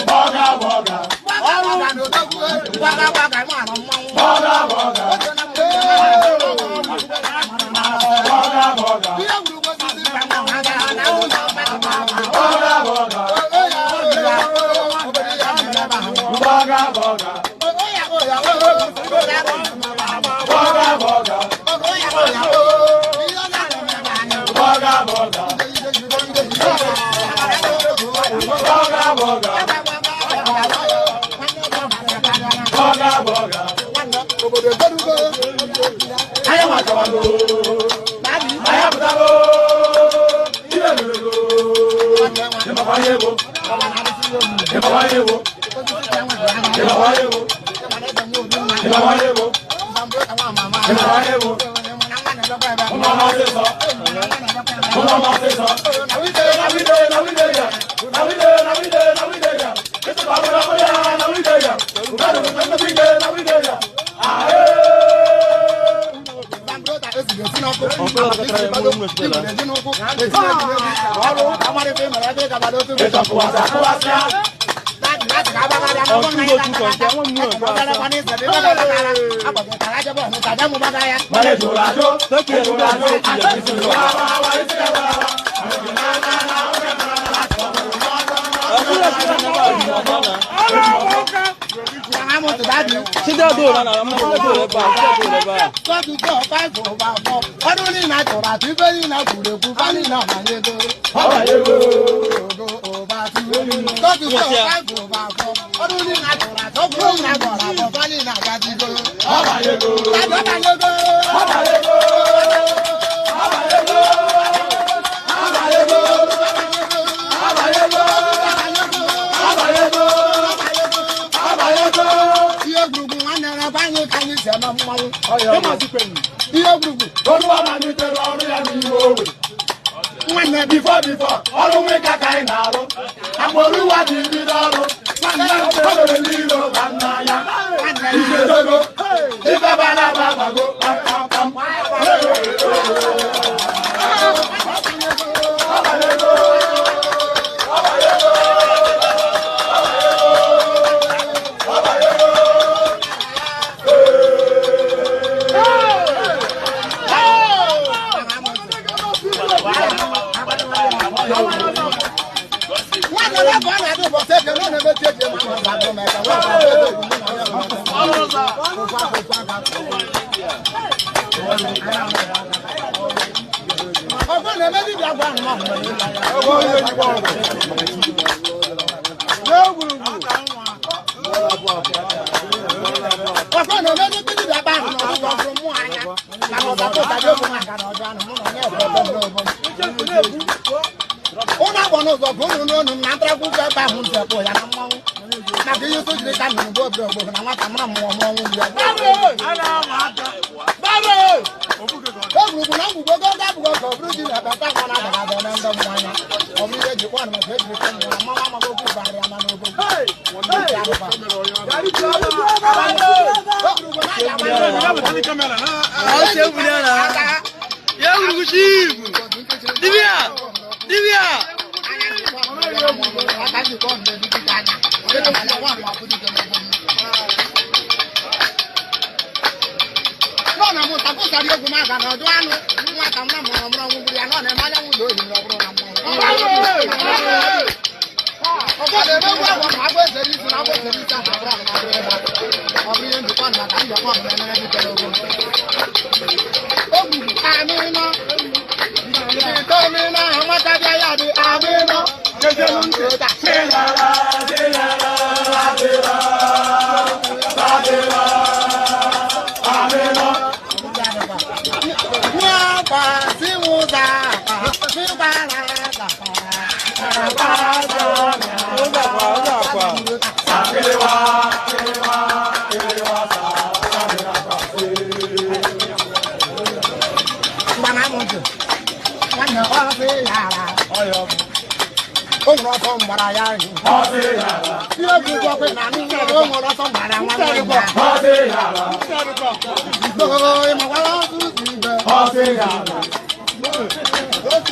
Boga,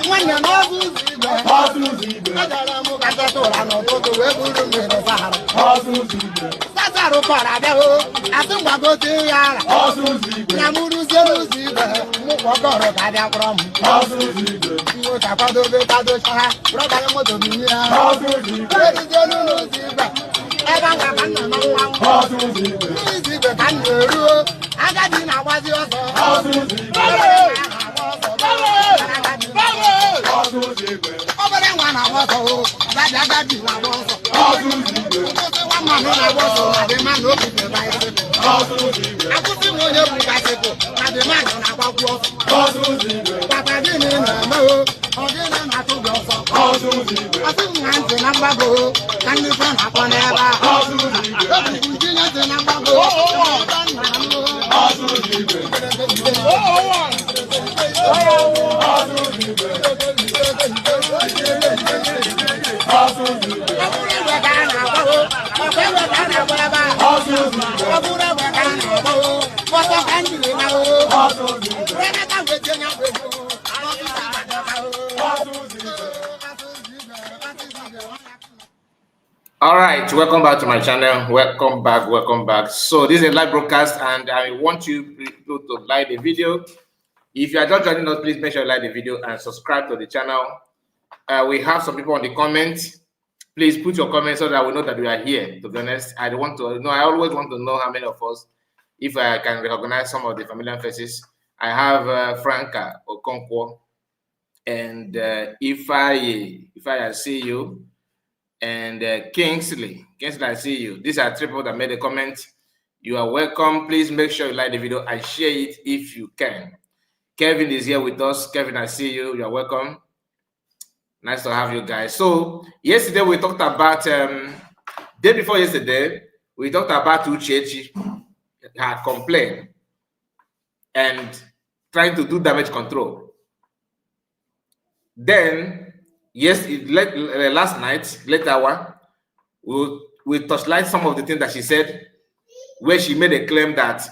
When you're not losing, I don't know that I know to the Sasaro Parado, I think I go to Yara. Namuru Zeruzi, Mokoro Kadiabrom. You Tapado Vetado Shaha, Brother Motomia. Where is your new I All right, welcome back to my channel. Welcome back. So this is a live broadcast, and I want you people to like the video. If you are just joining us, please make sure you like the video and subscribe to the channel. We have some people on the comments. Please put your comments so that we know that we are here. To be honest, I always want to know how many of us, if I can recognize some of the familiar faces. I have Franca Okonkwo, and if I see you, and Kingsley, I see you. These are three people that made a comment. You are welcome. Please make sure you like the video and share it if you can. Kevin is here with us. Kevin, I see you. You are welcome. Nice to have you guys. So yesterday we talked about day before yesterday we talked about Uchechi had complained and trying to do damage control. Then last night, late hour, we touchlight some of the things that she said, where she made a claim that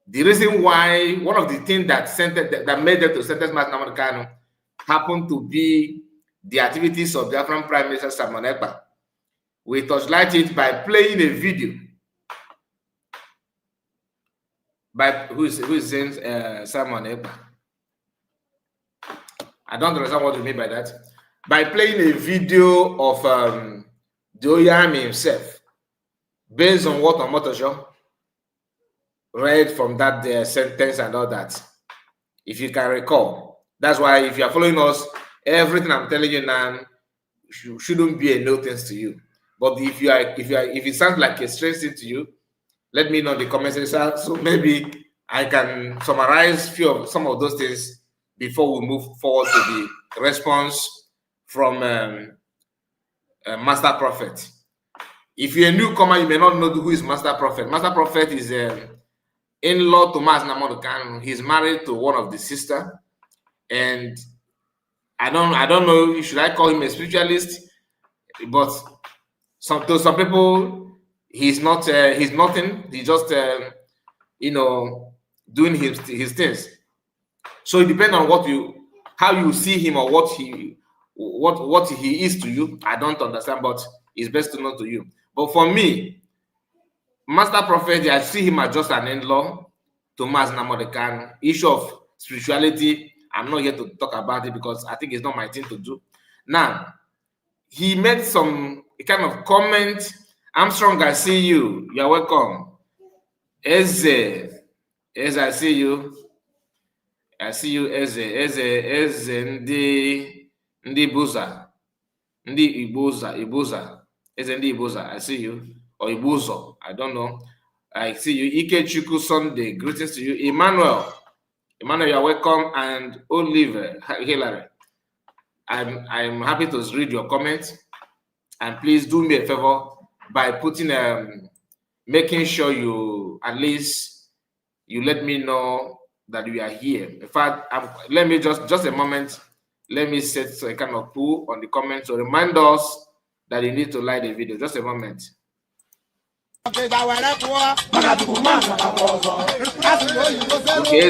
the reason why one of the things that made them to sentence Mazi Nnamdi Kanu happened to be the activities of the African Prime Minister Simon Ekpa. We touchlight it by playing a video by who is saying Simon Ekpa. I don't understand what you mean by that. By playing a video of the Oyami himself, based on what Omotosho read from that sentence and all that. If you can recall, that's why if you are following us, everything I'm telling you now shouldn't be a notice to you. But if it sounds like a strange thing to you, let me know in the comment section. So maybe I can summarize some of those things before we move forward to the response from Master Prophet. If you're a newcomer, you may not know who is Master Prophet. Master Prophet is in-law to Mazi Nnamdi Kanu. He's married to one of the sisters, and I don't know. Should I call him a spiritualist? But to some people, he's not. He's nothing. He's just doing his things. So it depends on how you see him or what he is to you. I don't understand, but it's best to know to you. But for me, Master Prophet, I see him as just an in-law to Mazi Nnamdi Kanu. Issue of spirituality, I'm not here to talk about it because I think it's not my thing to do. Now, he made some kind of comment. Armstrong, I see you. You're welcome. Eze, I see you. I see you, Eze, Ndi Buza, Ndi Ibuza, Eze Ndi Ibuza, I see you, or Ibuzo, I don't know. I see you, Uchechi Sunday, greetings to you. Emmanuel, you are welcome, and Oliver, Hillary. I'm happy to read your comments, and please do me a favor by putting, making sure you at least let me know that we are here. In fact, let me just a moment. Let me set a kind of poll on the comments to remind us that you need to like the video. Just a moment. Okay, South Africa. Okay.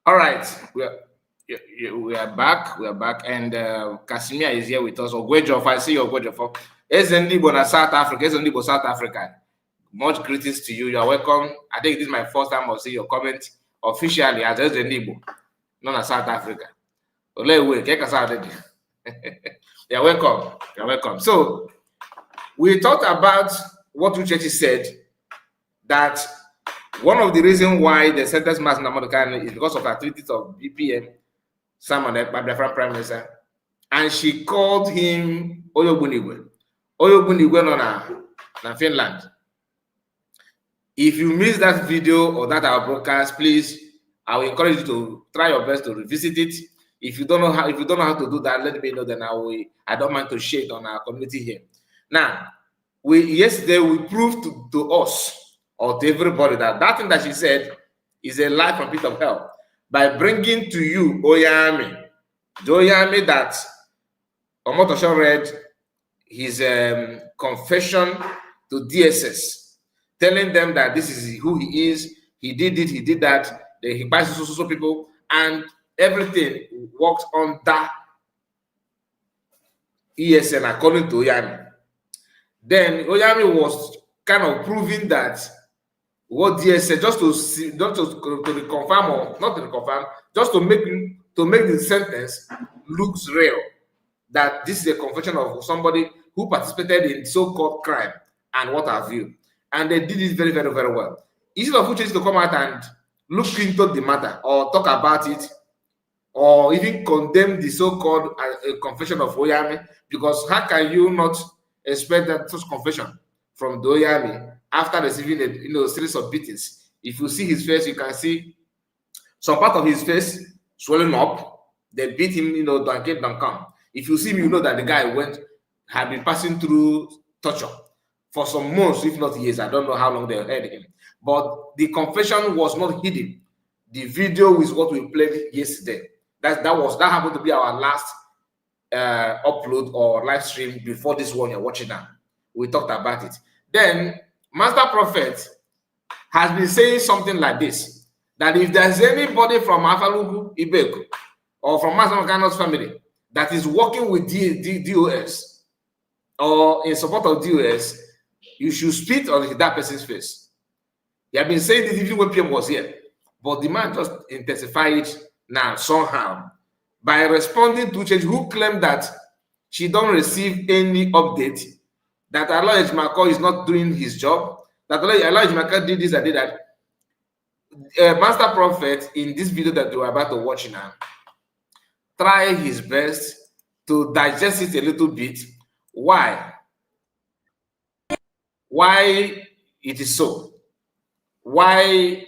All right, we are back. We are back, and Casimir is here with us. Ogwejof, I see you, Ogwejof. Ezendibo na South Africa. Ezendibo, South Africa. Much greetings to you. You are welcome. I think this is my first time I'll see your comment officially as Ezendibo, not as South Africa. You are welcome. You are welcome. So we talked about what Uchechi said, that one of the reasons why the sentence mass in America is because of the activities of BPM, Simon Biafran Prime Minister, and she called him Oyobunigwe. Oyobunigwe na Finland. If you missed that video or that our broadcast, please, I will encourage you to try your best to revisit it. If you don't know how to do that, let me know. Then I don't mind to share it on our community here. Now, yesterday we proved to us or to everybody that thing that she said is a lie from pit of hell by bringing to you Oyami, the Oyami that Omotosho read his confession to DSS, telling them that this is who he is, he did it, he did that, he buys so people, and everything works on that ESN according to Oyami. Then Oyami was kind of proving that what DSS just to confirm or not to confirm, just to make the sentence looks real. That this is a confession of somebody who participated in so-called crime and what have you, and they did it very, very, very well. Instead of Uchechi to come out and look into the matter or talk about it, or even condemn the so-called confession of Oyami, because how can you not expect that such confession from the Oyami after receiving a series of beatings? If you see his face, you can see some part of his face swelling up. They beat him, don't get them come. If you see him, you know that the guy had been passing through torture for some months, if not years. I don't know how long they had him. But the confession was not hidden. The video is what we played yesterday. That happened to be our last upload or live stream before this one you're watching now. We talked about it. Then Master Prophet has been saying something like this, that if there's anybody from Afalugu Ibeku or from Master Okano's family that is working with DOS or in support of DOS, you should spit on that person's face. He had been saying this even when PM was here, but the man just intensified now somehow by responding to Uchechi, who claimed that she don't receive any update, that Allah Ejimako is not doing his job, that Allah Ejimako did this and did that. Master Prophet, in this video that you are about to watch now, try his best to digest it a little bit. Why it is so? Why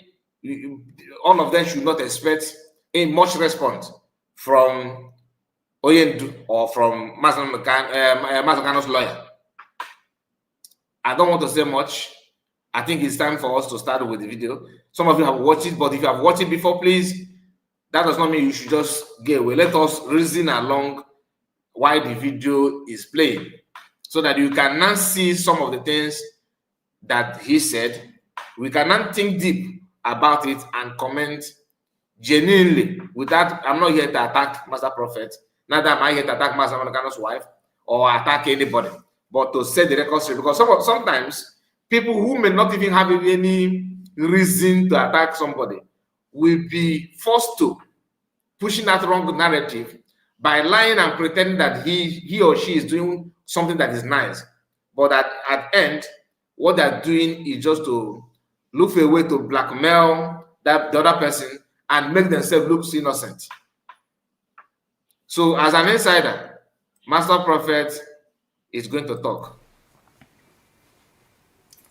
all of them should not expect a much response from Oyendu or from Mazakano's lawyer. I don't want to say much. I think it's time for us to start with the video. Some of you have watched it, but if you have watched it before, please, that does not mean you should just get away. Let us reason along why the video is playing, so that you can now see some of the things that he said. We can now think deep about it and comment genuinely without, I'm not here to attack Master Prophet, neither am I here to attack Master Monicano's wife or attack anybody, but to set the record straight, because sometimes people who may not even have any reason to attack somebody will be forced to pushing that wrong narrative by lying and pretending that he or she is doing something that is nice, but at end, what they're doing is just to look for a way to blackmail the other person and make themselves look innocent. So as an insider, Master Prophet is going to talk.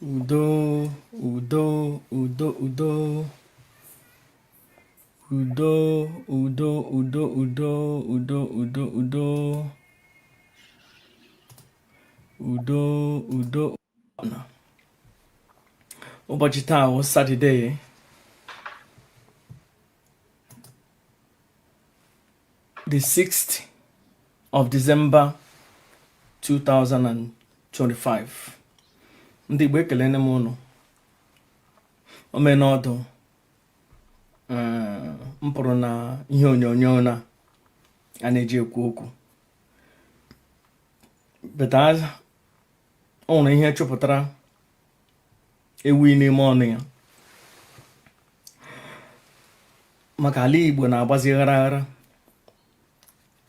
Udo, Udo, Udo, Udo. Udo, Udo, Udo, Udo, Udo, Udo, Udo. Udo, Udo. Ụbọchị taa bụ Saturday. The 6th of December 2025. Ndị Igbo ekelene m ụnụ. Omenọdụ m pụrụ na ihe onyonyo na a na-eji ekwu okwu. Beta ọ nwere ihe chọpụtara ewu n'ime ọnụ ya. Maka ala Igbo na-agbazi ghara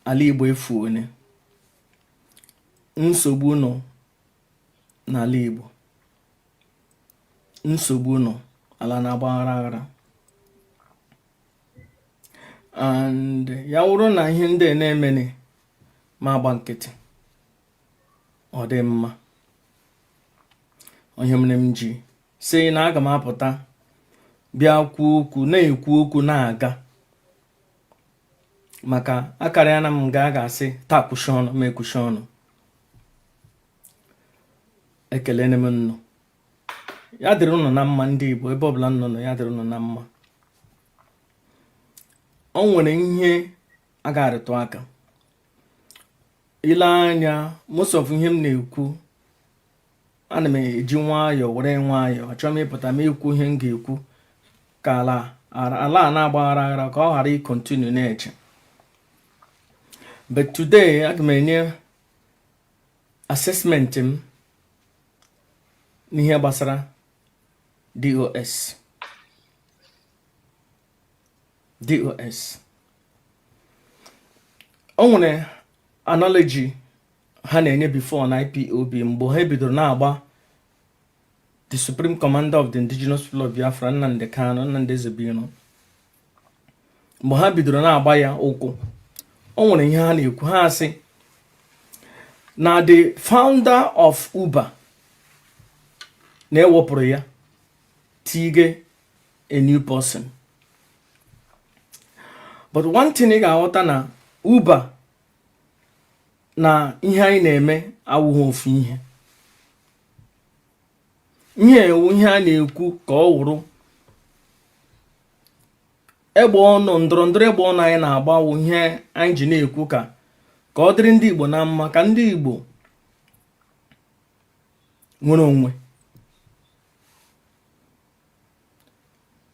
ala Igbo efu onye. Nsogbu nọ n'ala Igbo. Nsogbu nọ ala na-agba and ya wụrụ na ihe ndị na-emeni ma agba nkịtị, ọ dị mma. Onye mere m ji sị na aga m apụta bịa kwuo okwu, na-ekwu okwu na-aga, maka akara ya na m ga-asị taa kwụsị ọnụ ma ekwusi ọnụ. Ekelene m nnụ. Ya dịrị unu na mma ndị Igbo, ebe ọbụla nọ ya dịrị unu na mma. O nwere ihe a ga-arịtụ aka. Ile anya, most of ihe m na-ekwu ana m eji nwayọọ were nwayọọ, achọrọ m ịpụta m ekwu ihe m ga-ekwu ka ala a na-agbaghara ka ọ ghara ịkontinu na-eche. But today aga m enye assessment m n'ihe gbasara DOS. O nwere analogy ha na-enye before na IPOB mgbe ha bidoro na-agba the Supreme Commander of the Indigenous People of Biafra Nnamdi Kanu, Nnamdi Ezebino. Mgbe ha bidoro na-agba ya ụkwụ, o nwere ihe ha na-ekwu. Ha sị na the founder of Uber na-ewepụrụ ya tige a new person. But one thing ị ga-aghọta na Uber na ihe anyị na-eme awụghị ofu ihe. Ihe ewu ihe a na-ekwu ka ọ wụrụ egbe ọnụ ndọrọndọrọ egbe ọnụ anyị na-agbawu ihe anyị ji na-ekwu ka ọ dịrị ndị Igbo na mma, ka ndị Igbo nwere onwe.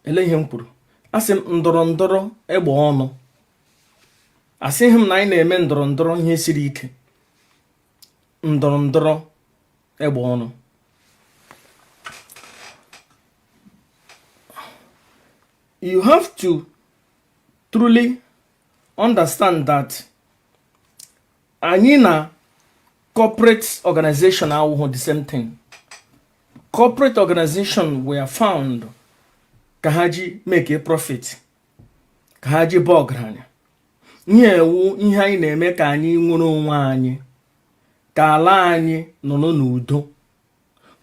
Ele ihe m kwuru, asị m ndọrọndọrọ egbe ọnụ. Asịghị m na anyị na-eme ndọrọndọrọ ihe siri ike. Ndọrọndọrọ egbe ọnụ. You have to truly understand that anyị na corporate organization awụhụ the same thing. Corporate organization were found ka ha ji make a profit, ka ha ji baa ọgaranya. Ihe ewu ihe anyị na-eme ka anyị nwere onwe anyị, ka ala anyị nọ n'udo,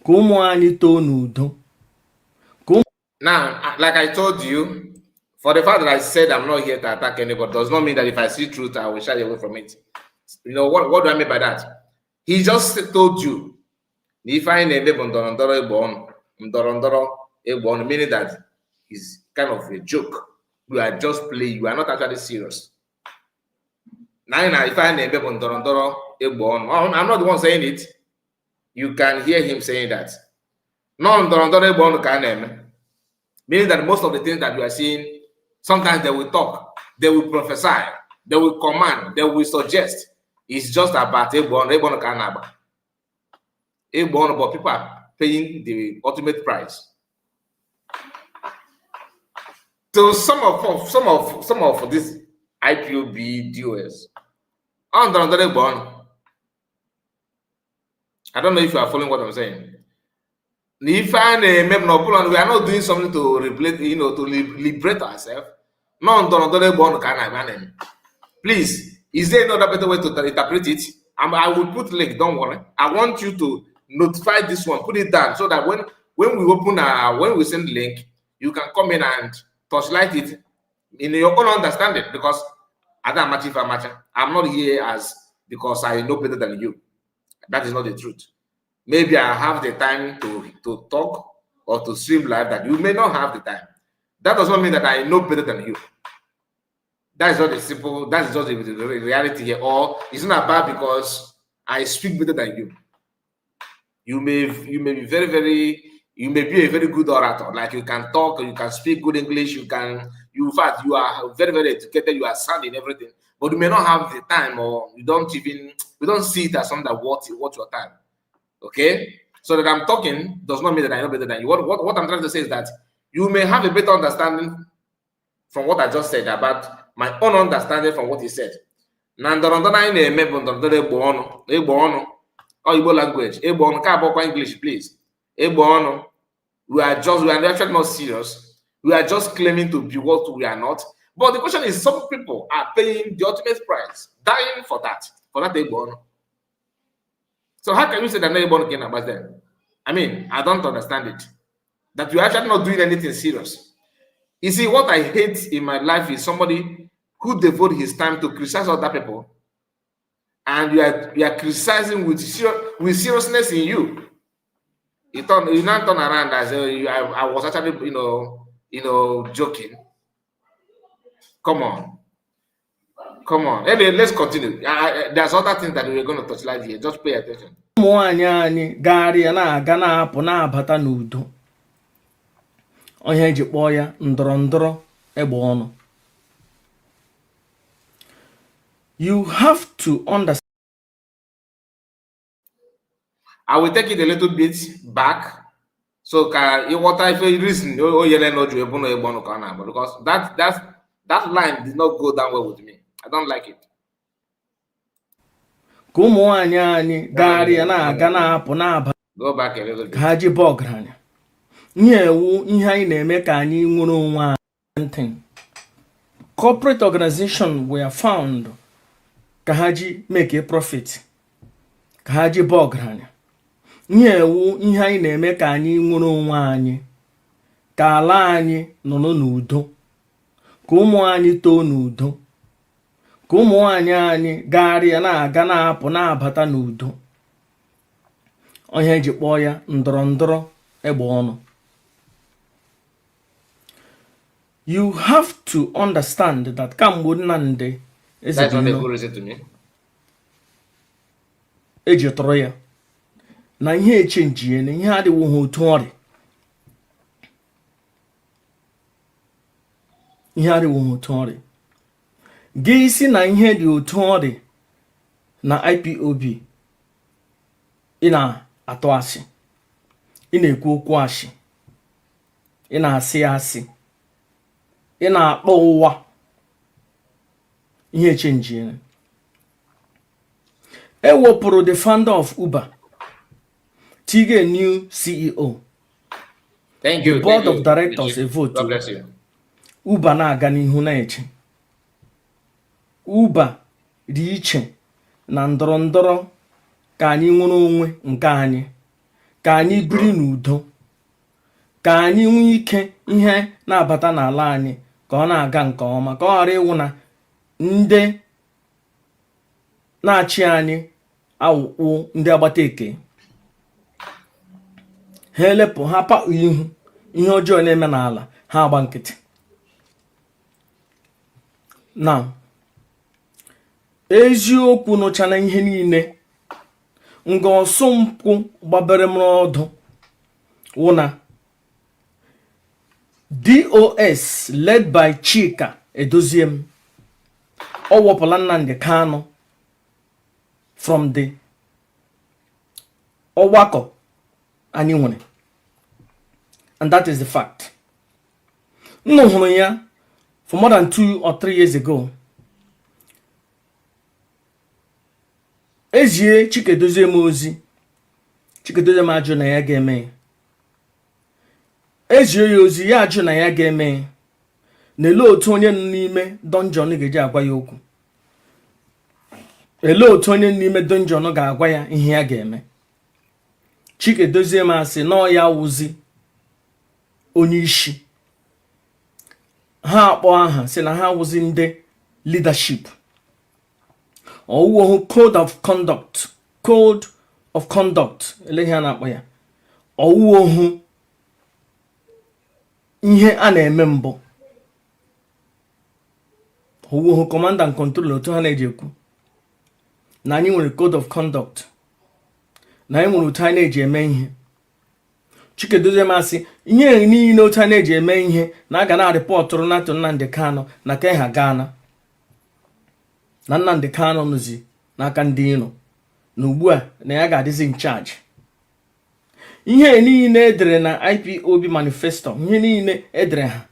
ka ụmụ anyị too n'udo. Now, like I told you, for the fact that I said I'm not here to attack anybody does not mean that if I see truth, I will shy away from it. You know, what do I mean by that? He just told you, if I never ndorondoro egbon, meaning that it's kind of a joke. You are just playing. You are not actually serious. Now, if I name ndorondoro egbon, I'm not the one saying it. You can hear him saying that. No ndorondoro egbon can name. Meaning that most of the things that you are seeing, sometimes they will talk, they will prophesy, they will command, they will suggest. It's just about egbon kanaba. Egbon, but people are paying the ultimate price. So some of this IPOB DOS under egbon. I don't know if you are following what I'm saying. If I we are not doing something to replace, to liberate ourselves. Please, is there another better way to interpret it? I will put link. Don't worry. I want you to notify this one. Put it down so that when we open when we send link, you can come in and torchlight it in your own understanding. Because I'm not here as because I know better than you. That is not the truth. Maybe I have the time to talk or to stream live that you may not have the time. That does not mean that I know better than you. That is not a simple, that is just the reality here. Or it's not bad because I speak better than you. You may be you may be a very good orator. Like you can talk, you can speak good English, in fact, you are very, very educated, you are sound in everything, but you may not have the time, or we don't see it as something that worth your time. Okay, so that I'm talking does not mean that I know better than you. What I'm trying to say is that you may have a better understanding from what I just said about my own understanding from what he said. Or Igbo language. English, please. We are actually not serious. We are just claiming to be what we are not. But the question is, some people are paying the ultimate price, dying for that Igbo. So how can you say that nobody can about them? I mean, I don't understand it. That you're actually not doing anything serious. You see, what I hate in my life is somebody who devotes his time to criticize other people, and you are criticizing with seriousness in you. You now turn around as I was actually joking. Come on. Anyway, let's continue. There's other things that we're going to touch live here. Just pay attention. Ụmụnwaanyị anyị gagharịa na-aga na-apụ na-abata n'udo. Onye eji kpọọ ya ndọrọndọrọ egbe ọnụ. You have to understand. I will take it a little bit back. So what I feel reason because that line did not go down well with me. I don't like it. Ka ụmụnwaanyị anyị gagharịa na-aga na-apụ na-abata. Go back a little bit. Ka ha ji bọọ ọgaranya. Nyewu ihe anyị na-eme ka anyị nwere onwe anyị. Corporate organization were found ka ha ji make a profit. Ka ha ji bọọ ọgaranya. Nyewu ihe anyị na-eme ka anyị nwere onwe anyị. Ka ala anyị nọ n'udo. Ka ụmụ anyị too n'udo. Ka ụmụnwaanyị anyị gagharịa na-aga na-apụ na-abata n'udo. Onye eji kpọọ ya ndọrọndọrọ egbe ọnụ. You have to understand that kamgbe Nnamdi Ezebino eji tụrụ ya na ihe echenjie na ihe adịghị otu ọrị. Ihe adịghị otu ọrị. Gị isi na ihe dị otu ọrị na IPOB. Ị na-atụ asị. Ị na-ekwu okwu asị. Ị na-asị asị. Ị na-akpọ ụwa. Ihe echenjie. Ewepụrụ the founder of Uber. Tige a new CEO. Thank you. The board of directors a vote. God bless you. Uber na-aga n'ihu na-eche. Uber dị iche na ndọrọndọrọ ka anyị nwere onwe nke anyị. Ka anyị biri n'udo. Ka anyị nwee ike ihe na-abata n'ala anyị ka ọ na-aga nke ọma. Ka ọ ghara ịwụ na ndị na-achị anyị awụkwụ ndị agbata eke. ha elepụ ha pa ihu ihe ọjọọ na-eme n'ala ha agba nkịtị. na eziokwu nụchana ihe niile nga ọsụ mpụ gbabere m n'ọdụ wụna DOS led by Chika Edoziem ọ wọpụla Nnamdi Kanu from the ọgbakọ anyị nwere, and that is the fact. Nnu hụrụ ya for more than 2 or 3 years ago. Ezie Chika Edoziem ozi, Chika Edoziem ajụ na ya ga-eme, ezie ya ozi ya ajụ na ya ga-eme, na-ele otu onye n'ime dungeon ga-eji agwa ya okwu, ele otu onye n'ime dungeon ga-agwa ya ihe ya ga-eme. Chika Edoziem asị na ya wụzi onye isi, ha akpọ aha sị na ha wụzi ndị leadership. Ọwụwụ code of conduct ele ihe a na-akpọ ya, ọwụwụ ihe a na-eme mbụ, ọwụwụ command and control otu ha na-eji ekwu na anyị nwere code of conduct, na anyị nwere otu anyị na-eji eme ihe. Chika Edoziem asị ihe niile otu anyị na-eji eme ihe na aga na rịpọtụrụ NATO Nnamdi Kanu na ka ha Ghana, na Nnamdi Kanu nụzi n'aka ndị iro, na ugbu a na ya ga-adịzi in charge. Ihe niile edere na IPOB manifesto, ihe niile edere ha,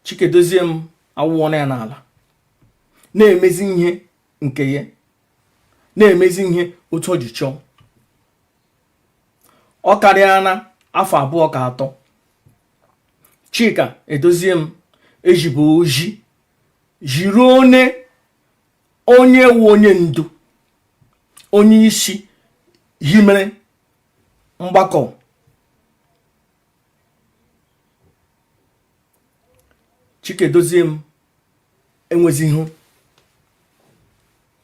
Chika Edoziem awụọ ya n'ala, na-emezi ihe nke ya, na-emezi ihe otu o ji chọọ. Ọ karịa na afọ 2 ka 3 Chika Edoziem ejibu oji jiri onye wu onye ndu, onye isi himere mgbakọ. Chika Edoziem enwezighị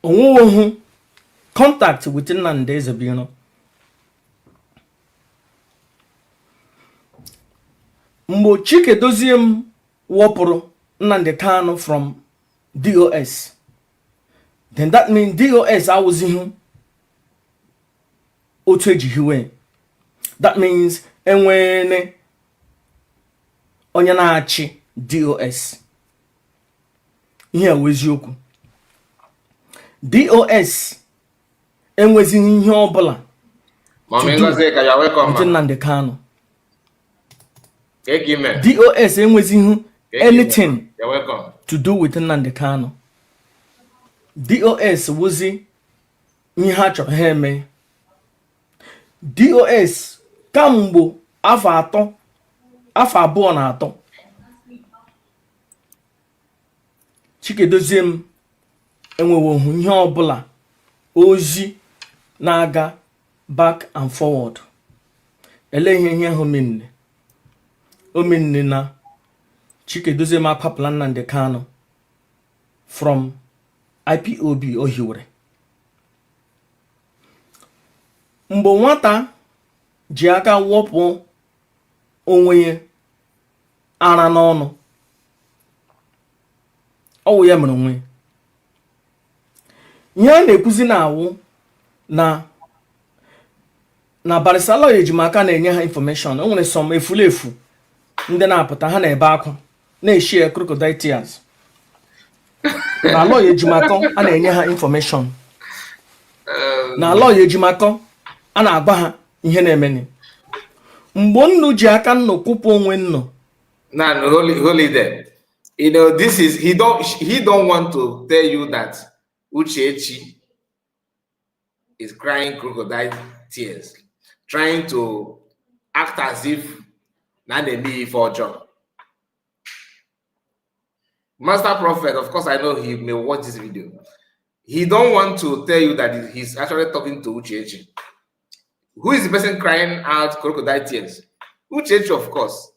onweghị contact with Nnamdi Ezebiro. Mgbe Chika Edoziem wọpụrụ Nnamdi Kanu from DOS, then that means DOS awụzighị otu eji hiwe. That means enwene onye na-achị DOS. Ihe a eziokwu. DOS enwezighị ihe ọbụla with Nnamdi Kanu. DOS enwezighị anything to do with Nnamdi Kanu. DOS wụzi ihe ha chọrọ ha eme. DOS kamgbe afọ 2 na 3 Chika Edoziem enwewohu ihe ọbụla ozi na-aga back and forward. Ele ihe ahụ omenne na Chika Edoziem akwapụla Nnamdi Kanu from IPOB o hiwere. Mgbe nwata ji aka wọpụ onwe ya ara n'ọnụ, ọwụ ya mere onwe. Ihe a na-ekwuzi na-awụ na Barisala ejimaka na-enye ha information. O nwere some efulefu ndị na-apụta ha na-ebe akwa na-eshi crocodile tears. Na lawyer ejimaka a na-enye ha information. Na lawyer ejimaka a na-agba ha ihe na-emeni. Mgbe nnu ji aka nnu kwụpụ onwe nnu. Now, hold it there. You know, this is he don't want to tell you that Uchechi is crying crocodile tears, trying to act as if Nandemi for John. Master Prophet, of course, I know he may watch this video. He don't want to tell you that he's actually talking to Uchechi. Who is the person crying out crocodile tears? Uchechi, of course.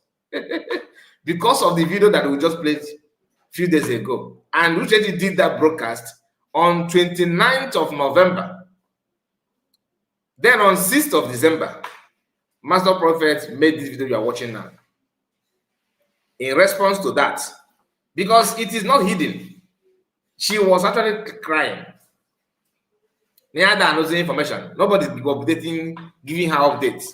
Because of the video that we just played a few days ago. And Uchechi did that broadcast on 29th of November. Then on 6th of December, Master Prophet made this video you are watching now in response to that, because it is not hidden. She was actually crying. Neither another information. Nobody is updating, giving her updates,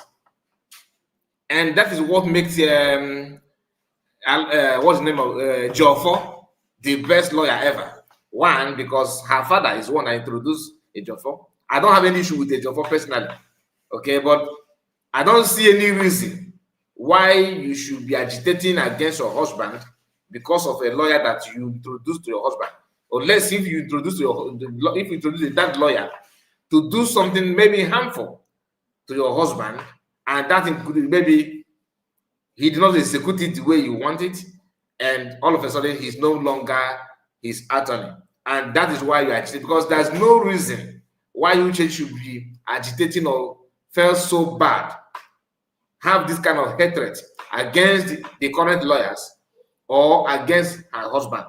and that is what makes what's the name of Jofo the best lawyer ever. One, because her father is one that introduced Jofo. I don't have any issue with Jofo personally, okay, but I don't see any reason why you should be agitating against your husband because of a lawyer that you introduced to your husband. Unless if you introduce that lawyer to do something maybe harmful to your husband, and that included maybe he did not execute it the way you want it, and all of a sudden he's no longer his attorney. And that is why you agitate, because there's no reason why Uchechi should be agitating or feel so bad, have this kind of hatred against the current lawyers or against her husband.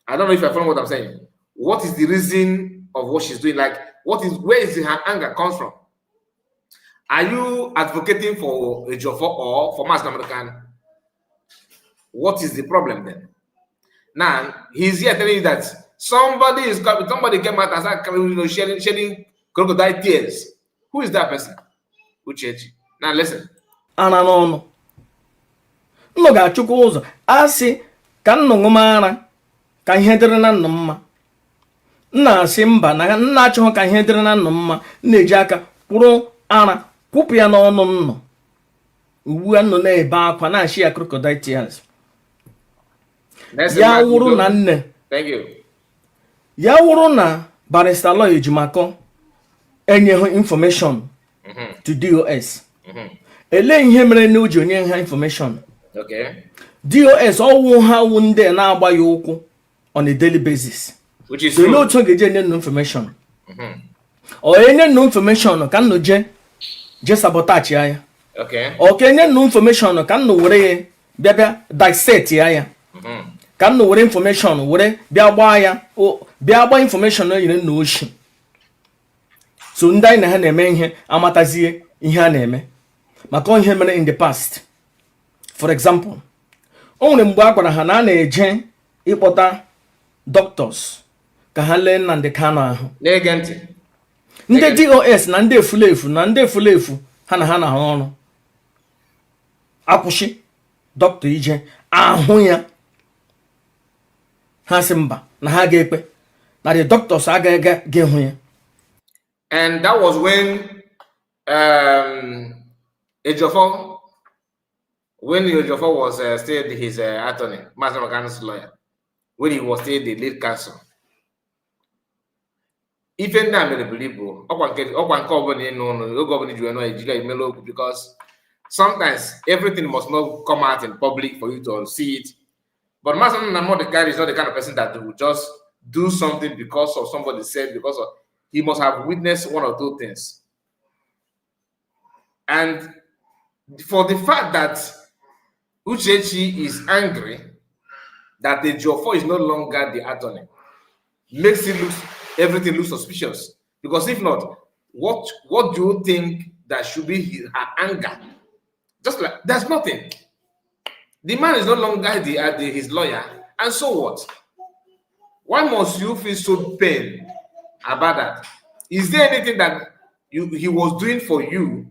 I don't know if you're following what I'm saying. What is the reason of what she's doing? Like, where is her anger comes from? Are you advocating for a Jofo or for Master American? What is the problem then? Now, he's here telling you that somebody came out and started shedding crocodile tears. Who is that person? Uchechi. Now listen. Ana n'ọnụ nnụ ga-achụkwa ụzọ asị ka nnụ ṅụmara ka ihe dịrị na nnụ mma. Nna asị mba na nna achọghị ka ihe dịrị na nnụ mma, na-eji aka kwụrụ ara kwụpụ ya n'ọnụ nnụ. Ugbu a nnụ na-ebe akwa na-achị ya crocodile tears. Ya wụrụ na nne. Thank you. Ya wụrụ na barrister law Ejimakor enyeghị information to DOS. Ele ihe mere na uji onye ha information. Okay. DOS ọwụ ha wụ ndị na-agba ya ụkwụ on a daily basis. Which is so true. no otu ga-eje nye information. O enye information ka nno je sabotage ya. Okay. O ka enye information ka nno were bịa dissect ya. Ka nno were information were bịa gbaa ya bịa gba information o yiri nno oshi. So ndị anyị na ha na-eme ihe amatazie ihe a na-eme maka ihe mere in the past. For example, o nwere mgbe a gwara ha na a na-eje ịkpọta doctors ka ha lee Nnamdi Kanu ahụ. Na-ege ntị. Ndị DOS na ndị efulefu ha na-arụ ọrụ akwụsị doctor ije ahụ ya, ha sị mba na ha ga-ekpe na the doctors agaghị ga-ehụ ya. And that was when Ejiofor was still his attorney, Master Mechanics lawyer, when he was still the lead counsel. Even now, I believe, because sometimes everything must not come out in public for you to see it. But Master Mechanics is not the kind of person that will just do something because of somebody said, because of. He must have witnessed one or two things. And for the fact that Uchechi is angry that the Ejiofor is no longer the attorney, makes everything look suspicious. Because if not, what do you think that should be her anger? Just like, there's nothing. The man is no longer his lawyer, and so what? Why must you feel so pain about that? Is there anything that he was doing for you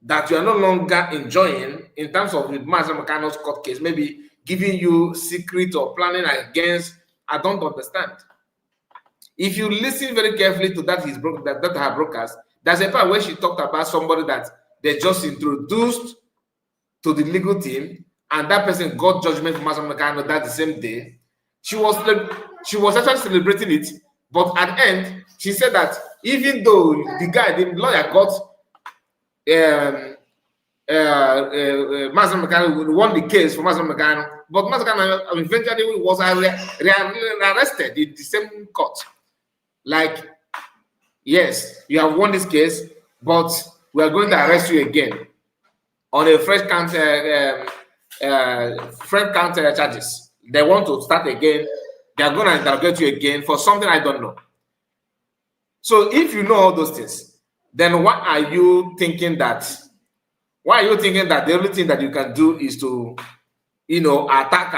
that you are no longer enjoying in terms of the Master Mechanics court case, maybe giving you secret or planning against? I don't understand. If you listen very carefully to that her broadcast, there's a part where she talked about somebody that they just introduced to the legal team, and that person got judgment from Master Mechanics that the same day. She was actually celebrating it. But at the end, she said that even though the lawyer got Master Mechanics won the case for Master Mechanics, but Master Mechanics eventually was arrested in the same court. Like, yes, you have won this case, but we are going to arrest you again on a fresh counter charges. They want to start again. They are going to interrogate you again for something I don't know. So if you know all those things, then why are you thinking that Why are you thinking that the only thing that you can do is to, attack?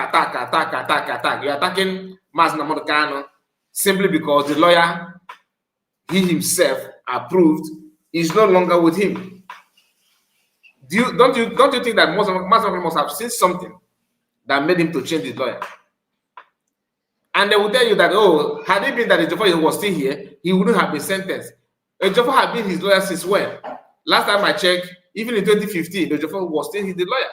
You're attacking Mas Namorkano simply because the lawyer he himself approved is no longer with him. Don't you think that most of them must have seen something that made him to change his lawyer? And they will tell you that, oh, had it been that Ejiofor was still here, he wouldn't have been sentenced. Ejiofor had been his lawyer since when? Last time I checked, even in 2015, Ejiofor was still his lawyer.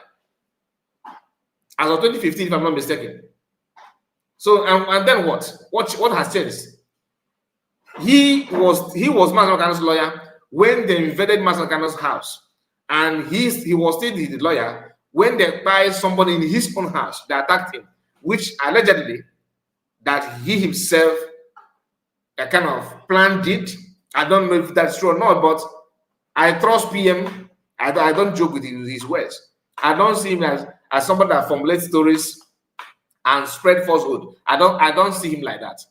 As of 2015, if I'm not mistaken. So, and then what? What has changed? He was Mas Namorkano's lawyer when they invaded Mas Namorkano's house. And he was still the lawyer when they fired somebody in his own house. They attacked him, which allegedly that he himself kind of planned it. I don't know if that's true or not, but I trust PM. I don't joke with his words. I don't see him as somebody that formulates stories and spread falsehood. I don't see him like that.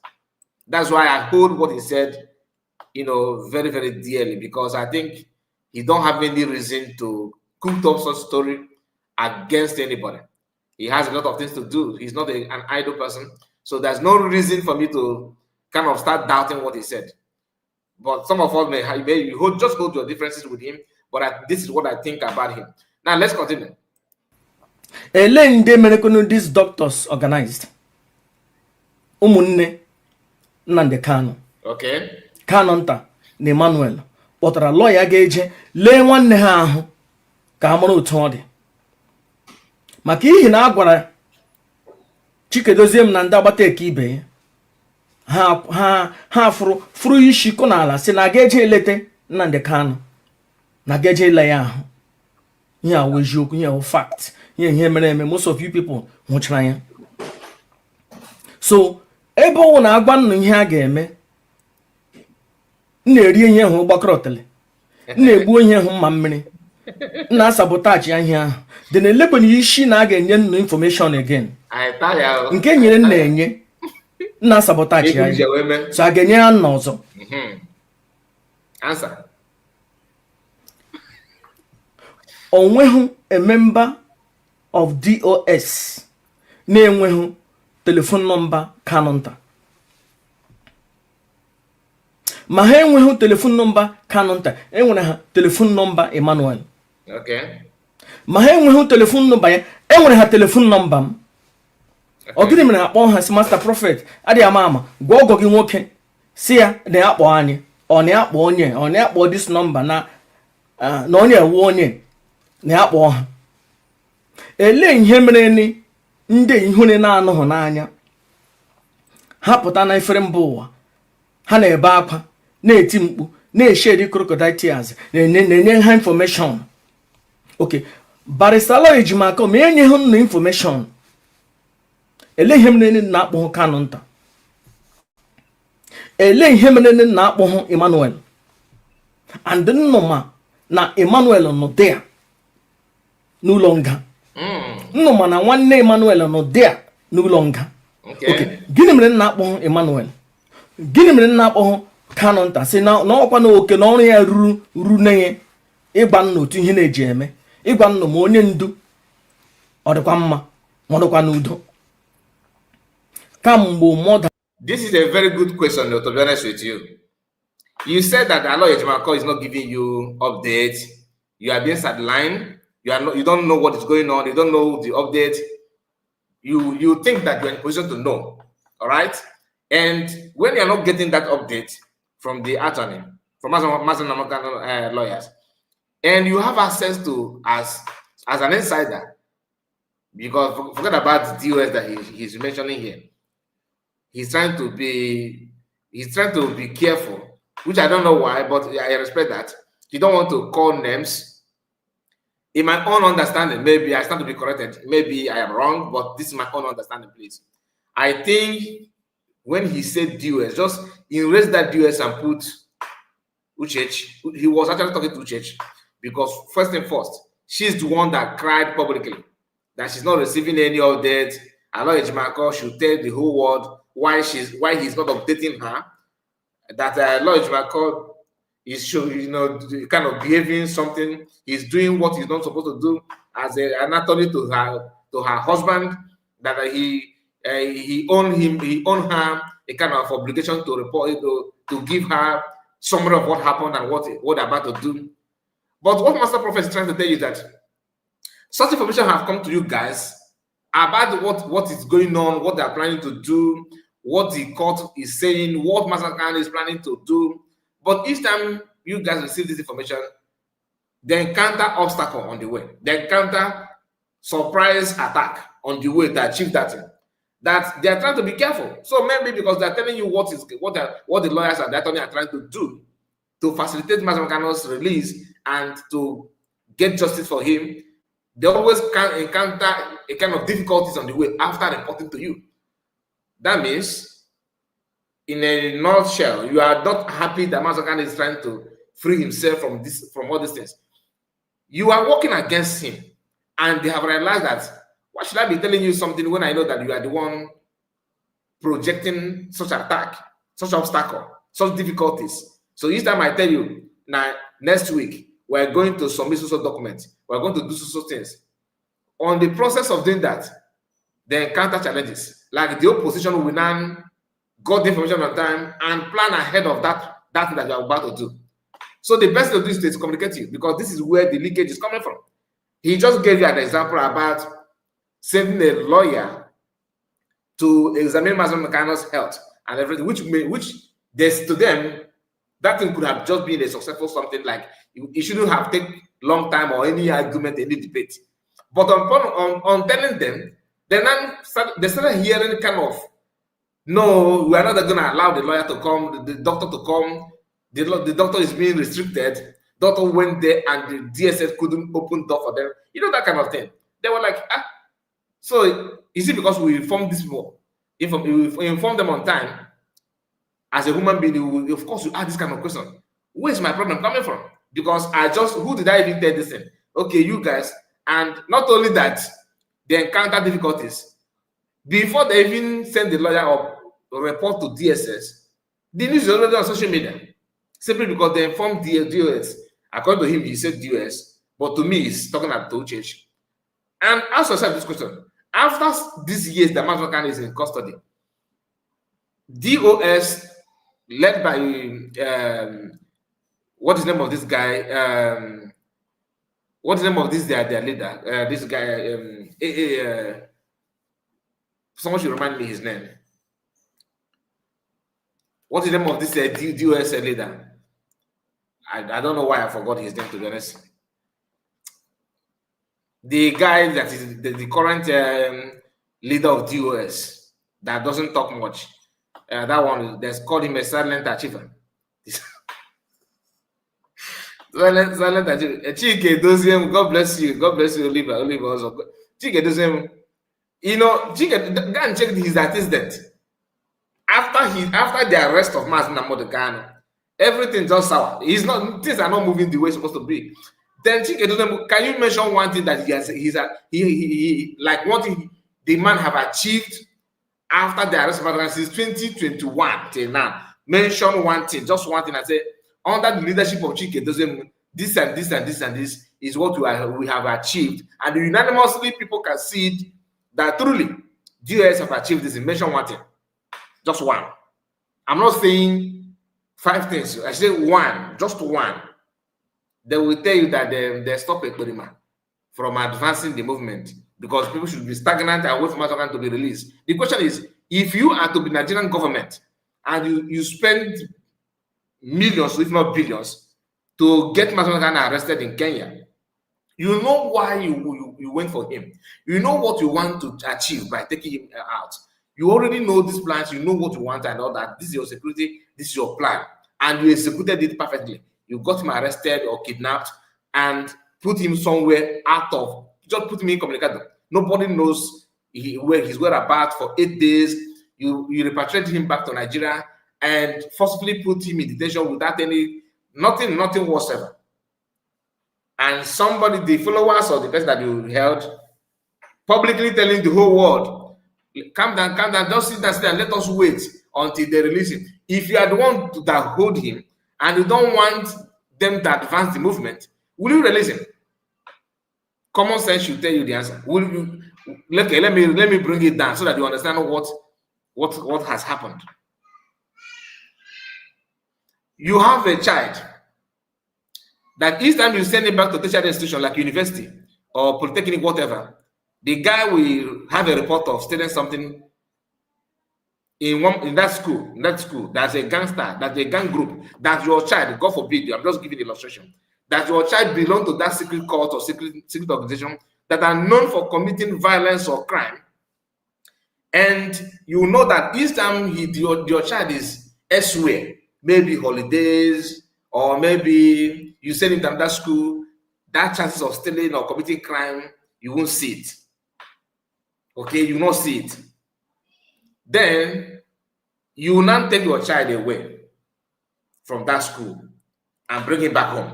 That's why I hold what he said, very, very dearly, because I think he don't have any reason to cook up such story against anybody. He has a lot of things to do. He's not an idle person. So there's no reason for me to kind of start doubting what he said. But some of us may just hold your differences with him. But this is what I think about him. Now let's continue. These doctors organized. Umunne Nnamdi Kanu. Okay. Kanu nta na Emmanuel kpọtara lawyer ga-eje lee nwanne ha ahụ ka amara otu ọ dị. Maka ihi na agwara Chikedozie m na ndị agbata eke ibe ha furu isi kụ n'ala si na ga-eje elete Nnamdi Kanu na ga-eje ele ya ahụ. Ihe awụ eziokwu, ihe awụ fact, ihe mere eme. Most of you people hụchara ya. So ebe ọ na agwa nnụ ihe a ga-eme, na-eri ihe hụ gbakọrọtele, na-egbu ihe hụ mma mmiri, na-asabotage ya ihe ahụ. Dị na elekwenye isi na a ga-enye nnụ information again. Nke nyere na-enye na-asabotage ya. So a ga-enye ya nna ọzọ. Answer. Onweghị a member of DOS na-enweghị telephone number Kanu nta. Ma ha enweghị telephone number Kanu nta, enwere ha telephone number Emmanuel. Okay. Ma ha enweghị telephone number ya, enwere ha telephone number m. Ogini mere akpọ ha si Master Prophet, adị ama gwa ọgọ gị nwoke si ya na ya akpọ anyị, ọ na akpọ onye, ọ na akpọ this number na onye ewu onye na akpọ ha. Ele ihe mere ni ndị ihune na-anụghị n'anya ha pụta na efere mba ụwa, ha na-ebe akwa, na-eti mkpu, na-eshedi crocodile tears, na-enye ha information. Okay, Barrister Aloy Ejimakor ma enye ha nnu information. Ele ihe mere na akpọ Kanu nta. Ele ihe mere na akpọ Emmanuel. And nnụma na Emmanuel nọ there n'ụlọ nga. Nnụma na nwanne Emmanuel nọ there n'ụlọ nga. Okay, gịnị mere na akpọ Emmanuel? Gịnị mere na akpọ Kanu nta si na ọkwa na oke na ọrụ ya ruru nenye ịgba nnụ otu ihe na-eji eme, ịgwa nnụ ma onye ndu ọ dịkwa mma ma ọ dịkwa n'udo. This is a very good question, to be honest with you. You said that Aloy Ejimakor is not giving you updates. You are being sidelined. You don't know what is going on. You don't know the update. You think that you're in position to know. All right? And when you're not getting that update from the attorney, from Mas Namorkano lawyers, and you have access to as an insider, because forget about the DOS that he's mentioning here. He's trying to be careful, which I don't know why, but I respect that. You don't want to call names. In my own understanding, maybe I stand to be corrected. Maybe I am wrong, but this is my own understanding, please. I think when he said DOS, just erase that DOS and put Uchechi. He was actually talking to Uchechi because first and foremost, she's the one that cried publicly that she's not receiving any updates. Aloy Ejimakor should tell the whole world why he's not updating her. That Aloy Ejimakor He's showing, kind of behaving something. He's doing what he's not supposed to do as an attorney to her husband. That he owned her a kind of obligation to report it, to give her summary of what happened and what they're about to do. But what Master Prophet is trying to tell you is that such information have come to you guys about what is going on, what they are planning to do, what the court is saying, what Master Khan is planning to do. But each time you guys receive this information, they encounter obstacle on the way. They encounter surprise attack on the way to achieve that thing. That they are trying to be careful. So maybe because they're telling you what the lawyers and the attorney are trying to do to facilitate Master Khan's release and to get justice for him, they always can encounter a kind of difficulties on the way after reporting to you. That means, in a nutshell, you are not happy that Master Khan is trying to free himself from all these things. You are working against him, and they have realized that, why should I be telling you something when I know that you are the one projecting such attack, such obstacle, such difficulties? So each time I tell you, now next week we're going to submit social documents, we're going to do social things. On the process of doing that, they encounter challenges. Like the opposition will now got the information on time and plan ahead of that thing that you are about to do. So the best to do is to communicate to you, because this is where the leakage is coming from. He just gave you an example about sending a lawyer to examine Master Khan's health and everything, which there's to them, that thing could have just been a successful something, like it shouldn't have taken long time or any argument, any debate. But on telling them, they started hearing kind of, no, we are not going to allow the lawyer to come, the doctor to come. The doctor is being restricted. Doctor went there and the DSS couldn't open door for them. That kind of thing. They were like, So is it because we informed these people? If we inform them on time, as a human being, of course, you ask this kind of question. Where is my problem coming from? Because who did I even tell this thing? Okay, you guys. And not only that, they encounter difficulties. Before they even send the lawyer up or report to DSS, the news is already on social media. Simply because they informed DOS. According to him, he said DOS. But to me, he's talking about Uchechi. And ask yourself this question. After these years that Master Khan is in custody, DOS, led by what is the name of this guy? What's the name of their leader? This guy, someone should remind me his name. What is the name of this DOS leader? I don't know why I forgot his name, to be honest. The guy that is the current leader of DOS that doesn't talk much. That one, they called him a silent achiever. silent achiever. Chike Doziem, God bless you. God bless you, Oliver also. Chike Doziem, Chike, go and check his attestant. After the arrest of Master Khan, everything just sour. Things are not moving the way it's supposed to be. Then Chike, can you mention one thing that like one thing the man have achieved after the arrest of Master Khan since 2021 till now? Mention one thing, just one thing. I say, under the leadership of Chike, this and this and this and this is what we have achieved, and unanimously people can see that truly DOS have achieved this. Mention one thing. Just one. I'm not saying 5 things. I say one, just one. They will tell you that they stop Ekperima from advancing the movement because people should be stagnant and wait for Master Khan to be released. The question is, if you are to be Nigerian government and you spend millions, if not billions, to get Master Khan arrested in Kenya, you know why you went for him. You know what you want to achieve by taking him out. You already know these plans, you know what you want and all that. This is your security, this is your plan. And you executed it perfectly. You got him arrested or kidnapped and put him somewhere just put him in communicator. Nobody knows where his whereabouts for 8 days. You repatriated him back to Nigeria and forcibly put him in detention without nothing whatsoever. And somebody, the followers or the person that you held, publicly telling the whole world, calm down, just sit down, let us wait until they release him. If you are the one that hold him and you don't want them to advance the movement, will you release him? Common sense should tell you the answer. Will you? Okay, let me bring it down so that you understand what has happened. You have a child that each time you send him back to tertiary institution like university or polytechnic, whatever, the guy will have a report of studying something in that school. That's a gangster, that's a gang group, that your child, God forbid, I'm just giving the illustration, that your child belongs to that secret cult or secret organization that are known for committing violence or crime. And you know that each time your child is elsewhere, maybe holidays, or maybe you send him to that school, that chances of stealing or committing crime, you won't see it. Okay, you will not see it. Then you will not take your child away from that school and bring him back home.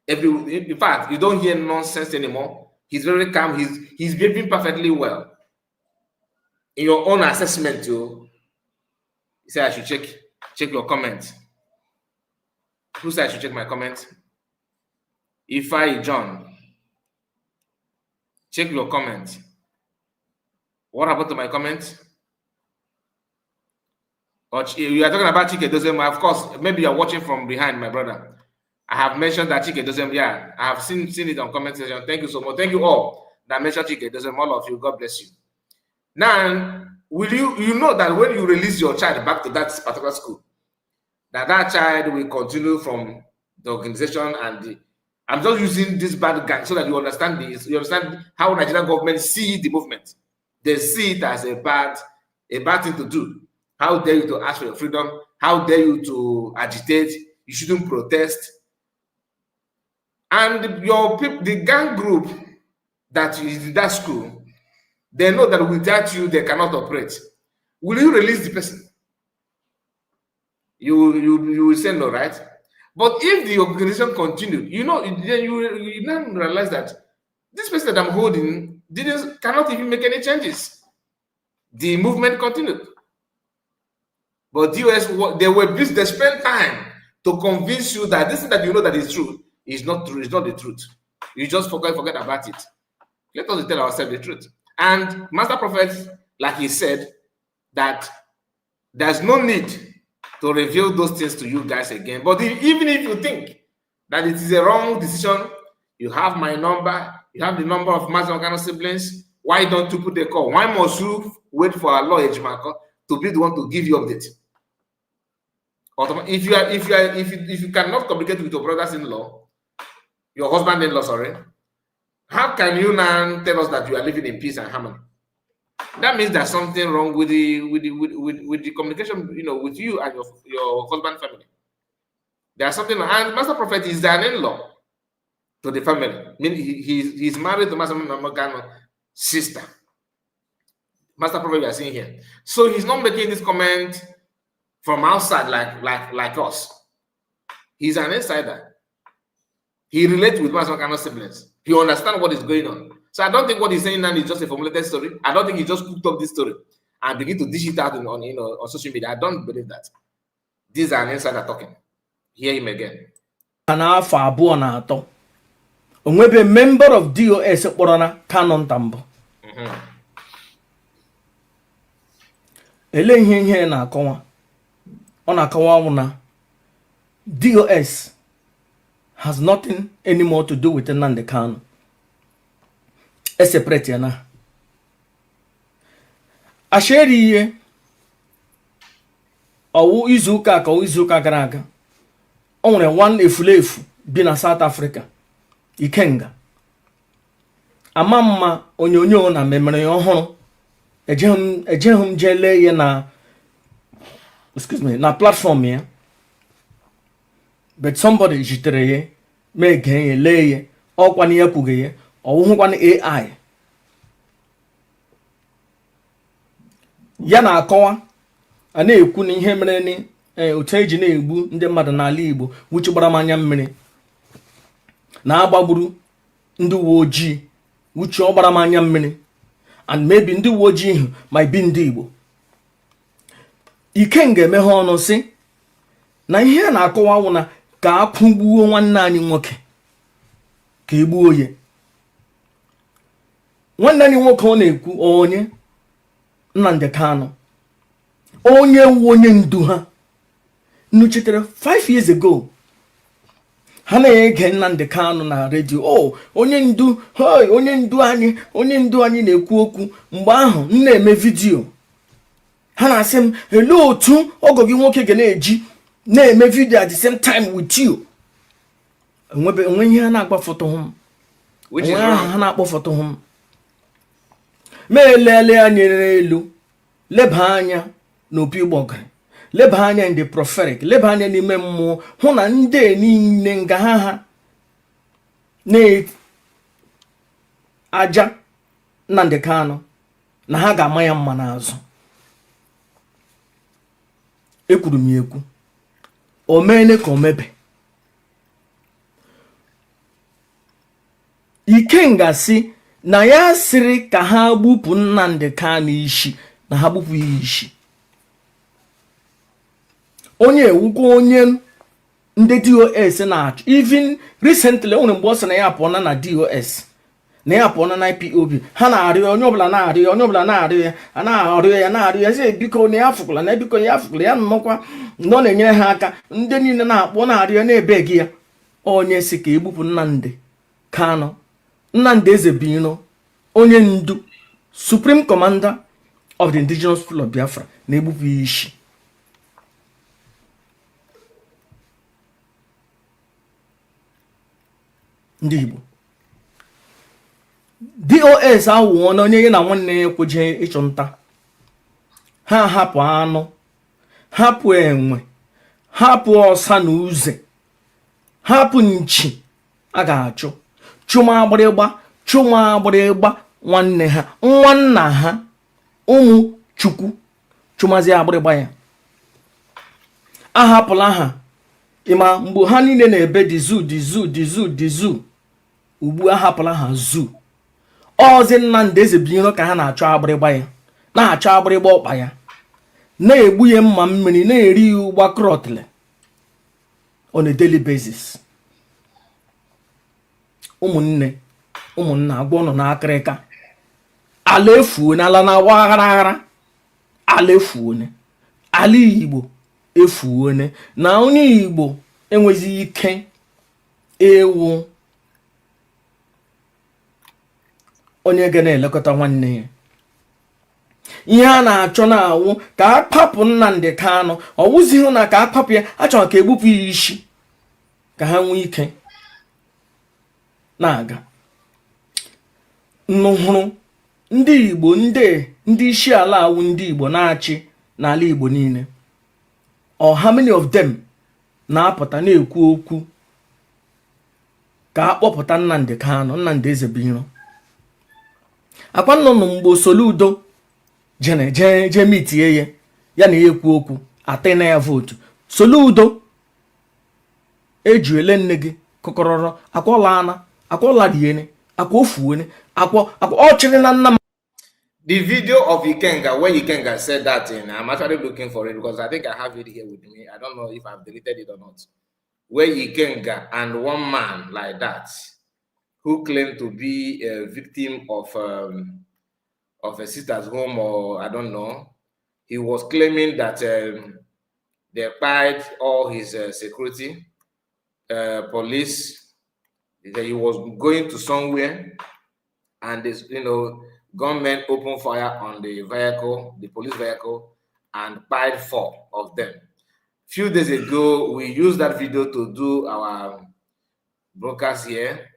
In fact, you don't hear nonsense anymore. He's very calm. He's behaving perfectly well. In your own assessment, you say I should check your comment. Who said I should check my comment? If John, check your comment. What happened to my comment? Or you are talking about Chike Dozem. Of course, maybe you're watching from behind, my brother. I have mentioned that Chike Dozem. Yeah, I have seen it on comment section. Thank you so much. Thank you all that mentioned Chike Dozem. All of you, God bless you. Now, will you know that when you release your child back to that particular school, that child will continue from the organization and I'm just using this bad gang so that you understand this. You understand how Nigerian government see the movement. They see it as a bad thing to do. How dare you to ask for your freedom? How dare you to agitate? You shouldn't protest. And the gang group that is in that school, they know that without you, they cannot operate. Will you release the person? You will say no, right? But if the organization continued, then you now realize that this person that I'm holding cannot even make any changes. The movement continued. But US, they spend time to convince you that this thing that you know that is true is not true. It's not the truth. You just forget about it. Let us tell ourselves the truth. And Master Prophet, like he said, that there's no need to reveal those things to you guys again. But even if you think that it is a wrong decision, you have my number, you have the number of Master Organo siblings. Why don't you put a call? Why must you wait for a lawyer to be the one to give you update? If you cannot communicate with your brothers-in-law, your husband-in-law, sorry, how can you now tell us that you are living in peace and harmony? That means there's something wrong with the communication, with you and your husband family. There's something, and Master Prophet is an in-law to the family. I mean, he's married to Master Organo's sister. Master Prophet we are seeing here. So he's not making this comment from outside like us. He's an insider. He relates with Master Organo's siblings. He understands what is going on. So I don't think what he's saying now is just a formulated story. I don't think he just cooked up this story and begin to dish it out on social media. I don't believe that. These are an insider talking. Hear him again. Afọ abụọ na atọ onwebe member of DOS kpọrọ na Canon Tambo. Ele ihe na-akọwa. Ọ na-akọwa na DOS has nothing anymore to do with Nnamdi Kanu. Separate na asheri ihe owu izuka ka izuka gara aga o nwere one efulefu bi na South Africa Ikenga amamma onyonyo na memere ọhụrụ ejehum jele ya na na platform ya but somebody jitere ye mege ye le ye ọkwa ni ekwuge ye ọwụhụkwana AI ya na-akọwa a na-ekwu na ihe mere ni otu eji na-egbu ndị mmadụ n'ala Igbo wuchi gbara anya mmiri na agbagburu ndị uwe ojii wuchi ọgbara anya mmiri and maybe ndị uwe ojii ihu might be ndị Igbo Ikenga emeghe ọnụ sị na ihe a na-akọwa wụ na ka akwụgbuo nwanne anyị nwoke ka egbuo ya. Nwanne anyị nwoke ọ na-ekwu onye Nnamdi Kanu, onye ndu ha nnuchitere 5 years ago. Ha na-ege Nnamdi Kanu na redio, onye ndu anyị na-ekwu okwu. Mgbe ahụ m na-eme vidiyo, ha na-asị m ele otu ọgọ gị nwoke ga na-eji na-eme vidiyo at the same time with you. Onwe ihe ha na-agba foto hụ m, ha na-akpọ foto hụ m. Ma elele anya n'elu, leba anya n'opi ụgbọgịrị, leba anya in the prophetic, leba anya n'ime mmụọ, hụ na ndị niile nga ha na-aja Nnamdi Kanu na ha ga-ama ya mma n'azụ. Ekwuru m ekwu, o meene ka o mebe. Ikenga si na ya sịrị ka ha gbupụ Nnamdi Kanu isi, na ha gbupụ ya isi. Onye ewukwa onye ndị DOS na-achụ. Even recently, onye mgbe ọ sị na ya apụọ na DOS, na ya apụọ na IPOB, ha na-arịọ onye ọbụla na-arịọ ya sị biko na ya afụkwala, na biko ya afụkwala ya, nnọkwa nọ na-enyere ha aka. Ndị niile na-akpọ na-arịọ na-ebe gị ya. Onye si ka egbupụ Nnamdi Kanu, Nnamdi Ezebino, onye ndu Supreme Commander of the Indigenous People of Biafra, na-egbupụ ya isi. Ndị Igbo, DOS awụọ na onye ya na nwanne ya kweje ịchụ nta. Ha hapụ anụ, hapụ enwe, hapụ ọsa na uze, hapụ nchi a ga-achụ, chụma agbịrịgba nwanne ha, nwanna ha, ụmụ Chukwu, chụmazi agbịrịgba ya. Ahapụla ha ịma mgbe ha niile na-ebe dizu. Ugbu ahapụla ha zoo. Ọzi Nnamdi Ezebiro ka ha na-achọ agbịrịgba ya, na-achọ agbịrịgba ọkpa ya, na-egbu ya mma mmiri, na-eri ya ụgba krọtle on a daily basis. ụmụnna agwọ nọ n'akịrịka. Ala efuone, ala na-awa aghara, ala efuone, ala Igbo efuone, na onye Igbo enweghị ike ewu onye ga na-elekọta nwanne ya. Ihe a na-achọ na-awụ ka akpapụ Nnamdi Kanu, ọ wụzighị na ka akpapụ ya, achọrọ ka egbupụ ya isi ka ha nwee ike na-aga. Nnụhụrụ ndị Igbo, ndị isi ala awụ ndị Igbo na-achị n'ala Igbo niile, or how many of them na-apụta na-ekwu okwu ka akpọpụta Nnamdi Kanu, Nnamdi Ezebiro. Akwa nnụnụ mgbe Soludo je mitie ya na ekwu okwu atị na ya votu. Soludo ejuele nne gị kọkọrọrọ, akwa riene, akwa ofuone, akwa ọchịrị na nna. The video of Ikenga, where Ikenga said that thing, I'm actually looking for it because I think I have it here with me. I don't know if I've deleted it or not. Where Ikenga and one man like that, who claimed to be a victim of a sister's home, or I don't know, he was claiming that they paid all his security, police, that he was going to somewhere, and this, gunmen opened fire on the vehicle, the police vehicle, and paid 4 of them. Few days ago, we used that video to do our broadcast here.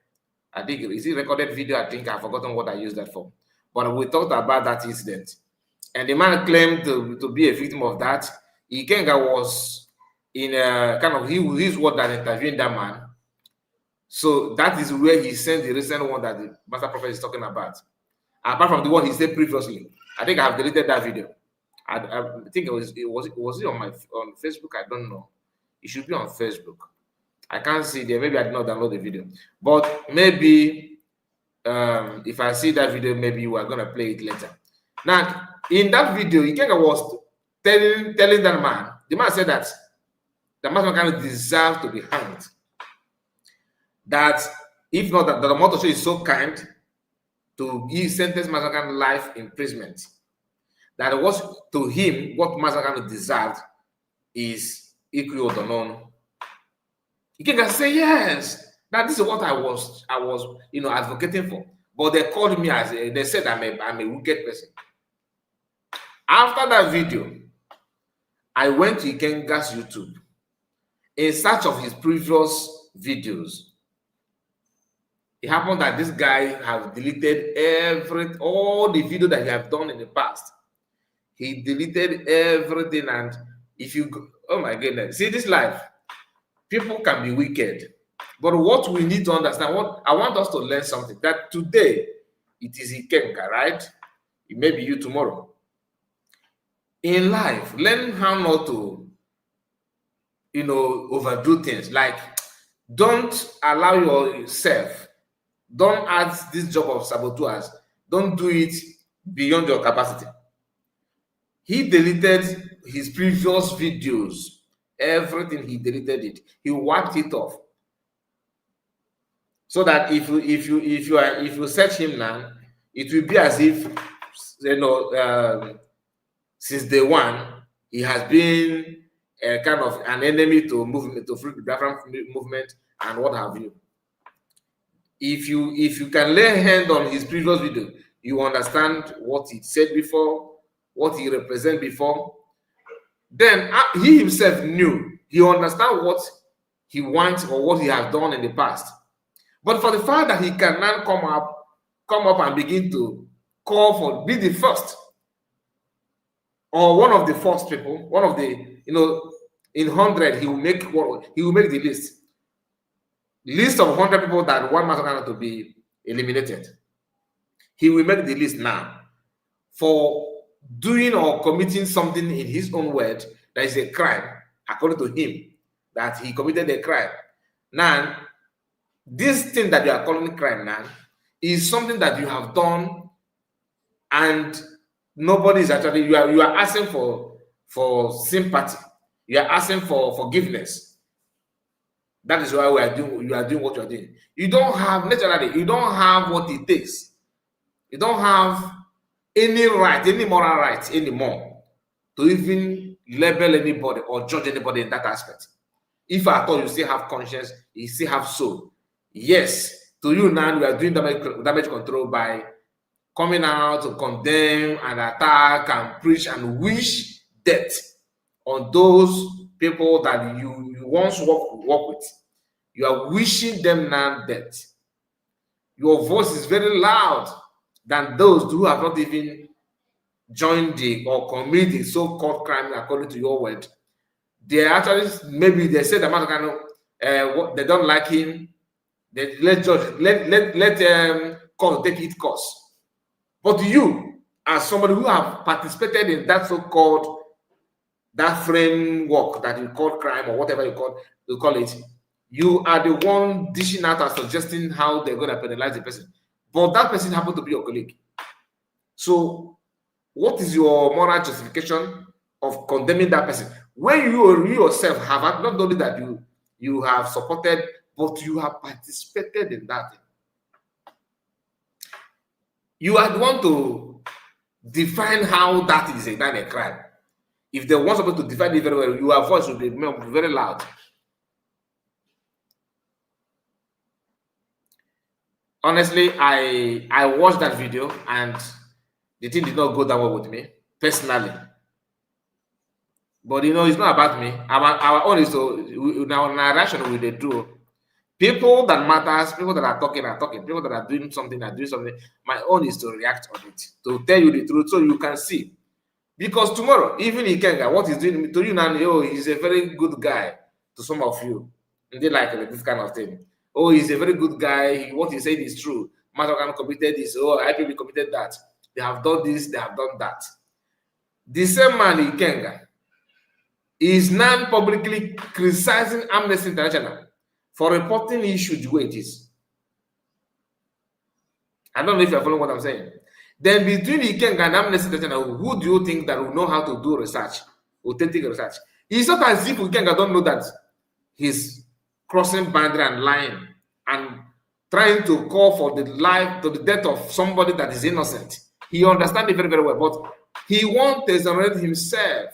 I think, is it recorded video? I think I've forgotten what I used that for. But we talked about that incident. And the man claimed to be a victim of that. Ikenga was in a kind of his word that interviewed that man. So that is where he sent the recent one that the Master Prophet is talking about. Apart from the one he said previously. I think I've deleted that video. I think it was it on Facebook? I don't know. It should be on Facebook. I can't see there. Maybe I did not download the video. But maybe if I see that video, maybe we are going to play it later. Now, in that video, Ikenga was telling that man, the man said that that Masakan deserves to be hanged. That if not that the Motoshi is so kind to give sentence Masakan life imprisonment, that was to him what Masakan deserved is equal or none. You can say yes. That this is what I was advocating for. But they called me they said I'm a wicked person. After that video, I went to Ikenga's YouTube in search of his previous videos. It happened that this guy has deleted all the video that he have done in the past. He deleted everything, and if you go, oh my goodness, see this life, people can be wicked. But what we need to understand, what I want us to learn something, that today it is Ikenga, right? It may be you tomorrow. In life, learn how not to, overdo things. Like, don't allow yourself, don't add this job of saboteurs, don't do it beyond your capacity. He deleted his previous videos, everything, he deleted it. He wiped it off. So that if you search him now, it will be as if since day one he has been a kind of an enemy to movement, to free Biafran movement and what have you. If you can lay hand on his previous video, you understand what he said before, what he represented before. Then he himself knew, he understand what he wants or what he has done in the past. But for the fact that he can now come up and begin to call for, be the first, or one of the first people, one of the, in 100, he will make the list. List of 100 people that want Masakan to be eliminated. He will make the list now for doing or committing something in his own word that is a crime, according to him, that he committed a crime. Now, this thing that you are calling crime now is something that you have done, and nobody is actually, you are asking for sympathy, you are asking for forgiveness. That is why you are doing what you are doing. You don't have, naturally, you don't have what it takes. You don't have any right, any moral right anymore to even label anybody or judge anybody in that aspect. If at all you still have conscience, you still have soul. Yes, to you now, we are doing damage control by coming out to condemn and attack and preach and wish death on those people that you once work with. You are wishing them now death. Your voice is very loud than those who have not even joined or committed the so-called crime according to your word. They actually, maybe they say the man they don't like him. They let court take its course. But you, as somebody who have participated in that so-called, that framework that you call crime or whatever you call it, you are the one dishing out and suggesting how they're going to penalize the person. But that person happened to be your colleague. So what is your moral justification of condemning that person when you yourself have not only that you have supported, but you have participated in that thing? You are the one to define how that is a crime. If they want somebody to define it very well, your voice will be very loud. Honestly, I watched that video and the thing did not go that well with me personally. But it's not about me. Our own is to our narration with the truth. People that matters, people that are talking, people that are doing something are doing something. My own is to react on it, to tell you the truth so you can see. Because tomorrow, even Ikenga, what he's doing to you now, he's a very good guy to some of you. And they like this kind of thing. Oh, he's a very good guy. What he said is true. Masakan committed this. Oh, IPB committed that. They have done this. They have done that. The same man, Ikenga, is now publicly criticizing Amnesty International for reporting the issue the way it is. I don't know if you're following what I'm saying. Then between Ikenga and Amnesty International, who do you think that will know how to do research, authentic research? It's not as if Ukenga don't know that he's crossing boundary and lying and trying to call for the life to the death of somebody that is innocent. He understands it very, very well, but he wants to exonerate himself.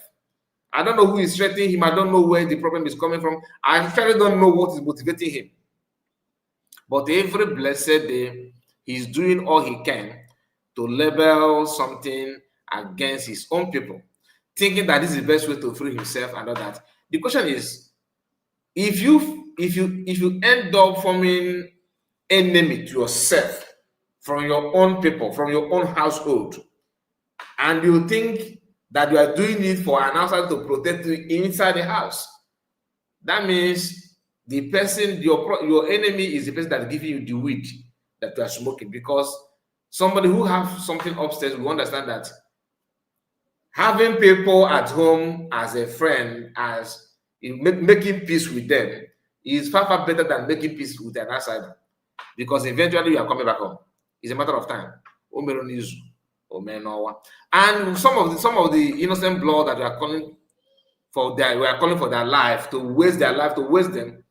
I don't know who is threatening him. I don't know where the problem is coming from. I actually don't know what is motivating him. But every blessed day, he's doing all he can to label something against his own people, thinking that this is the best way to free himself and all that. The question is, if you end up forming enemy to yourself from your own people, from your own household, and you think that you are doing it for an outsider to protect you inside the house, that means the person, your enemy is the person that is giving you the weed that you are smoking. Because somebody who have something upstairs will understand that having people at home as a friend, as making peace with them, is far, far better than making peace with an outsider. Because eventually you are coming back home. It's a matter of time. And some of the innocent blood that we are calling for their life, to waste their life, to waste them,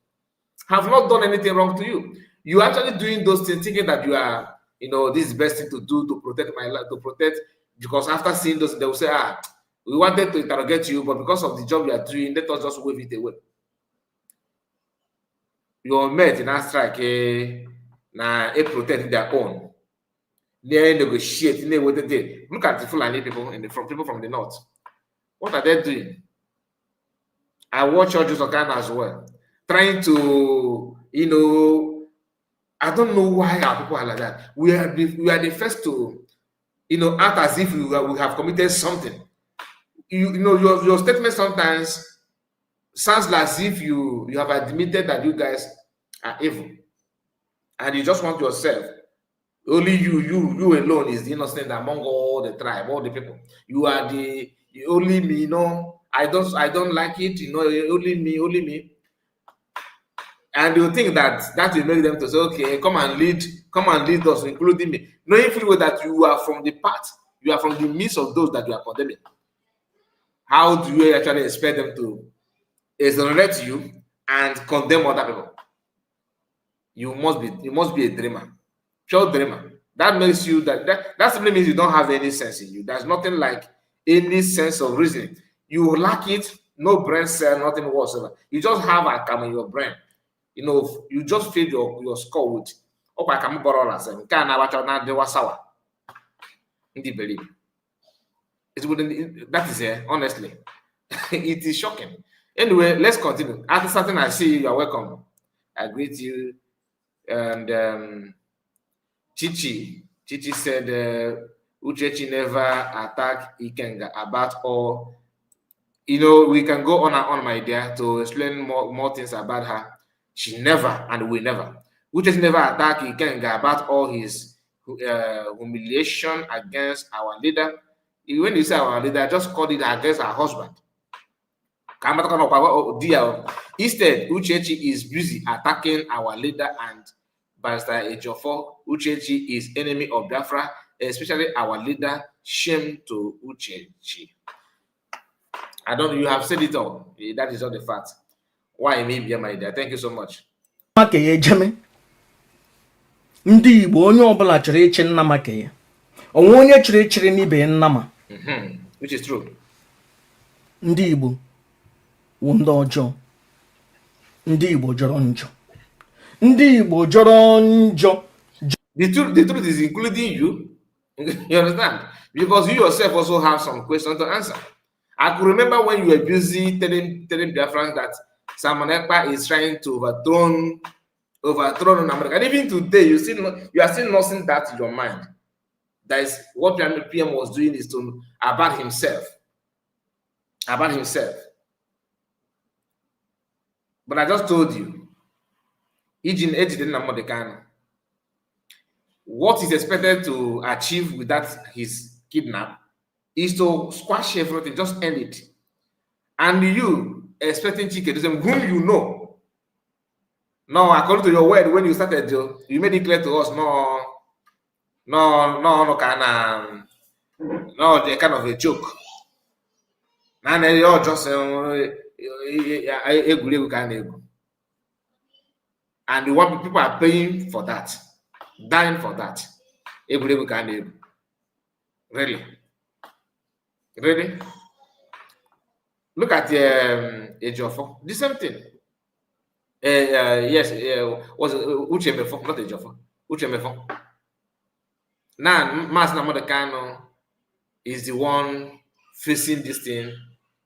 have not done anything wrong to you. You are actually doing those things thinking that you are, this is the best thing to do to protect my life, to protect, because after seeing those, they will say, we wanted to interrogate you, but because of the job you are doing, let us just wave it away. Your mate in that strike, protect their own. They negotiate, look at the Fulani people people from the north. What are they doing? I watch Georges Okana as well, trying to, I don't know why our people are like that. We are the first to, act as if we have committed something. Your statement sometimes sounds as if you have admitted that you guys are evil, and you just want yourself. Only you alone is the innocent among all the tribe, all the people. You are the only me. I don't like it. Only me. And you think that will make them to say, okay, come and lead us, including me, knowing fully well that you are from the part, you are from the midst of those that you are condemning. How do you actually expect them to exonerate you and condemn other people? You must be a dreamer, pure dreamer. That makes you that simply means you don't have any sense in you. There's nothing like any sense of reasoning. You lack it, no brain cell, nothing whatsoever. You just have a cam in your brain. You just fill your skull with believe. That is honestly, it is shocking. Anyway, let's continue. After something I see, you are welcome. I greet you. And Chichi said, Uchechi never attacked Ikenga about all. We can go on and on, my dear, to explain more things about her. She never and will never. Uchechi never attacked Ikenga about all his humiliation against our leader. When you say our leader, just called it against her husband. Instead, Uchechi is busy attacking our leader and Pastor Ejiofor. Uchechi is enemy of Biafra, especially our leader. Shame to Uchechi. You have said it all. That is not the fact. Why me be my dear? Thank you so much. Ndị Igbo onye ọbụla chọrọ ịchị nna maka ya. Onwe onye chọrọ ịchịrị n'ibe nna ma. Which is true. Ndị Igbo wụ ndị ọjọọ. Ndị Igbo jọrọ njọ. Ndị Igbo jọrọ njọ. The truth is including you. You understand? Because you yourself also have some questions to answer. I could remember when you were busy telling Biafrans that Simon Ekpa is trying to overthrown America. And even today, you are still nursing that in your mind. That is what PM was doing, is to about himself. But I just told you, what is expected to achieve with that his kidnap is to squash everything, just end it. And you expecting Chike, whom you know. No, according to your word, when you started, you made it clear to us, no, they're kind of a joke. And you're just, And the one people are paying for that, dying for that. Really? Really? Look at Ejiofor. The same thing. Yes, was Uchemefo, not Ejiofor. Uchemefo. Now, Mas Namodekano is the one facing this thing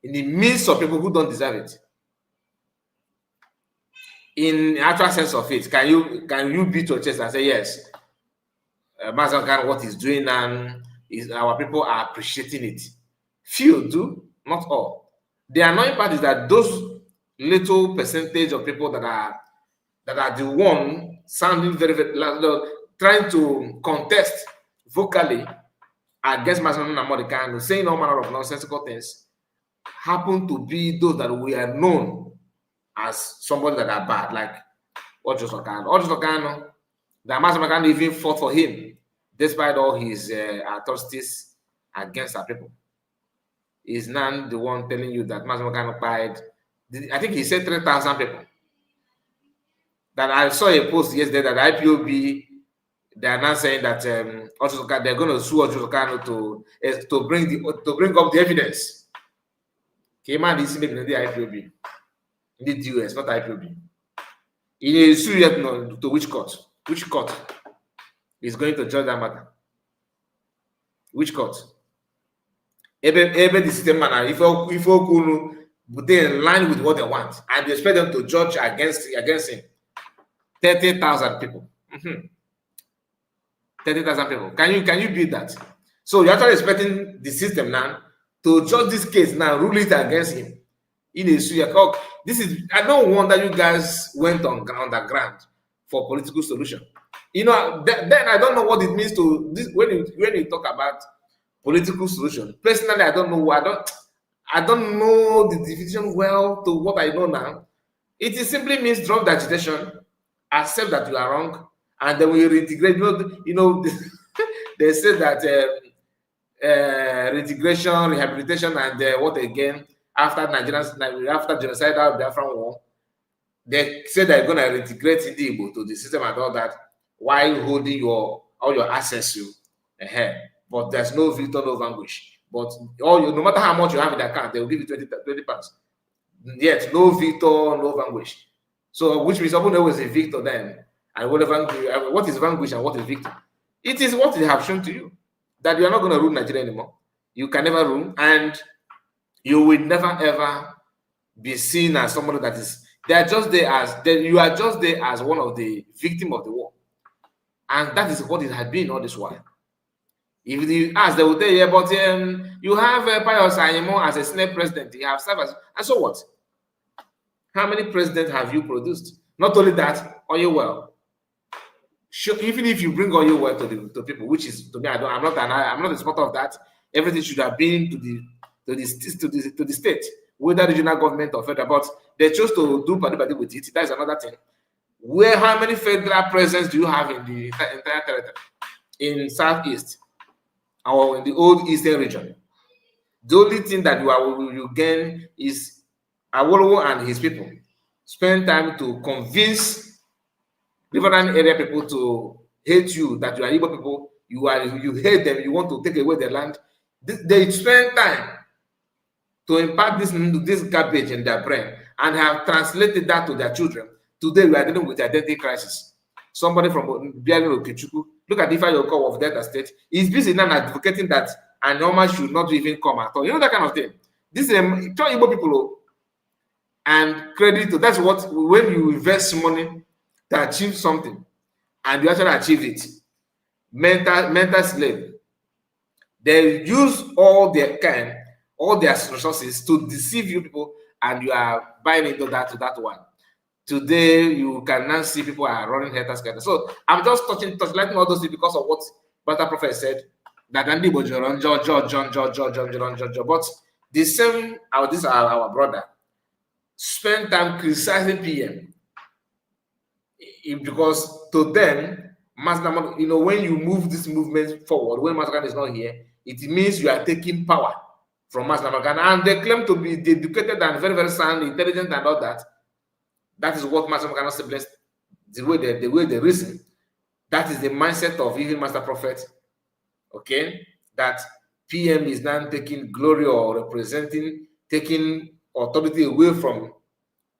in the midst of people who don't deserve it. In actual sense of it, can you beat your chest and say yes, Mas Namodekano, what he's doing and is our people are appreciating it? Few do, not all. The annoying part is that those little percentage of people that are the one sounding very, very loud, trying to contest vocally against Masanuna Namodekano, saying all manner of nonsensical things, happen to be those that we are known as somebody that are bad, like Ojosokano. Ojosokano, that Masanuna even fought for him, despite all his atrocities against our people. Is now the one telling you that Masanuna died. I think he said 3,000 people. That I saw a post yesterday that IPOB, they are now saying that they're going to sue Ojosokano to bring up the evidence. Came out this in the IPOB, in the US, not IPOB. In a sue yet to which court? Which court is going to judge that matter? Which court? Every the system man, if they in line with what they want, and they expect them to judge against him. 30,000 people. 30,000 people. Can you beat that? So you're actually expecting the system now to judge this case now, rule it against him. In a suit, this is. I don't wonder you guys went on the ground for political solution. Then I don't know what it means to this when you talk about political solution. Personally, I don't know. I don't know the definition well to what I know now. It simply means drop the agitation, accept that you are wrong, and then we reintegrate. They said that reintegration, rehabilitation, and what again after genocidal Biafran war, they said they're going to reintegrate Igbo to the system and all that while holding all your assets ahead. But there's no victor, no vanquish. But no matter how much you have in the account, they will give you 20 pounds. Yet no victor, no vanquish. So which means someone always a victor then. And what is vanquish and what is victor? It is what they have shown to you. That you are not going to rule Nigeria anymore. You can never rule, and you will never ever be seen as somebody that is. You are just there as one of the victims of the war, and that is what it had been all this while. If you ask, they will tell you, but you have Pius Ayemo as a Senate president. You have served as, and so what? How many presidents have you produced? Not only that, oil well. Sure, even if you bring oil well to people, which is to me, I'm not a supporter of that. Everything should have been to the state, whether regional government or federal. But they chose to do body with it. That is another thing. How many federal presence do you have in the entire territory in Southeast or in the old Eastern region? The only thing that you gain is Awolowo and his people spend time to convince Riverine area people to hate you, that you are Igbo people, you hate them, you want to take away their land. They spend time to impart this garbage in their brain and have translated that to their children. Today we are dealing with identity crisis. Somebody from Biali Okechukwu, look at Ifa Yoko of Delta State, is busy now advocating that Anoma should not even come at all. You know that kind of thing. This is Igbo people. And credit to that's what when you invest money to achieve something and you actually achieve it. Mental slave. They use all their resources to deceive you people, and you are buying into that one. Today you can now see people are running head scatter. So I'm just touching all those things because of what Brother Prophet said. That Andy Bojoron, John. But the same, this is our brother. Spend time criticizing PM because to them, when you move this movement forward, when Master is not here, it means you are taking power from Mass American, and they claim to be educated and very, very sound, intelligent, and all that. That is what Mass American siblings, the way they reason. That is the mindset of even Master Prophet. Okay, that PM is now taking glory or taking authority away from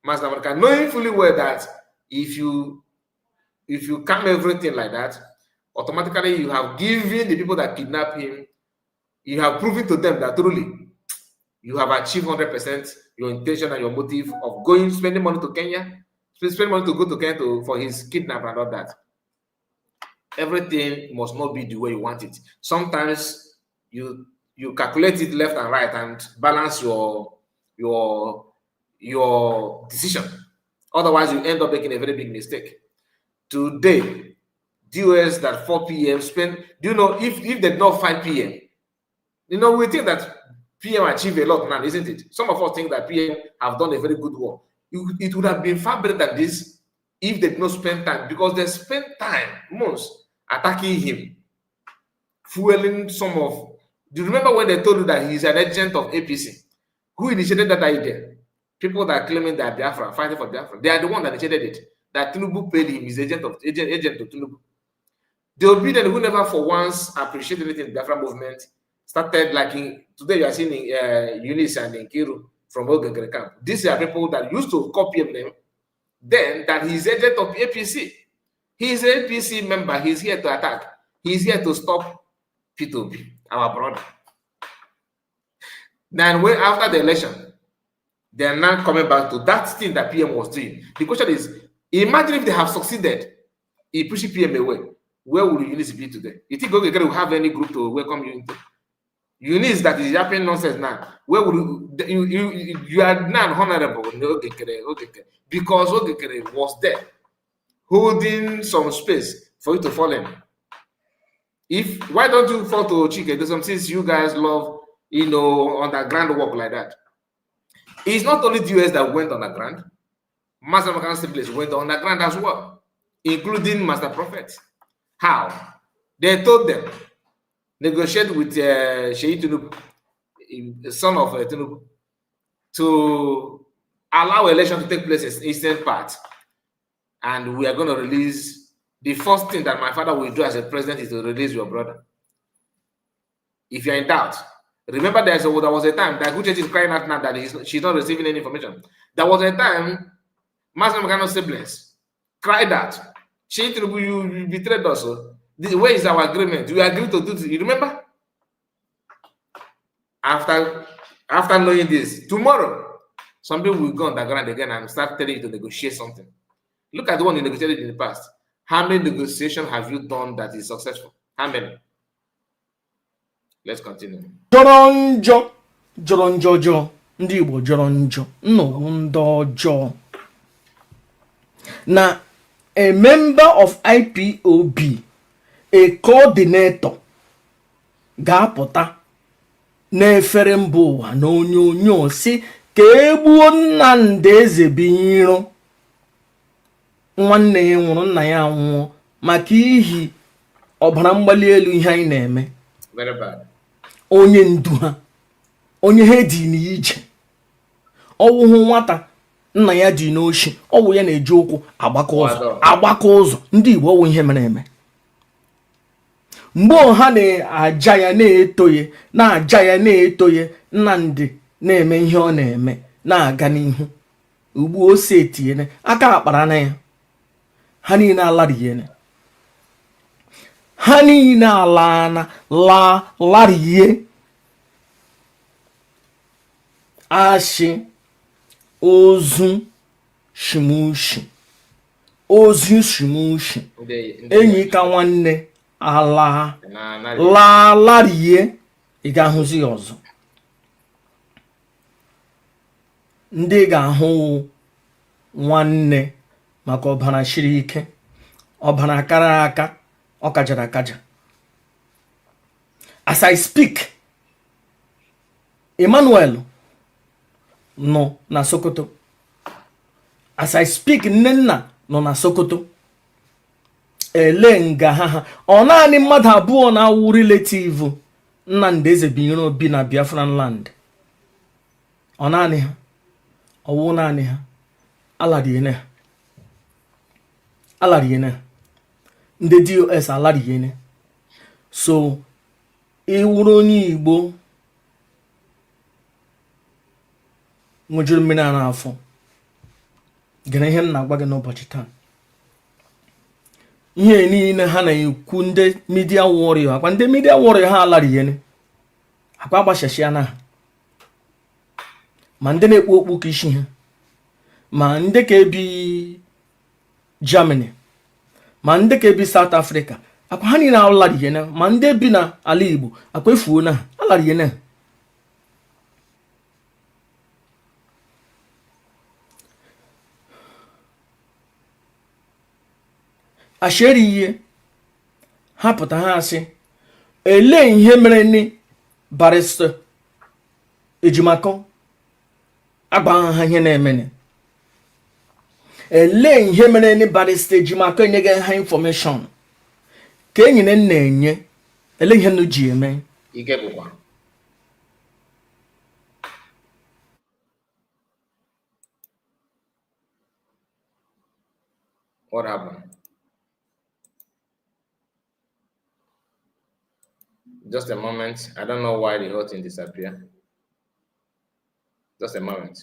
Master American, knowing fully well that if you calm everything like that, automatically you have given the people that kidnap him, you have proven to them that truly you have achieved 100% your intention and your motive of spending money to Kenya, spending money to go to Kenya for his kidnap and all that. Everything must not be the way you want it. Sometimes you calculate it left and right and balance your decision. Otherwise, you end up making a very big mistake. Today, DOS that 4 p.m. spend, do you know if they did not 5 p.m., you know, we think that PM achieved a lot now, isn't it? Some of us think that PM have done a very good work. It would have been far better than this if they did not spend time, because they spent time, months, attacking him, fueling some of. Do you remember when they told you that he's an agent of APC? Who initiated that idea? People that are claiming that Biafra, fighting for Biafra, they are the one that initiated it. That Tinubu paid him, his agent of Tinubu. The obedient who never for once appreciated anything in the Biafra movement started like today you are seeing Eunice and Nkiru from Ogengere camp. These are people that used to copy them, then that he's agent of APC. He's an APC member. He's here to attack. He's here to stop P2P, our brother. Then after the election, they are now coming back to that thing that PM was doing. The question is, imagine if they have succeeded in pushing PM away. Where will Eunice be today? You think Ogengere will have any group to welcome you into? Eunice that is yapping nonsense now. Where would you are now honorable in Ogengere, because Ogengere was there holding some space for you to fall in. Why don't you fall to Chike? Since you guys love, underground work like that. It's not only the US that went underground. Master American siblings went underground as well, including Master Prophet. How? They told them, negotiate with Sheyi Tinubu, the son of Tinubu, to allow election to take place in Eastern part. And we are going to release, the first thing that my father will do as a president is to release your brother. If you're in doubt, remember there was a time that Uchechi is crying out now that she's not receiving any information. There was a time Master Mekano siblings cried out, Sheyi Tinubu, you betrayed us. Where is our agreement? We agreed to do this. You remember? After knowing this, tomorrow, some people will go underground again and start telling you to negotiate something. Look at the one you negotiated in the past. How many negotiations have you done that is successful? How many? Let's continue. Jọrọ njọ ndị Igbo jọrọ njọ nnọọ ndị ọjọọ. Na a member of IPOB, a coordinator, ga-apụta n'efere mba ụwa na onyonyo si ka egbuo Nnamdi Ezebiro. Nwanne ya nwụrụ, nna ya anwụọ maka ihi ọbara mgbali elu ihe anyị na-eme. Very bad. Onye ndu ha, onye ha dị n'ije, ọwụhụ nwata nna ya dị n'oshi, ọwụ ya na-eji ụkwụ agbakọ ụzọ. Ndị Igbo ọwụ ihe mere eme. Mgbe ha na-aja ya na-eto ya Nnamdi na-eme ihe ọ na-eme na-aga n'ihu. Ugbu o si etinyere aka akpara na ya, ha niile alariene, ha niile alana larie ashi ozu shimushi enyi ka nwanne ala larie. Ị ga-ahụzi ya ọzọ. Ndị ga-ahụ nwanne maka ọbara shiri ike, ọbara kara aka, ọ kajara akaja. As I speak, Emmanuel nọ na Sokoto. As I speak, Nnenna nọ na Sokoto. Ele nga ha ọ naanị mmadụ abụọ na-awụ relative Nnamdi Ezebiro bi na Biafran land ọ naanị ha ọwụ naanị ha alariene ndị DOS alariene. So iwuru onye Igbo ṅụjuru mmiri a n'afọ, gere ihe m na-agwa gị n'ụbọchị taa. Ihe niile ha na-ekwu ndị midia warrior, akwa ndị midia warrior ha alariene, akwa agbachasịa na ha, ma ndị na-ekpu okpu ka isi ha, ma ndị ka ebi Germany, ma ndị ka ebi South Africa, akwa ha niile alariene. Ma ndị bi na ala Igbo akwa efuo na ha alariene. Asheri ihe ha pụta ha asị ele ihe mere ni barrister Ejimakọ agba ha ihe na-emene. Ele ihe mere ni barrister Ejimakọ enyeghị ha information ka enyi na-enye. Ele ihe nu ji eme ike bụkwa what happened? Just a moment. I don't know why the whole thing disappeared. Just a moment.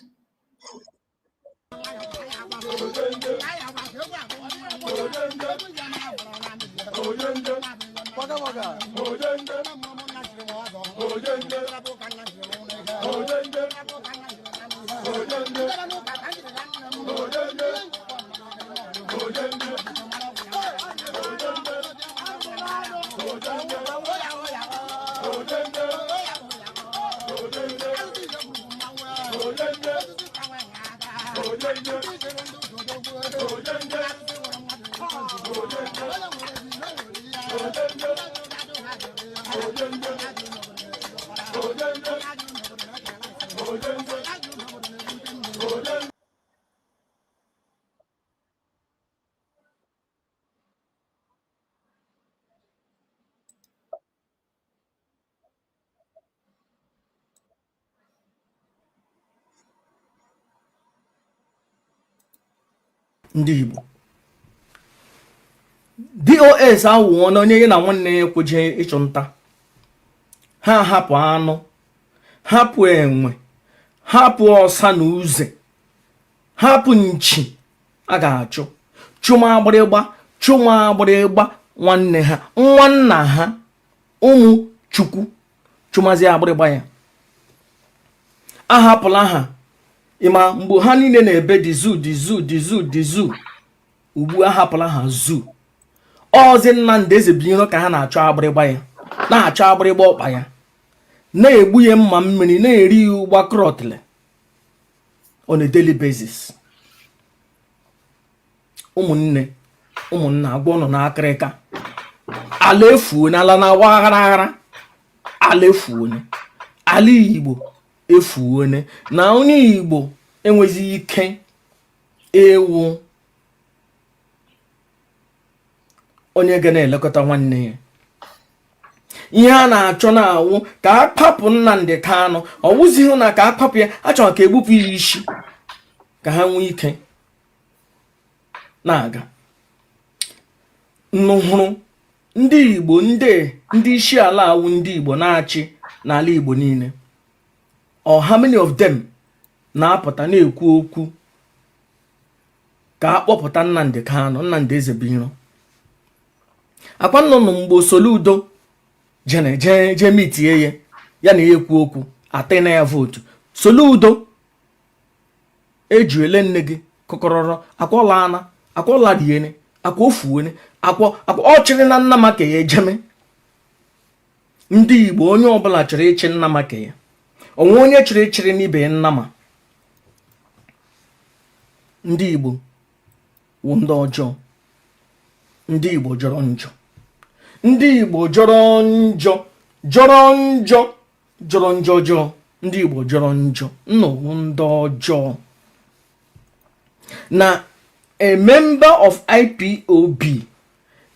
ndị Igbo DOS awụọ na onye ya na nwanne ya ekweje ịchụ nta. Ha hapụ anụ, hapụ enwe, hapụ ọsa na uze, hapụ nchi a ga-achụ, chụma agbịrịgba nwanne ha, nwanna ha, ụmụ Chukwu, chụmazi agbịrịgba ya. Ahapụla ha ịma mgbe ha niile na-ebe dizu. Ugbu ahapụla ha zoo. Ọzi Nnamdi Ezebiro ka ha na-achọ agbịrịgba ya, na-achọ agbịrịgba ọkpa ya, na-egbu ya mma mmiri, na-eri ya ụgba krọtle on a daily basis. ụmụnna agwa nọ n'akịrịka. Ala efuo n'ala na-awa aghara, ala efuo ala Igbo efuo na onye Igbo enweghị ike ewu onye ga na-elekọta nwanne ya. Ihe a na-achọ na-awụ ka akpapụ Nnamdi Kanu. Ọ wụzighị na ka akpapụ ya, achọrọ ka egbupụ ya isi ka ha nwee ike na-aga. Nnụhụrụ ndị Igbo, ndị isi ala awụ ndị Igbo na-achị n'ala Igbo niile, or how many of them na-apụta na-ekwu okwu ka akpọpụta Nnamdi Kanu, Nnamdi Ezebiro. Akwa nnụnụ mgbe Soludo je mitie ya na ya ekwu okwu atị na ya votu. Soludo ejuele nne gị kọkọrọrọ akwọlana akwọladiene akwa ofuone akwa ọchịrị na Nnamaka ya ejeme. Ndị Igbo onye ọbụla chọrọ ịchị Nnamaka ya, onwe onye chọrọ ịchịrị n'ibe Nnama. Ndị Igbo wụ ndị ọjọọ, ndị Igbo jọrọ njọ, ndị Igbo jọrọ njọ ọjọọ, ndị Igbo jọrọ njọ, nnọọ ndị ọjọọ. Na a member of IPOB,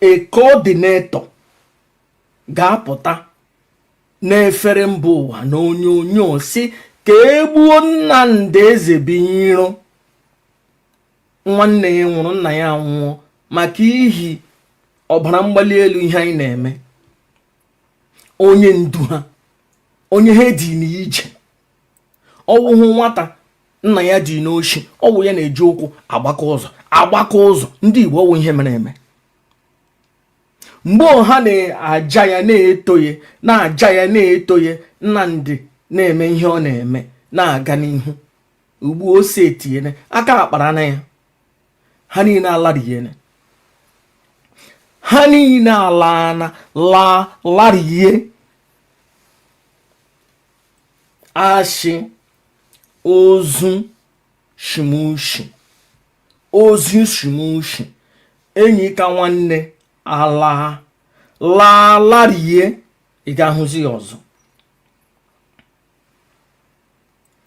a coordinator, ga-apụta n'efere mba ụwa na onyonyo si ka egbuo Nnamdi Ezebiro nwanne ya nwụrụ, nna ya nwụọ maka ihi ọbara mgbali elu ihe anyị na-eme. Onye ndu ha, onye ha dị n'ije, ọwụhụ nwata nna ya dị n'oshi, ọwụ ya na-eji ụkwụ agbakọ ụzọ. Ndị Igbo ọwụ ihe mere eme. Mgbe ha na-aja ya na-etoye, na-aja ya na-etoye, Nnamdi na-eme ihe ọ na-eme, na-aga n'ihu. Ugbu ose etinyere aka akpara na ya, ha niile alarighene, ha niile alana larie ashi ozu shimushi, ozu shimushi, enyi ka nwanne larie, ị ga-ahụzi ya ọzọ.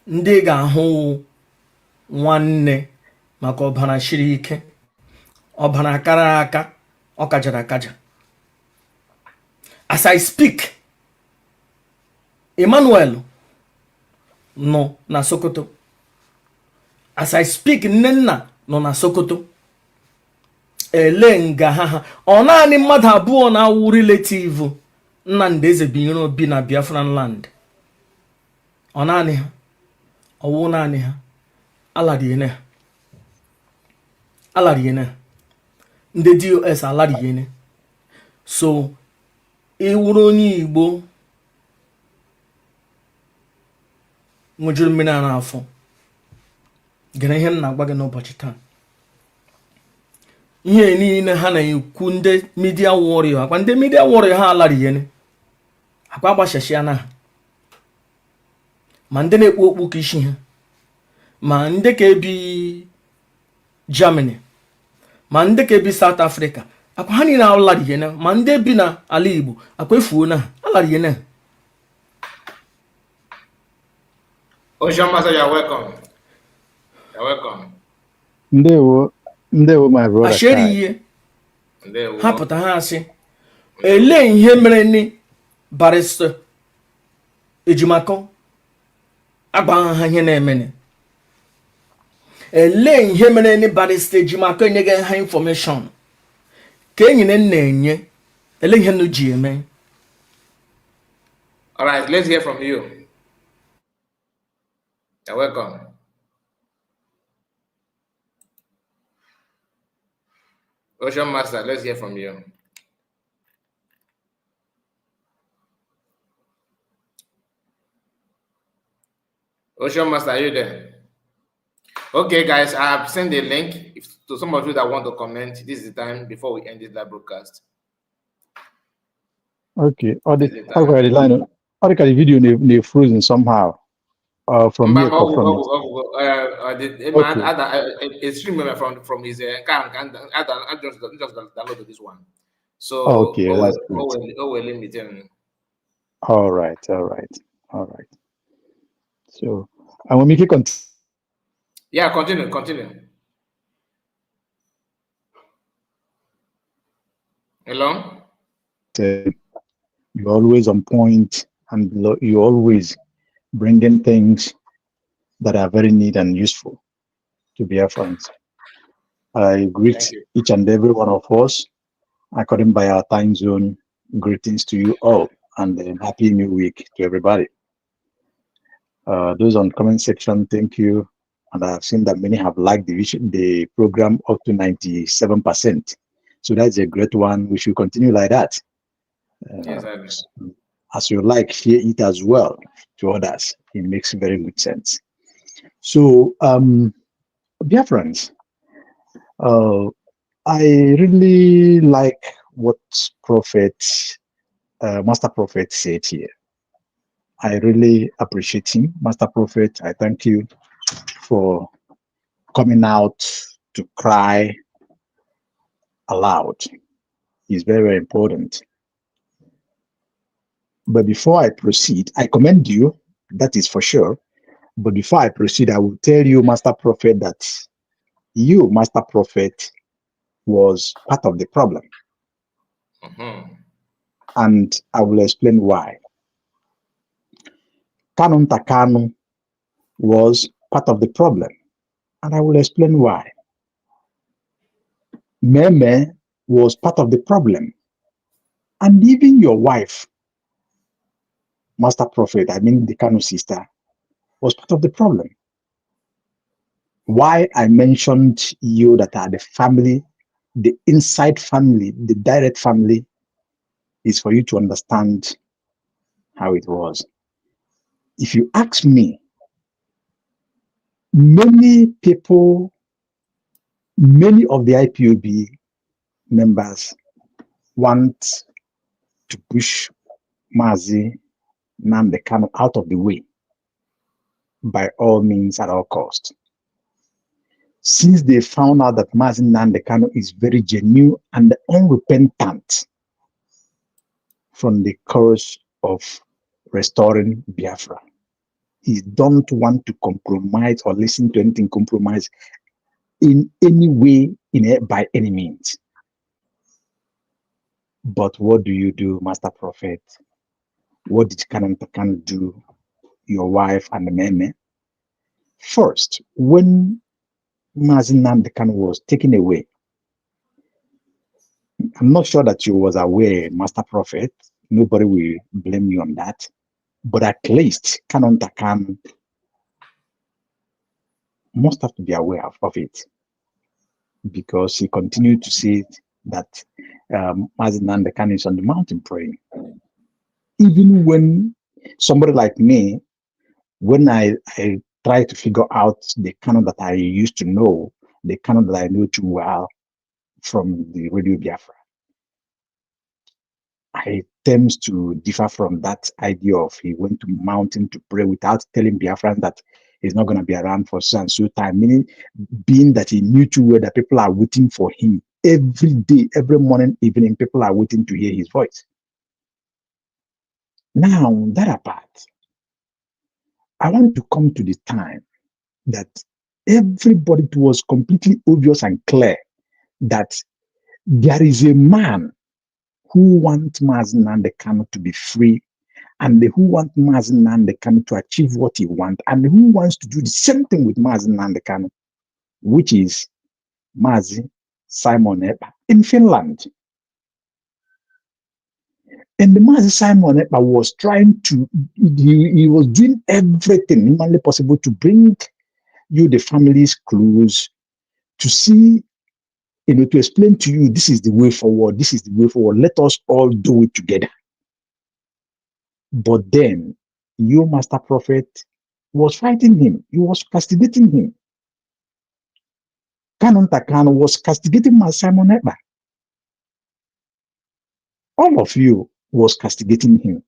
Ndị ga-ahụ nwanne maka ọbara shiri ike, ọbara kara aka, ọ kajara akaja. As I speak, Emmanuel nọ na Sokoto. As I speak, Nnenna nọ na Sokoto. Ele nga ha ọ naanị mmadụ abụọ na-awụ relative Nnamdi Ezebiro bi na Biafran land. Ọ naanị ha, ọwụ naanị ha, alariene ha, ndị DOS alariene. So iwuru onye Igbo nwejuru mmiri ara afọ, gere ihe m na-agwa gị n'ụbọchị taa. Ihe niile ha na-ekwu ndị media warrior, akwa ndị media warrior ha alariene, akwa agbachashia na ha, ma ndị na-ekpu okpu ka isi ha, ma ndị ka ebi Germany, ma ndị ka ebi South Africa, akwa ha niile alariene. Ma ndị bi na ala Igbo akwa efuo na ha, alariene. Ocean Master, you're welcome. You're welcome. Ndewo, my brother. Asheri ihe Ndewo. ha pụta ha asị, ele ihe mere ni Barrister Ejimakor agba ha ihe na-emene. Ele ihe mere ni Barrister Ejimakor enyeghị ha information ka enyi na-enye. Ele ihe nu ji eme. All right, let's hear from you. You're welcome. Ocean Master, let's hear from you. Ocean Master, are you there? Okay, guys, I have sent a link to some of you that want to comment. This is the time before we end this live broadcast. Okay. The line. The video they frozen somehow. From here. It's streaming from his account. I just downloaded this one. So okay, that's good. All right. So and when we can continue. Yeah, continue. Hello? You're always on point, and you always bring in things that are very neat and useful to Biafrans. I greet each and every one of us according by our time zone. Greetings to you all, and happy new week to everybody. Those on comment section, thank you. And I've seen that many have liked the program up to 97%. So that's a great one. We should continue like that. Yes, as you like, share it as well to others. It makes very good sense. So, dear friends, I really like what Master Prophet said here. I really appreciate him, Master Prophet. I thank you for coming out to cry aloud. It's very, very important. But before I proceed, I commend you, that is for sure. But before I proceed, I will tell you, Master Prophet, that you, Master Prophet, was part of the problem. And I will explain why. Kanu Takanu was part of the problem. And I will explain why. Meme was part of the problem. And even your wife, Master Prophet, I mean the Kanu sister, was part of the problem. Why I mentioned you that are the family, the inside family, the direct family, is for you to understand how it was. If you ask me, many people, many of the IPOB members want to push Mazi Nnamdi Kanu out of the way by all means at all cost. Since they found out that Mazi Nnamdi Kanu is very genuine and unrepentant from the cause of restoring Biafra, he don't want to compromise or listen to anything compromise in any way, by any means. But what do you do, Master Prophet? What did Kanu do, your wife and the Meme? First, when Mazi Nnamdi Kanu was taken away, I'm not sure that you was aware, Master Prophet. Nobody will blame you on that. But at least Canon Takan must have to be aware of it, because he continued to say that Mazi Nnamdi Kanu is on the mountain praying. Even when somebody like me, when I try to figure out the canon that I used to know, the canon that I know too well from the Radio Biafra, I tend to differ from that idea of he went to mountain to pray without telling Biafran that he's not going to be around for so and so time, meaning being that he knew too well that people are waiting for him every day, every morning, evening, people are waiting to hear his voice. Now, that apart, I want to come to the time that everybody, it was completely obvious and clear that there is a man who wants Mazi Nnamdi Kanu to be free, and who wants Mazi Nnamdi Kanu to achieve what he wants, and who wants to do the same thing with Mazi Nnamdi Kanu, which is Mazi Simon Ekpa in Finland. And the Mazi Simon Ekpa was trying to, he was doing everything humanly possible to bring you, the families, close, to see, to explain to you, this is the way forward, this is the way forward, let us all do it together. But then, your Master Prophet was fighting him, he was castigating him. Canon Takan was castigating Mazi Simon Ekpa. All of you was castigating him.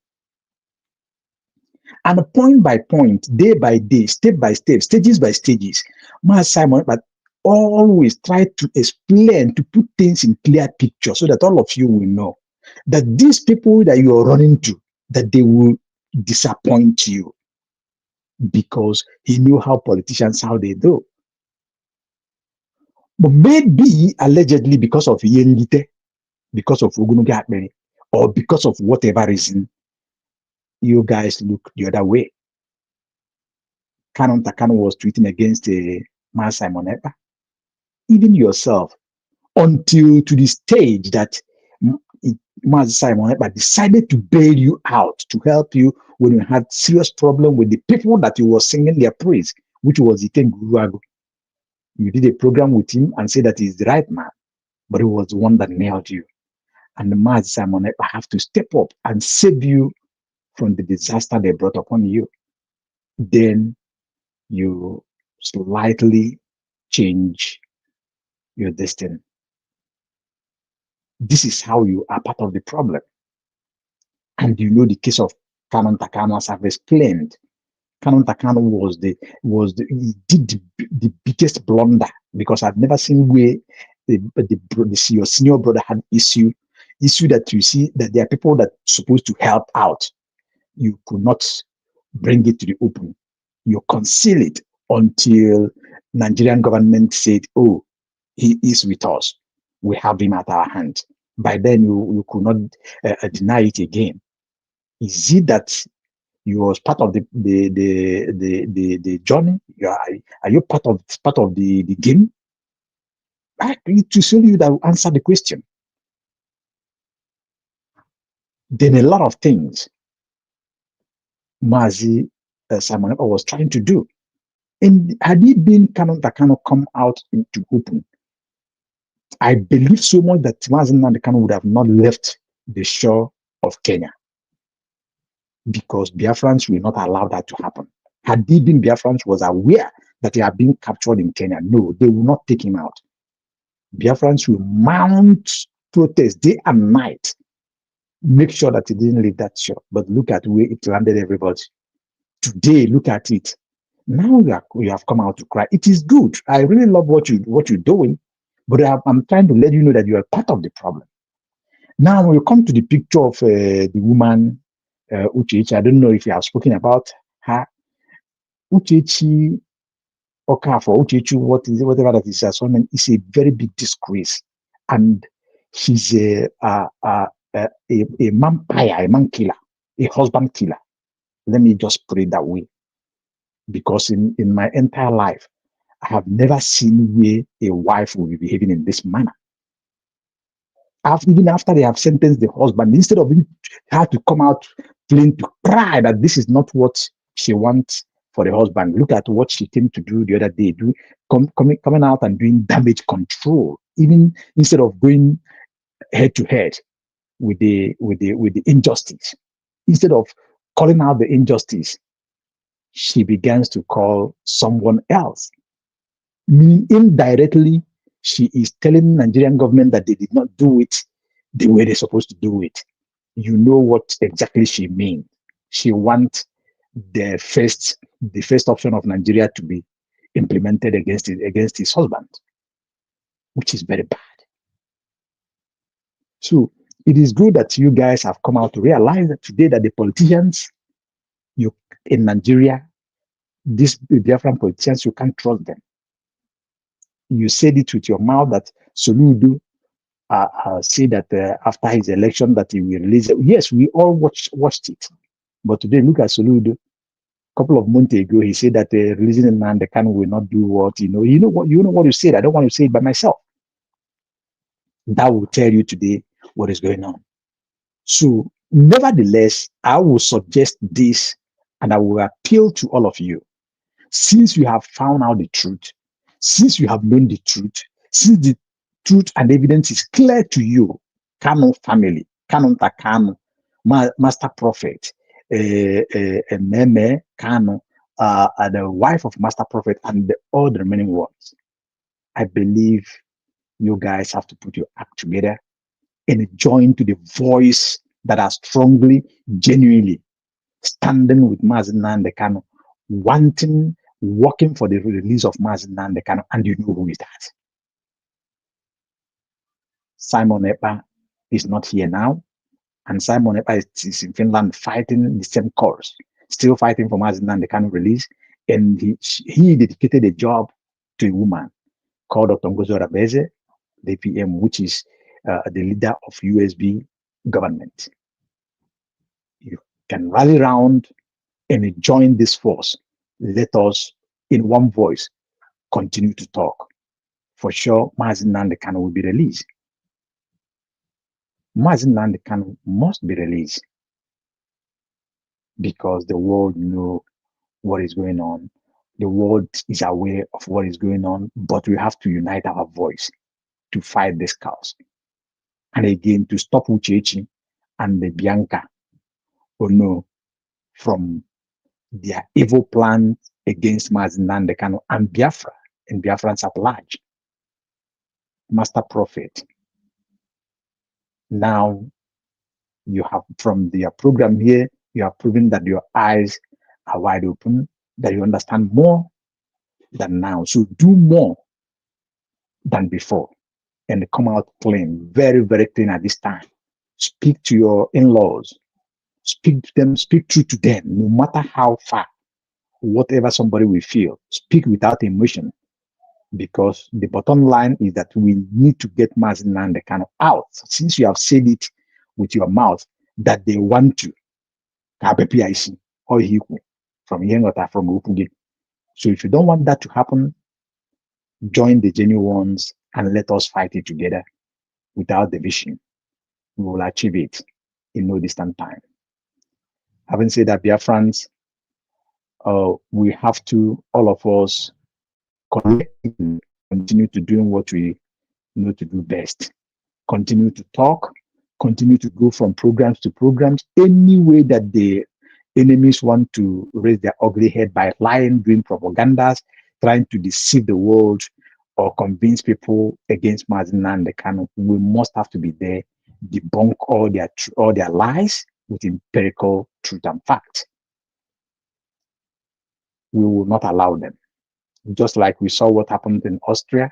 And point by point, day by day, step by step, stages by stages, Mazi Simon Ekpa always try to explain, to put things in clear picture so that all of you will know that these people that you are running to, that they will disappoint you, because he knew how politicians, how they do. But maybe allegedly because of Yendite, because of Ogunuga Akperi, or because of whatever reason, you guys look the other way. Canon Takano was tweeting against Mazi Simon Ekpa. Even yourself, until to the stage that Mazi Simon Ekpa decided to bail you out, to help you when you had serious problem with the people that you were singing their praise, which was Iten Guruago. You did a program with him and said that he's the right man, but he was the one that nailed you. And the Mazi Simon Ekpa have to step up and save you from the disaster they brought upon you. Then you slightly change your destiny. This is how you are part of the problem. And you know the case of Canon Takano, as I've explained. Canon Takano he did the biggest blunder, because I've never seen where your senior brother had issue that you see that there are people that are supposed to help out. You could not bring it to the open. You conceal it until Nigerian government said, oh, he is with us. We have him at our hand. By then, you could not deny it again. Is it that You was part of the journey. Are you part of the game? I need to show you that will answer the question. Then a lot of things Mazi Simon Ekpa was trying to do. And had he been that kind of come out into open, I believe so much that Mazi Nnamdi Kanu would have not left the shore of Kenya, because Biafrans will not allow that to happen. Had he been Biafrans was aware that he had been captured in Kenya, no, they will not take him out. Biafrans will mount protests day and night, make sure that he didn't leave that shore. But look at where it landed everybody. Today, look at it. Now you have come out to cry. It is good. I really love what you're doing, but I'm trying to let you know that you are part of the problem. Now, when you come to the picture of the woman, Uchechi, I don't know if you have spoken about her. Uchechi, Okafor, Uchechi, whatever that is, her surname, is a very big disgrace. And she's a vampire, a man killer, a husband killer. Let me just put it that way. Because in my entire life, I have never seen where a wife will be behaving in this manner. Even after they have sentenced the husband, instead of her to come out plain to cry that this is not what she wants for the husband, look at what she came to do the other day, coming out and doing damage control, even instead of going head to head with the injustice. Instead of calling out the injustice, she begins to call someone else. Meaning indirectly, she is telling Nigerian government that they did not do it the way they're supposed to do it. You know what exactly she means. She wants the first option of Nigeria to be implemented against his husband, which is very bad. So it is good that you guys have come out to realize that today that the politicians in Nigeria, these Biafran politicians, you can't trust them. You said it with your mouth that Soludo said that after his election that he will release it. Yes, we all watched it. But today, look at Soludo. A couple of months ago, he said that releasing Nnamdi Kanu will not do what, you know what you said. I don't want to say it by myself. That will tell you today what is going on. So, nevertheless, I will suggest this and I will appeal to all of you. Since you have found out the truth, since you have known the truth, since the truth and evidence is clear to you, Kanu family, Kanu Takanu, Master Prophet, Meme Kanu, the wife of Master Prophet, and all the remaining ones, I believe you guys have to put your act together and join to the voice that are strongly, genuinely standing with Mazi Nnamdi Kanu, working for the release of Mazi Nnamdi Kanu, and you know who is that? Simon Ekpa is not here now, and Simon Ekpa is in Finland fighting the same cause, still fighting for Mazi Nnamdi Kanu release, and he dedicated a job to a woman called Dr. Ngozi Orebeze, the PM, which is the leader of USB government. You can rally around and join this force. Let us, in one voice, continue to talk. For sure, Mazi Nnamdi Kanu will be released. Mazi Nnamdi Kanu must be released because the world knows what is going on. The world is aware of what is going on, but we have to unite our voice to fight this cause. And again, to stop Uchechi and the Bianca Ono from their evil plans against Mazi Nnamdi Kanu and Biafra and Biafrans at large. Master Prophet, now you have, from their program here, you have proven that your eyes are wide open, that you understand more than now. So do more than before and come out clean, very, very clean at this time. Speak to your in-laws, speak to them, speak true to them, no matter how far, whatever somebody will feel, speak without emotion. Because the bottom line is that we need to get Mazi Nnamdi Kanu out. Since you have said it with your mouth that they want to, or Hiku from Yengota from Upugi. So if you don't want that to happen, join the genuine ones and let us fight it together without division. We will achieve it in no distant time. Having said that, Biafrans, we have to, all of us, collectively continue to doing what we know to do best. Continue to talk, continue to go from programs to programs, any way that the enemies want to raise their ugly head by lying, doing propagandas, trying to deceive the world or convince people against Mazina and the Kano. We must have to be there, debunk all their lies with empirical truth and fact. We will not allow them. Just like we saw what happened in Austria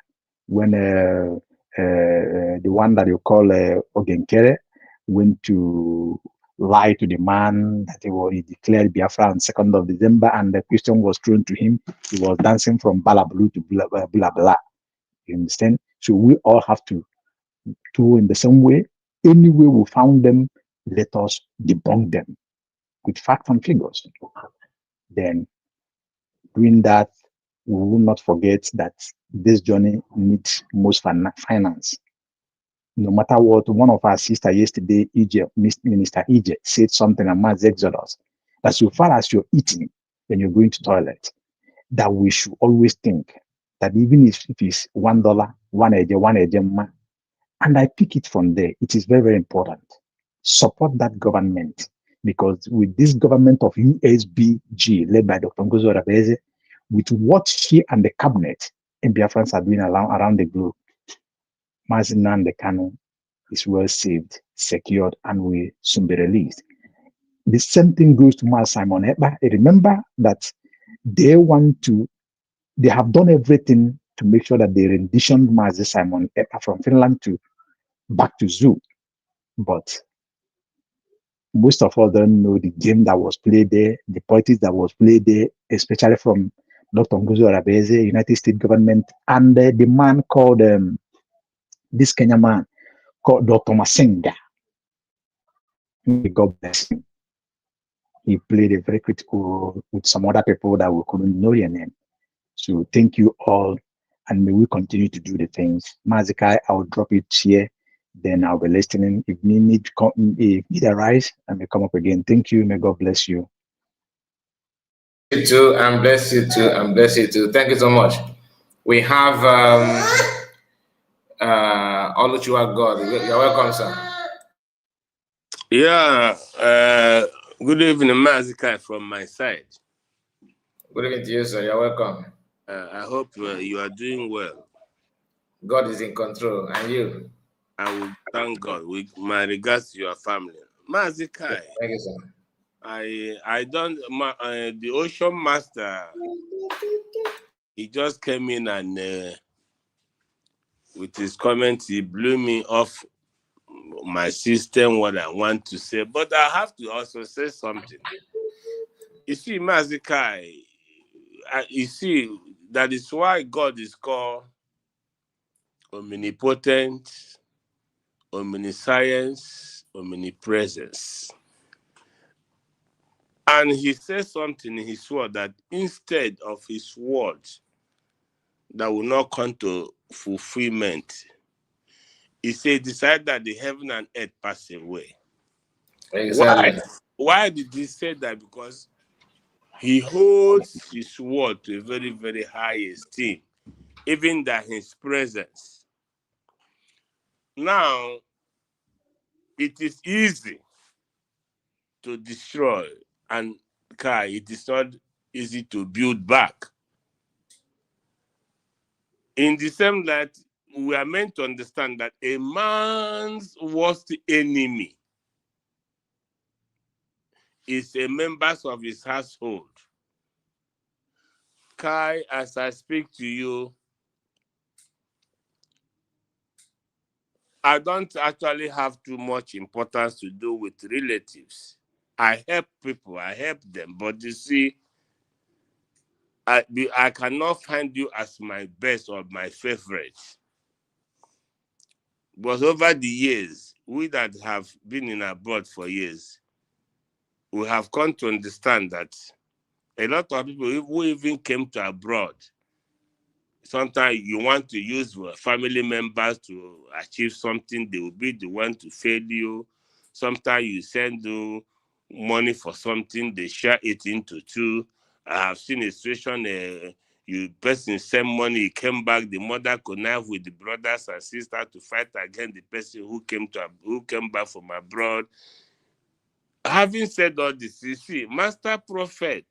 when the one that you call Ogenkere went to lie to the man that he declared Biafra on 2nd of December, and the question was thrown to him. He was dancing from Balablu to blah, blah, blah. You understand? So we all have to do in the same way. Any way we found them, let us debunk them with facts and figures. Then doing that, we will not forget that this journey needs most finance. No matter what, one of our sisters yesterday, Minister Egypt, said something about Exodus, that so far as you're eating when you're going to toilet, that we should always think that even if it is $1, one ejema, and I pick it from there, it is very, very important. Support that government, because with this government of USBG led by Dr. Ngozo Rabeze, with what she and the cabinet and Biafrans are doing around the globe, Mazina and the Kano is well saved, secured, and will soon be released. The same thing goes to Mas Simon Ekpa. Remember that they have done everything to make sure that they renditioned Mas Simon Ekpa from Finland to back to zoo. But most of us don't know the game that was played there, the politics that was played there, especially from Dr. Ngozo Rabeze, United States government, and the man called, this Kenyan man, called Dr. Masenga. God bless him. He played a very critical role with some other people that we couldn't know their name. So thank you all, and may we continue to do the things. Mazikai, I'll drop it here, then I'll be listening. If need arise, I may come up again. Thank you. May God bless you. You too, and bless you too, and bless you too. Thank you so much. We have Oluchiwa God. You're welcome, sir. Yeah, good evening, Mazikai, from my side. Good evening to you, sir. You're welcome. I hope you are doing well. God is in control, and you? I will thank God. With my regards to your family. Mazikai. Thank you, sir. I don't, the Ocean Master, he just came in and with his comments, he blew me off my system, what I want to say. But I have to also say something. You see, Mazikai, you see, that is why God is called omnipotent, omniscience, omnipresence. And he says something in his word that instead of his words that will not come to fulfillment, he said, decide that the heaven and earth pass away. Exactly. Why did he say that? Because he holds his word to a very, very high esteem, even than his presence. Now, it is easy to destroy, and it is not easy to build back. In the same light, we are meant to understand that a man's worst enemy is a member of his household. Kai, as I speak to you, I don't actually have too much importance to do with relatives. I help people, I help them, but you see, I cannot find you as my best or my favorite. But over the years, we that have been in abroad for years, we have come to understand that a lot of people who even came to abroad, sometimes you want to use family members to achieve something, they will be the one to fail you. Sometimes you send money for something, they share it into two. I have seen a situation, you person send money, he came back, the mother connive with the brothers and sisters to fight against the person who came back from abroad. Having said all this, you see, Master Prophet,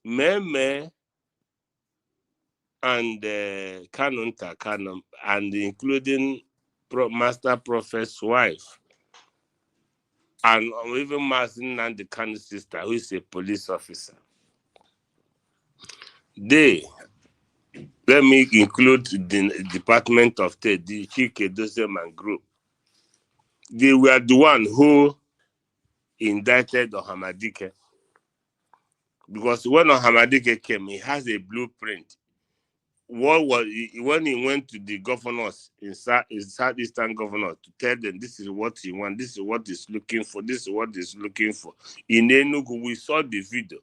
Meme, and Kanum, and including Master Prophet's wife, and even Mazin and the Kanu sister, who is a police officer. They, let me include the Department of State, the Chike Dozeman group. They were the one who indicted Ohamadike. Because when Ohamadike came, he has a blueprint. When he went to the governors in southeastern governors to tell them this is what he wants, this is what he's looking for, this is what he's looking for. In Enugu, we saw the video.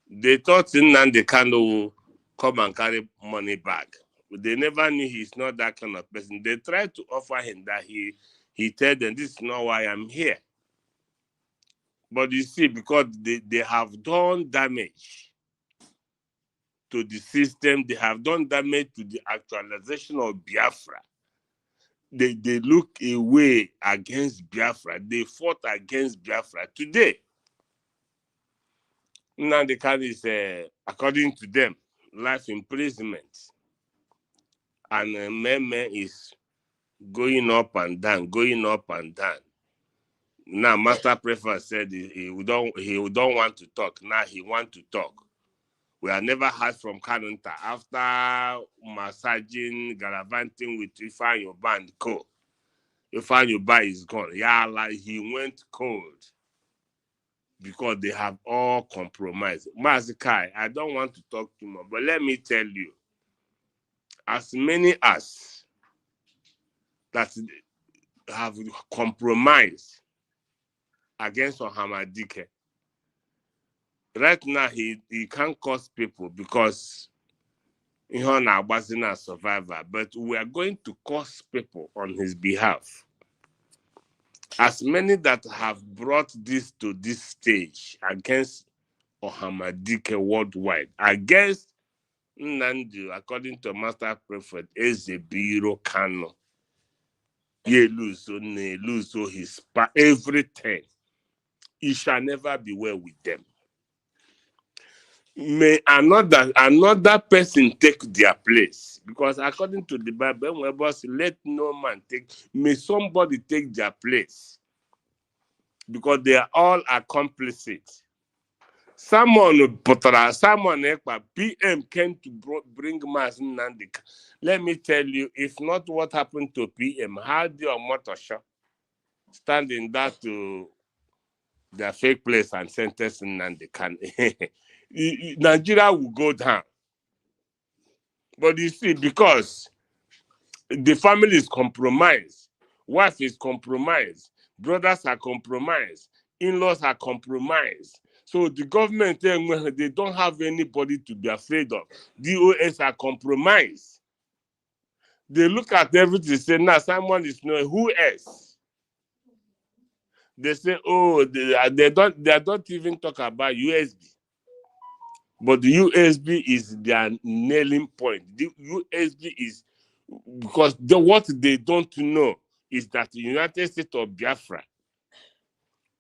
They thought Nnamdi Kanu will come and carry money back. But they never knew he's not that kind of person. They tried to offer him that he told them this is not why I'm here. But you see, because they have done damage to the system, they have done damage to the actualization of Biafra. They look away against Biafra. They fought against Biafra. Today, Nnamdi Kanu is, according to them, life imprisonment. And Meme is going up and down, going up and down. Now, Master Prophet said he don't want to talk. Now he wants to talk. We have never heard from Kanunta after massaging, gallivanting with Ifan Yoba and Co. Ifan Yoba is gone. Yeah, like he went cold because they have all compromised. Mazikai, I don't want to talk too much, but let me tell you, as many as that have compromised against Ohamadike, right now he can't cause people because he's a survivor, but we are going to cause people on his behalf. As many that have brought this to this stage against Ohamadike worldwide, against Nnamdi, according to Master Prophet, Ezebiro Kano, he lose so his everything. He shall never be well with them. May another person take their place, because according to the Bible, let no man take. May somebody take their place, because they are all complicit. Someone PM came to bring Mass Nnamdi. Let me tell you, if not what happened to PM, how do your motor stand in that to their fake place and sentence Nnamdi Kanu? Nigeria will go down. But you see, because the family is compromised, wife is compromised, brothers are compromised, in-laws are compromised. So the government, they don't have anybody to be afraid of. DOS are compromised. They look at everything, say, now someone is knowing who else. They say, oh, they don't even talk about USB. But the USB is their nailing point. The USB is, because what they don't know is that the United States of Biafra,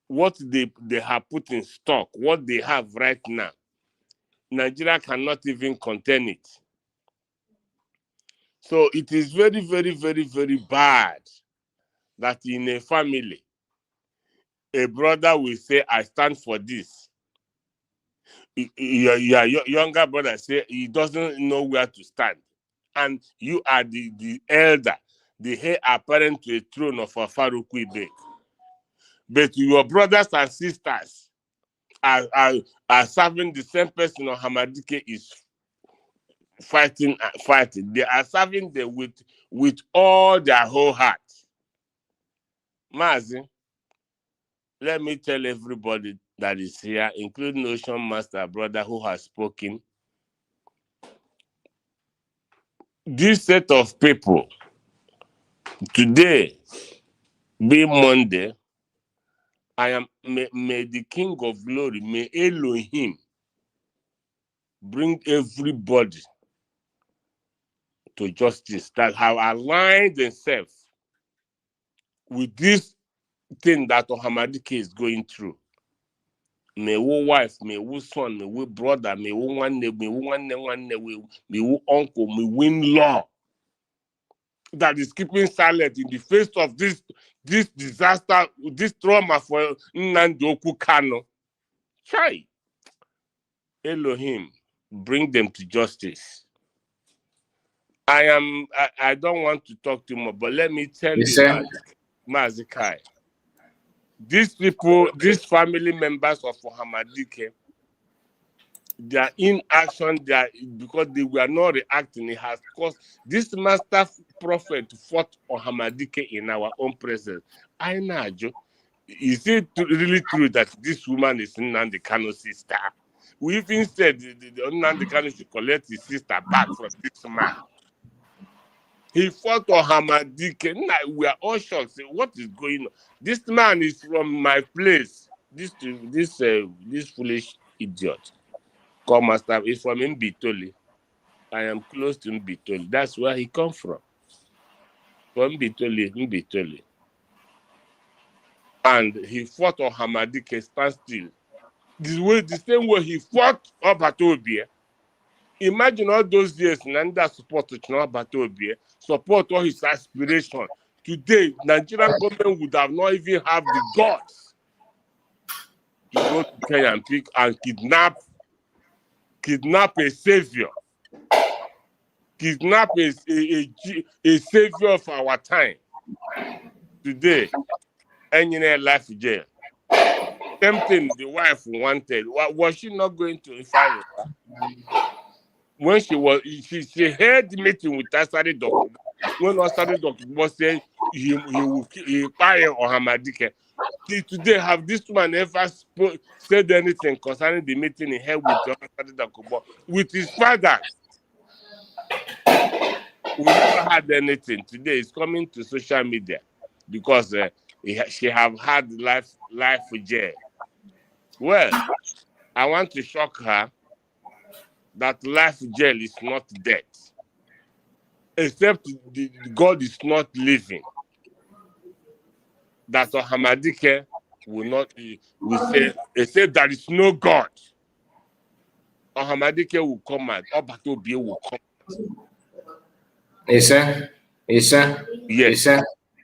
what they have put in stock, what they have right now, Nigeria cannot even contain it. So it is very, very, very, very bad that in a family, a brother will say, I stand for this. Your younger brother say he doesn't know where to stand. And you are the elder, the heir apparent to a throne of Farouk Ibek. But your brothers and sisters are serving the same person Ohamadike is fighting. They are serving them with all their whole heart. Mazi, let me tell everybody that is here, including Ocean Master brother who has spoken. This set of people, today, being Monday, may the King of Glory, may Elohim bring everybody to justice that have aligned themselves with this thing that Ohamadike is going through. May we wife, may we son, may we brother, may we one, may we uncle, may we in-law that is keeping silent in the face of this disaster, this trauma for Nnamdi Okwu Kanu. Chai. Elohim, bring them to justice. I don't want to talk too much, but let me tell you, Mazikai, these people, these family members of Ohamadike, their inaction, because they were not reacting, it has caused this master prophet fought Ohamadike in our own presence. I know, is it really true that this woman is Nnamdi Kanu's sister? We even said the Nnamdi Kanu should collect his sister back from this man. He fought Ohamadike. We are all shocked. Say, what is going on? This man is from my place. This foolish idiot. Called Master is from Mbitoli. I am close to Mbitoli. That's where he come from. From Mbitoli. And he fought Ohamadike, stand still. The same way he fought Obatobie. Imagine all those years Nanda support Obatobie, support all his aspiration. Today, Nigerian government would have not even have the guts to go to Kenya and pick and kidnap a savior. Kidnap a savior of our time. Today, and in a life jail. Same thing the wife wanted. Was she not going to find her? When she had the meeting with Asari Doctor. When Asari Doctor said he fire Ohamadike. Today, have this woman ever said anything concerning the meeting he had with Asari Doctor? With his father? We never had anything. Today, it's coming to social media because she have had life jail. Well, I want to shock her that life jail is not death, except God is not living. That Ohamadike will say there is no God. Ohamadike will come out. Obatobie will come out.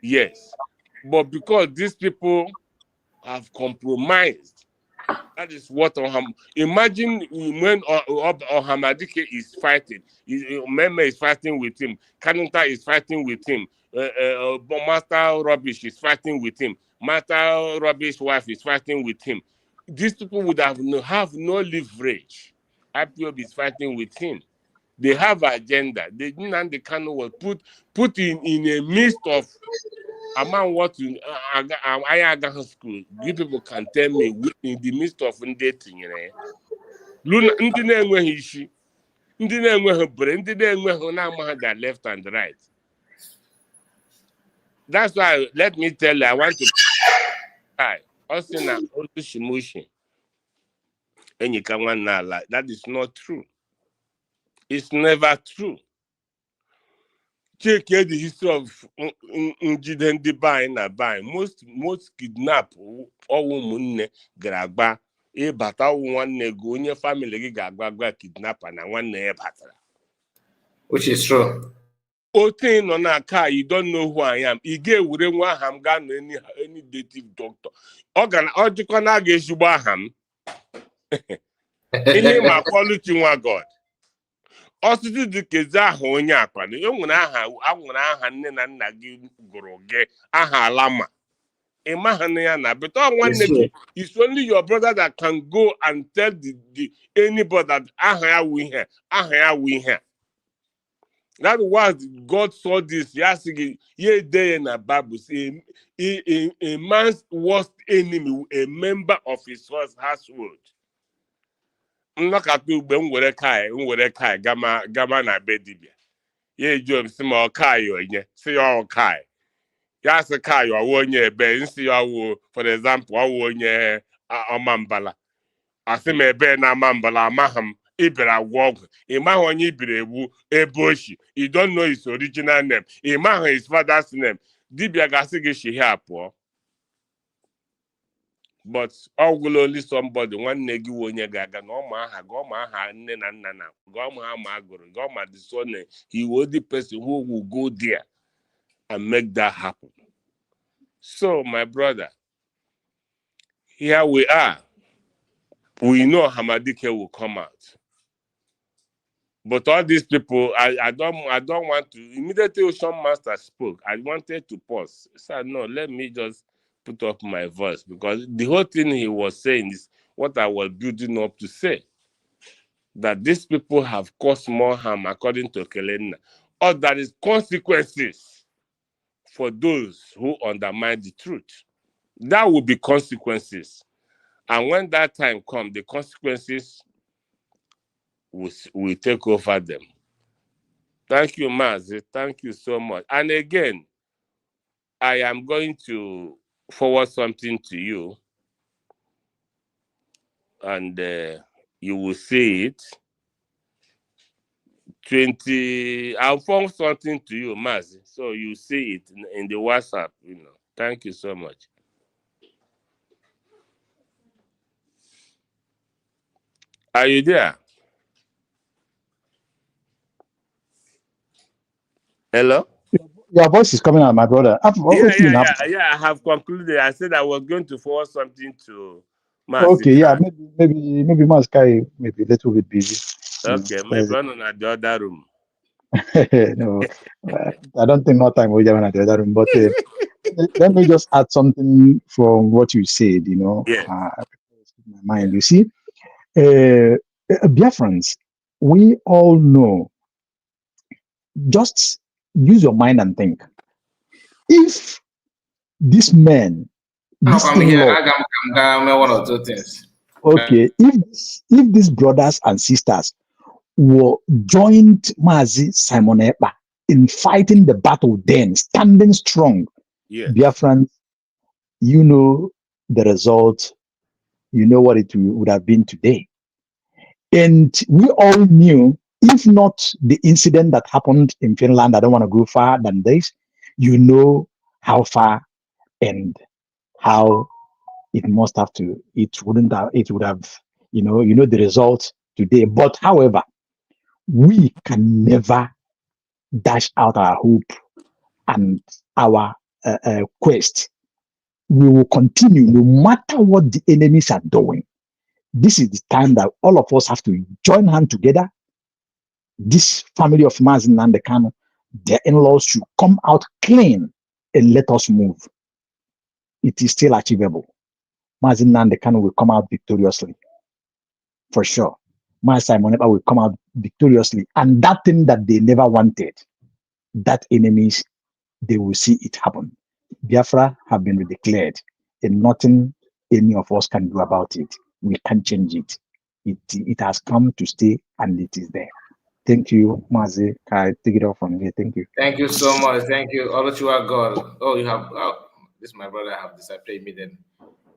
Yes. But because these people have compromised, that is what imagine when Ohamadike is fighting. Meme is fighting with him. Kanunta is fighting with him. Master Rubbish is fighting with him. Master Rubbish wife is fighting with him. These people would have no leverage. IPOB is fighting with him. They have agenda. They Nnamdi Kanu was put in a midst of among what I school. You people can tell me in the midst of dating, Luna ndị na-enweghị isi, ndị na-enweghị brain, ndị na-enweghị na-amaghị their left and right. That's why let me tell you, I want to also na otu shimushi enyi ka nwanna ala. That is not true. It's never true. Check the history of njide ndị bai na bai. Most kidnap ụmụnne gara agba ịbata nwanne gị onye family gị ga-agba kidnapper na nwanne ya batara. Which is true. Ote nọ n'aka, you don't know who I am. Ị ga-ewere nwa aha m gaa na any native doctor. Ọ jikwa na aga ezigbo aha m. Ihe ma quality nwa God. Ọtụtụ dị ka eze aha onye akwado. Enwere aha nne na nna gị gụrụ gị aha alama. But nwanne gị, it's only your brother that can go and tell anybody that aha ya wu ihe. That was God saw this. Ye day in the Bible, a man's worst enemy, a member of his first household. Nnọkata ugbe nwere kai gama na be dibia. Ye Job si ma kai onye, si ya kai. Ya si kai owo onye ebe, nsi ya wo, for example, owo onye Amambala. Asị m ebe na Amambala amaham ibere agwọ ọgwụ. Ị maghị onye ibere egbu ebe oshi. You don't know his original name. Ị maghị his father's name. Dibia ga-asị gị shihie apụọ. But ọgwụla only somebody nwanne gị onye ga-aga na ọma aha nne na nna na gọma ma agụrụ gọma the son he was the person who will go there and make that happen. So my brother, here we are. We know Hamadike will come out. But all these people, I don't want to. Immediately Ocean Master spoke, I wanted to pause. I said, no, let me just put up my voice, because the whole thing he was saying is what I was building up to say. That these people have caused more harm according to Kelena. Or there is consequences for those who undermine the truth. That will be consequences. And when that time comes, the consequences will take over them. Thank you, Mazi. Thank you so much. And again, I am going to forward something to you, and you will see it. I'll forward something to you, Mazi, so you see it in the WhatsApp. Thank you so much. Are you there? Hello? Your voice is coming out, my brother. Yeah. I have concluded. I said I was going to forward something to Mazi. Okay, yeah, maybe Maskai may be a little bit busy. Okay, maybe on at the other room. No, I don't think no time will be at the other room. But let me just add something from what you said. Yeah. My mind. Yeah. You see, Biafrans, we all know. Just use your mind and think. If this man, this in-law, one or two things. Okay, if these brothers and sisters were joined Mazi Simon Ekpa in fighting the battle, then standing strong, yeah. Biafrans, you know the result, you know what it would have been today. And we all knew, if not the incident that happened in Finland, I don't want to go far than this, you know how far and how it must have to, it would have, you know the result today. But however, we can never dash out our hope and our quest. We will continue no matter what the enemies are doing. This is the time that all of us have to join hands together. This family of Mazin and the Kano, their in-laws should come out clean and let us move. It is still achievable. Mazin and the Kano will come out victoriously. For sure. Simon Ekpa will come out victoriously. And that thing that they never wanted, that enemies, they will see it happen. Biafra have been declared, and nothing any of us can do about it. We can't change it. It has come to stay, and it is there. Thank you, Mazi. I take it off from here. Thank you. Thank you so much. Thank you. All that you are God. Oh, you have. Oh, this my brother have disappeared me then.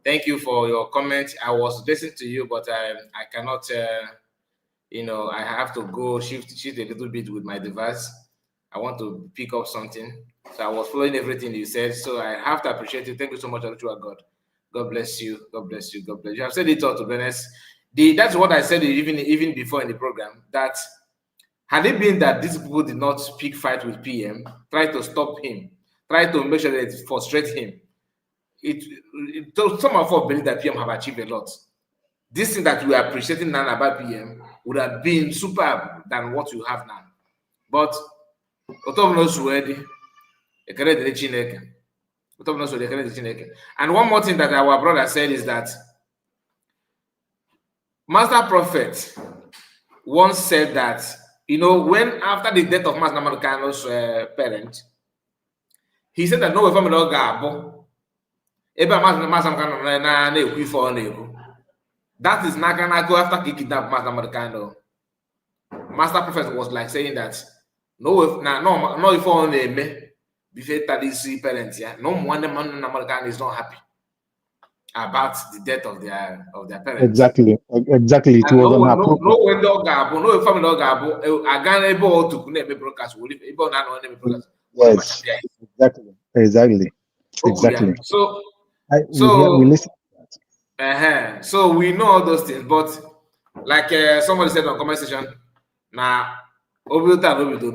Thank you for your comment. I was listening to you, but I cannot. I have to go shift a little bit with my device. I want to pick up something. So I was following everything you said. So I have to appreciate it. Thank you so much, all you are God. God bless you. God bless you. God bless you. I've said it all, to be honest. That's what I said even before in the program, that had it been that these people did not pick fight with PM, try to stop him, try to make sure that it frustrates him, some of us believe that PM have achieved a lot. This thing that we are appreciating now about PM would have been superb than what you have now. But and one more thing that our brother said is that Master Prophet once said that You know, when after the death of Mas Namarcano's parent, he said that no family of Gabo. That is Nakanako after he kidnapped Mas Namarcano. Master Prophet was like saying that no, no, if on the before these parents, yeah, no one Namarcano is not happy about the death of their parents. Exactly. It And was no on her one, no profile. when dog gabo, no family dog gabo, again able to connect broadcast, will able not on broadcast. Yes. Exactly. Oh yeah. We So listen. so we know all those things, but like somebody said on comment section, now Obi don't know the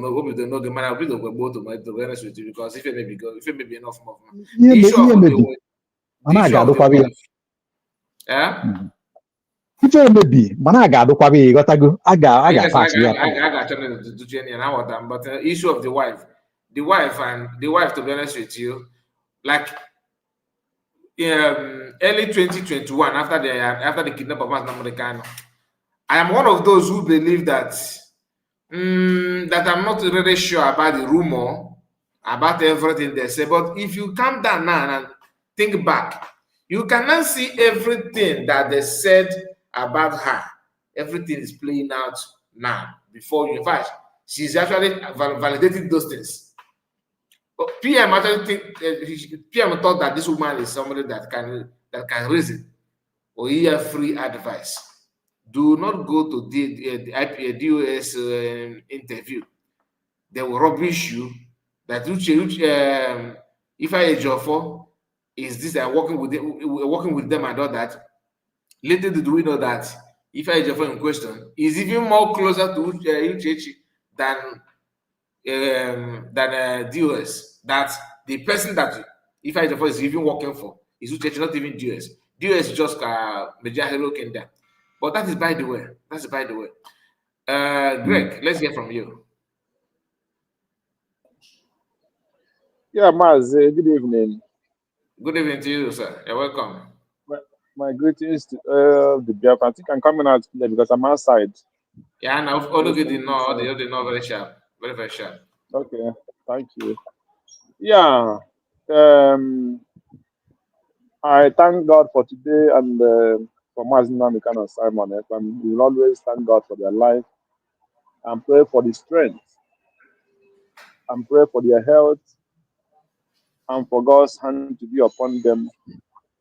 man Obi don't go to my to be honest with you, because if it may be good, if it may be enough more. The issue of the wife. Yeah. Ife maybe mana ga-adụkwa be ịghọtago a Yes, ga-pass ya. I got to Jenny and how that, but issue of the wife, to be honest with you, like early 2021, after the kidnap of Mas Americano, I am one of those who believe that that I'm not really sure about the rumor about everything they say, but if you calm down now and think back, you cannot see everything that they said about her. Everything is playing out now before you. In fact, she's actually validating those things. But PM actually PM thought that this woman is somebody that can reason or hear free advice. Do not go to the DOS interview. They will rubbish you. That if I Ejiofor is this working with them and all that. Little did we know that if I Ejiofor in question is even more closer to Uchechi than DOS. That the person that if I Ejiofor is even working for is Uchechi, not even DOS. DOS is just Major Hero Kenda. But that is by the way. That's by the way. Greg, let's hear from you. Yeah, Maz, good evening. Good evening to you, sir. You're welcome. My greetings to the Biafra. I think I'm coming out today because I'm outside. Yeah, and all of you did know, they know very sharp. Very, very sharp. Okay, thank you. Yeah, I thank God for today and for Mazina Mikan and Simon. We will always thank God for their life and pray for the strength and pray for their health and for God's hand to be upon them,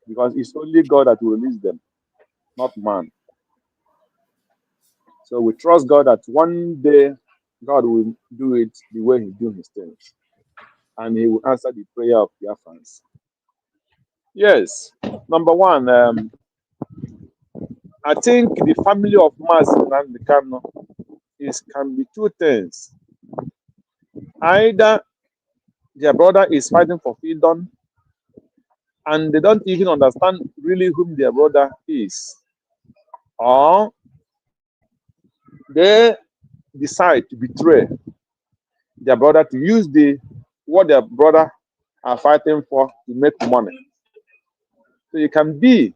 because it's only God that will release them, not man. So we trust God that one day God will do it the way He do His things, and He will answer the prayer of their fans. Yes, number one, I think the family of Mazin and the Kano can be two things. Either their brother is fighting for freedom, and they don't even understand really whom their brother is, or they decide to betray their brother to use what their brother are fighting for to make money. So it can be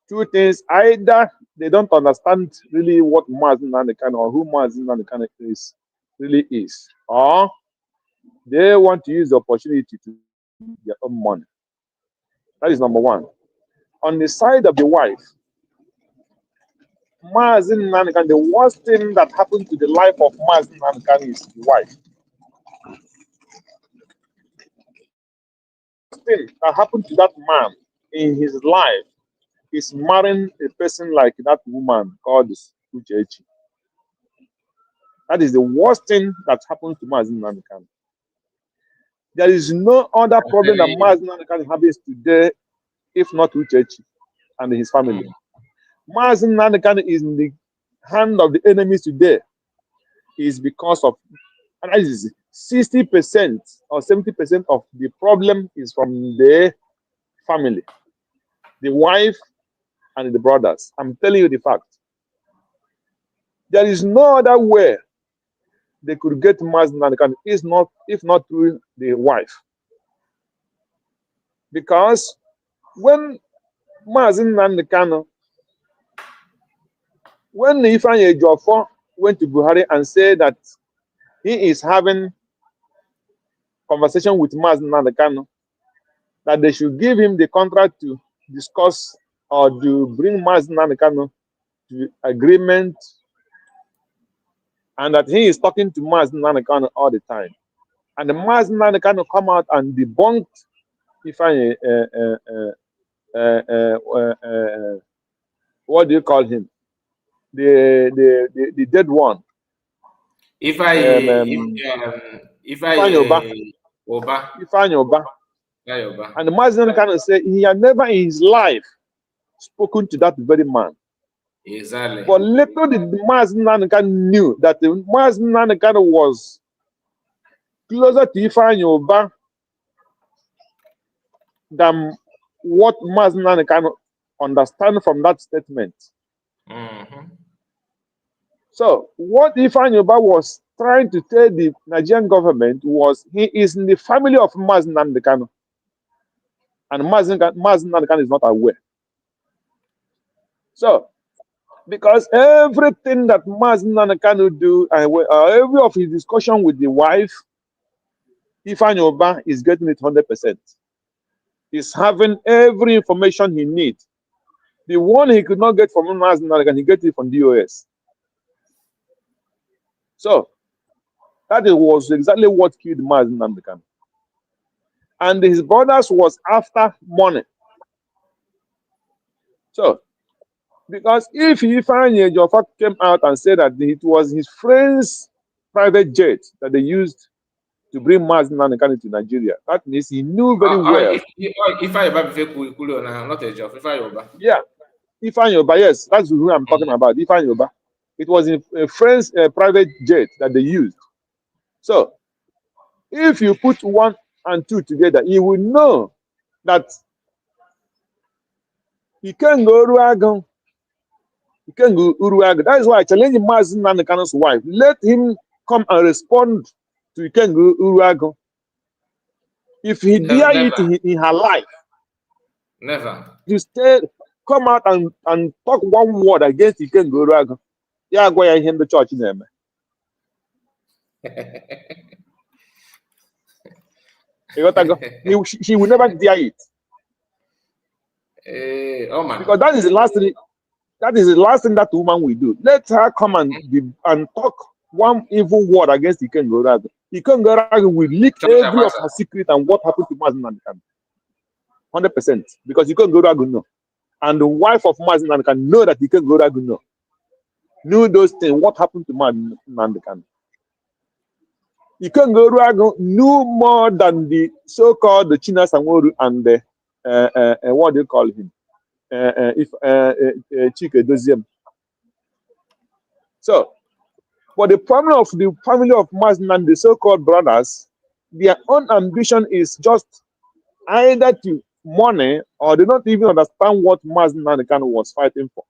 two things. Either they don't understand really what Mazin Nanekan or who Mazin Nanekan really is, or they want to use the opportunity to make their own money. That is number one. On the side of the wife, Mazin Nanekan, the worst thing that happened to the life of Mazin Nanekan is the wife. The worst thing that happened to that man in his life is marrying a person like that woman called Uchechi. That is the worst thing that happens to Mazin Nanekan. There is no other problem that Mazin Nanekan has today if not Uchechi and his family. Mazin Nanekan is in the hand of the enemies today is because of, and that is 60% or 70% of the problem is from the family, the wife and the brothers. I'm telling you the fact. There is no other way they could get Mazin Nanekan if not through the wife. Because when Mazin Nanekan, when Ifeanyi Ejiofor went to Buhari and said that he is having conversation with Maz Nnamdi, that they should give him the contract to discuss or to bring Maz Nnamdi to agreement, and that he is talking to Maz Nnamdi all the time. And the Maz Nnamdi come out and debunked Ifeanyi, what do you call him? The dead one. Ifeanyi Oba. Ifeanyi Oba. And the Maz Nnamdi said he had never in his life spoken to that very man. Exactly. But little did Maz Nnamdi knew that the Maz Nnamdi was closer to Ifeanyi Oba than what Maz Nnamdi understand from that statement. Mm-hmm. So what Ifeanyi Oba was trying to tell the Nigerian government was he is in the family of Maz Nnamdi, and Maz Nnamdi is not aware. So, because everything that Maz Nnamdi do, every of his discussion with the wife, Ifeanyi Oba is getting it 100%. He's having every information he needs. The one he could not get from Maz Nnamdi, he get it from DOS. So, that was exactly what killed Maz Nnamdi. And his brothers was after money. So, because if Ifeanyi Ejiofor came out and said that it was his friend's private jet that they used to bring Maz Nnamdi to Nigeria, that means he knew very well. Ifeanyi Oba, not Ejiofor, Ifeanyi Oba. Yeah, Ifeanyi Oba, yes, that's who I'm talking about, Ifeanyi Oba. It was a friend's private jet that they used. So, if you put 1 and 2 together, you will know that he can't go Uruagan. He can't go Uruagan. That is why I challenge Maz Nnamdi's wife. Let him come and respond to Ikengu Uruagan. If he dare it in her life, never. You stay, come out and talk one word against Ikengu Uruagan. Yeah, go ahead in the church name. She will never dare it. Oh man. Because that is the last thing. That is the last thing that woman will do. Let her come and talk one evil word against Ikengu Uruagan. Ikengu Uruagan will leak every of her secret and what happened to Maz Nnamdi. 100%. Because Ikengu Uruagan know. And the wife of Maz Nnamdi can know that Ikengu Uruagan knew those things. What happened to Maz Nnamdi? Ikengu Uruagan knew more than the so-called the China Sanworu and the what do you call him? Chike Doziem. So, but the problem of the family of Maz Nnamdi, the so-called brothers, their own ambition is just either to money or they don't even understand what Maz Nnamdi was fighting for.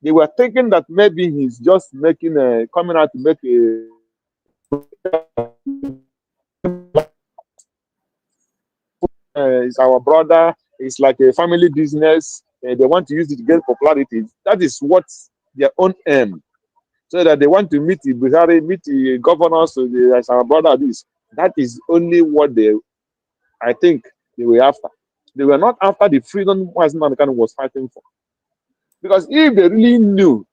They were thinking that maybe he's just making coming out to make it's our brother. It's like a family business. They want to use it to get popularity. That is what their own aim. So that they want to meet the Buhari, meet the governor, so as our brother this. That is only what I think they were after. They were not after the freedom Maz Nnamdi was fighting for. Because if they really knew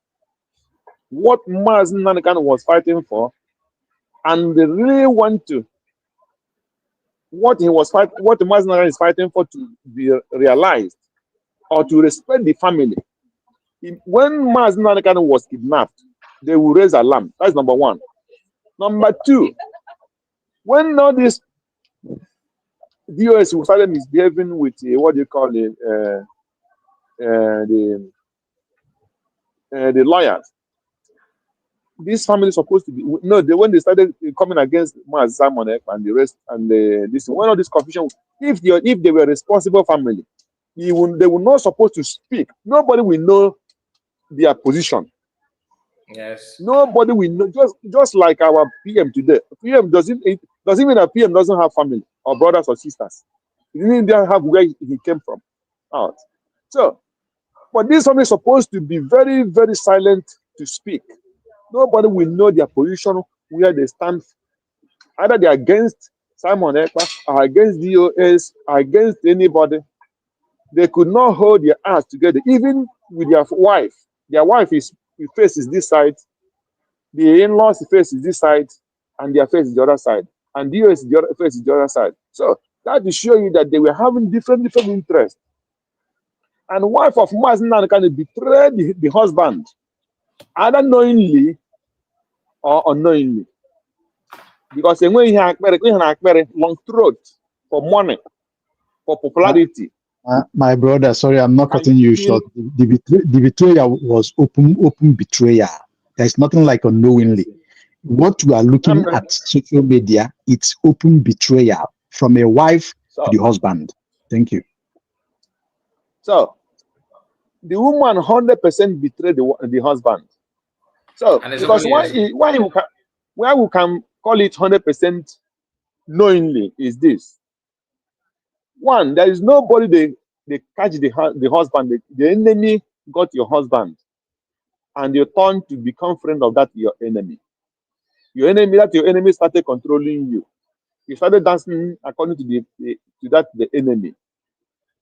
what Maz Nnamdi was fighting for, and they really want to, what Maz Nnamdi is fighting for to be realized, or to respect the family. When Maz Nnamdi was kidnapped, they will raise alarm. That's number one. Number two, when all this DOS started misbehaving with what do you call it, the lawyers, this family is supposed to be when they started coming against Maz Simon and the rest and this when all this confusion, if they were a responsible family, they were not supposed to speak. Nobody will know their position. Yes. Nobody will know. Just like our PM today. PM doesn't mean that PM doesn't have family or brothers or sisters. He didn't have where he came from. Out. So, but this family is supposed to be very, very silent to speak. Nobody will know their position, where they stand. Either they're against Simon Ekpa or against DOS or against anybody. They could not hold their hands together, even with their wife. Their wife is face is this side, the in-laws face is this side, and their face is the other side, and DOS is the other face is the other side. So that will show you that they were having different interests. And wife of Mazinan can betray the husband, either knowingly or unknowingly. Because when you have long throat for money, for popularity. My brother, sorry, I'm not cutting you short. The betrayal was open betrayal. There's nothing like unknowingly. What we are looking at social media, it's open betrayal from a wife to the husband. Thank you. So the woman 100% betrayed the husband. So because why we can call it 100% knowingly is this. One, there is nobody they catch the husband. The enemy got your husband, and you turn to become friend of that your enemy. Your enemy started controlling you. You started dancing according to the enemy,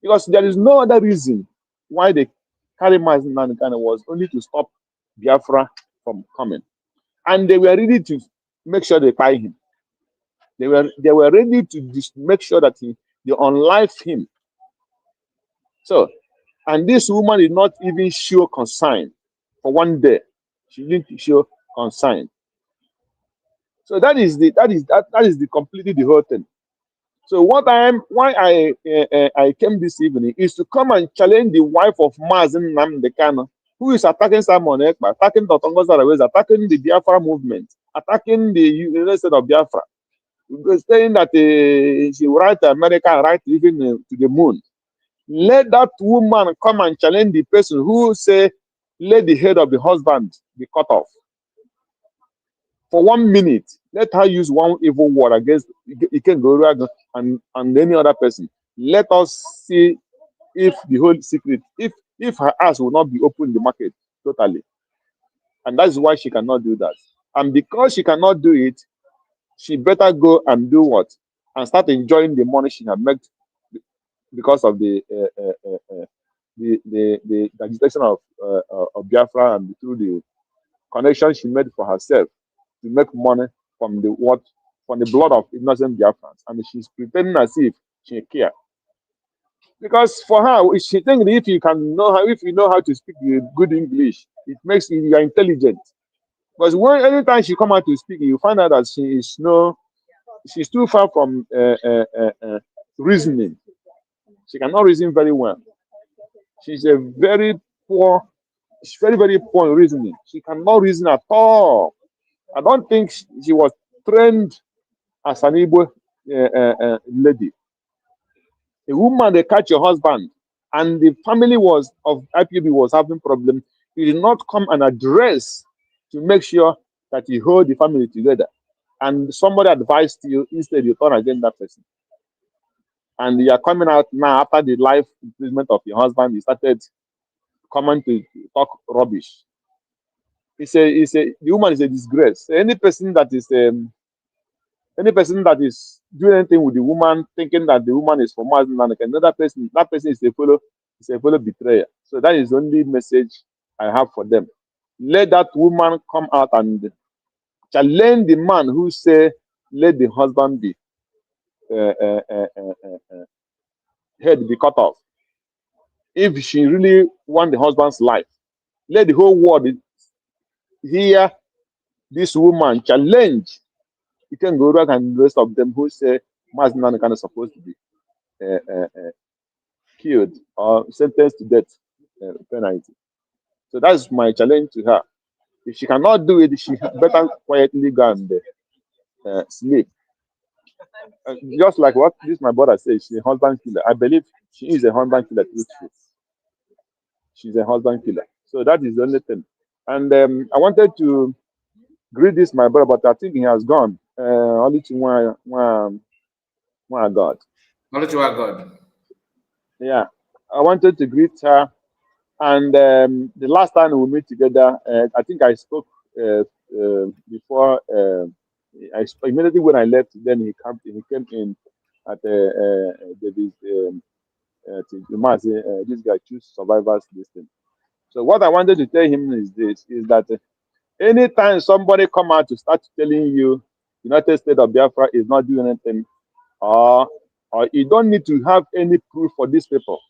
because there is no other reason why they carry Mazinan was only to stop Biafra from coming, and they were ready to make sure they buy him. They were ready to make sure that they unlife him. So, and this woman did not even show concern for one day. She didn't show concern. So that is the completely the whole thing. So why I came this evening is to come and challenge the wife of Mazen Namdekano, who is attacking Simon Ekpa, attacking Totongo Sarawes, attacking the Biafra movement, attacking the United States of Biafra, saying that she write America right even to the moon. Let that woman come and challenge the person who say, let the head of the husband be cut off. For 1 minute, let her use one evil word against Iken and any other person. Let us see if the whole secret, if her ass will not be open in the market totally. And that's why she cannot do that. And because she cannot do it, she better go and do what? And start enjoying the money she has made because of the agitation of Biafra, and through the connection she made for herself to make money from the blood of innocent Biafrans, and she's pretending as if she care. Because for her, she thinks if you know how to speak good English, it makes you are intelligent. Because anytime she come out to speak, you find out that she's too far from reasoning. She cannot reason very well. She's a very poor. She's very, very poor in reasoning. She cannot reason at all. I don't think she was trained as an Igbo lady. A woman, they catch your husband, and the family of IPB was having problems. You did not come and address to make sure that you hold the family together. And somebody advised you, instead you turn against that person. And you are coming out now after the life imprisonment of your husband. You started coming to talk rubbish. The woman is a disgrace. Any person that is doing anything with the woman, thinking that the woman is for Muslim and another person, that person is a fellow betrayer. So that is the only message I have for them. Let that woman come out and challenge the man who say, let the husband be head be cut off. If she really want the husband's life, let the whole world hear this woman challenge. You can go back and the rest of them who say Maznan kind of supposed to be killed or sentenced to death penalty. So that's my challenge to her. If she cannot do it, she better quietly go and sleep. Just like what this my brother says, she's a husband killer. I believe she is a husband killer. Truthful. She's a husband killer. So that is the only thing. And I wanted to greet this my brother, but I think he has gone. Only to one God. Only to our God. Yeah, I wanted to greet her. And the last time we meet together, I think I spoke before immediately when I left, then he came in at David this guy choose survivors this thing. So what I wanted to tell him is this: is that anytime somebody come out to start telling you United States of Biafra is not doing anything, or you don't need to have any proof for these people.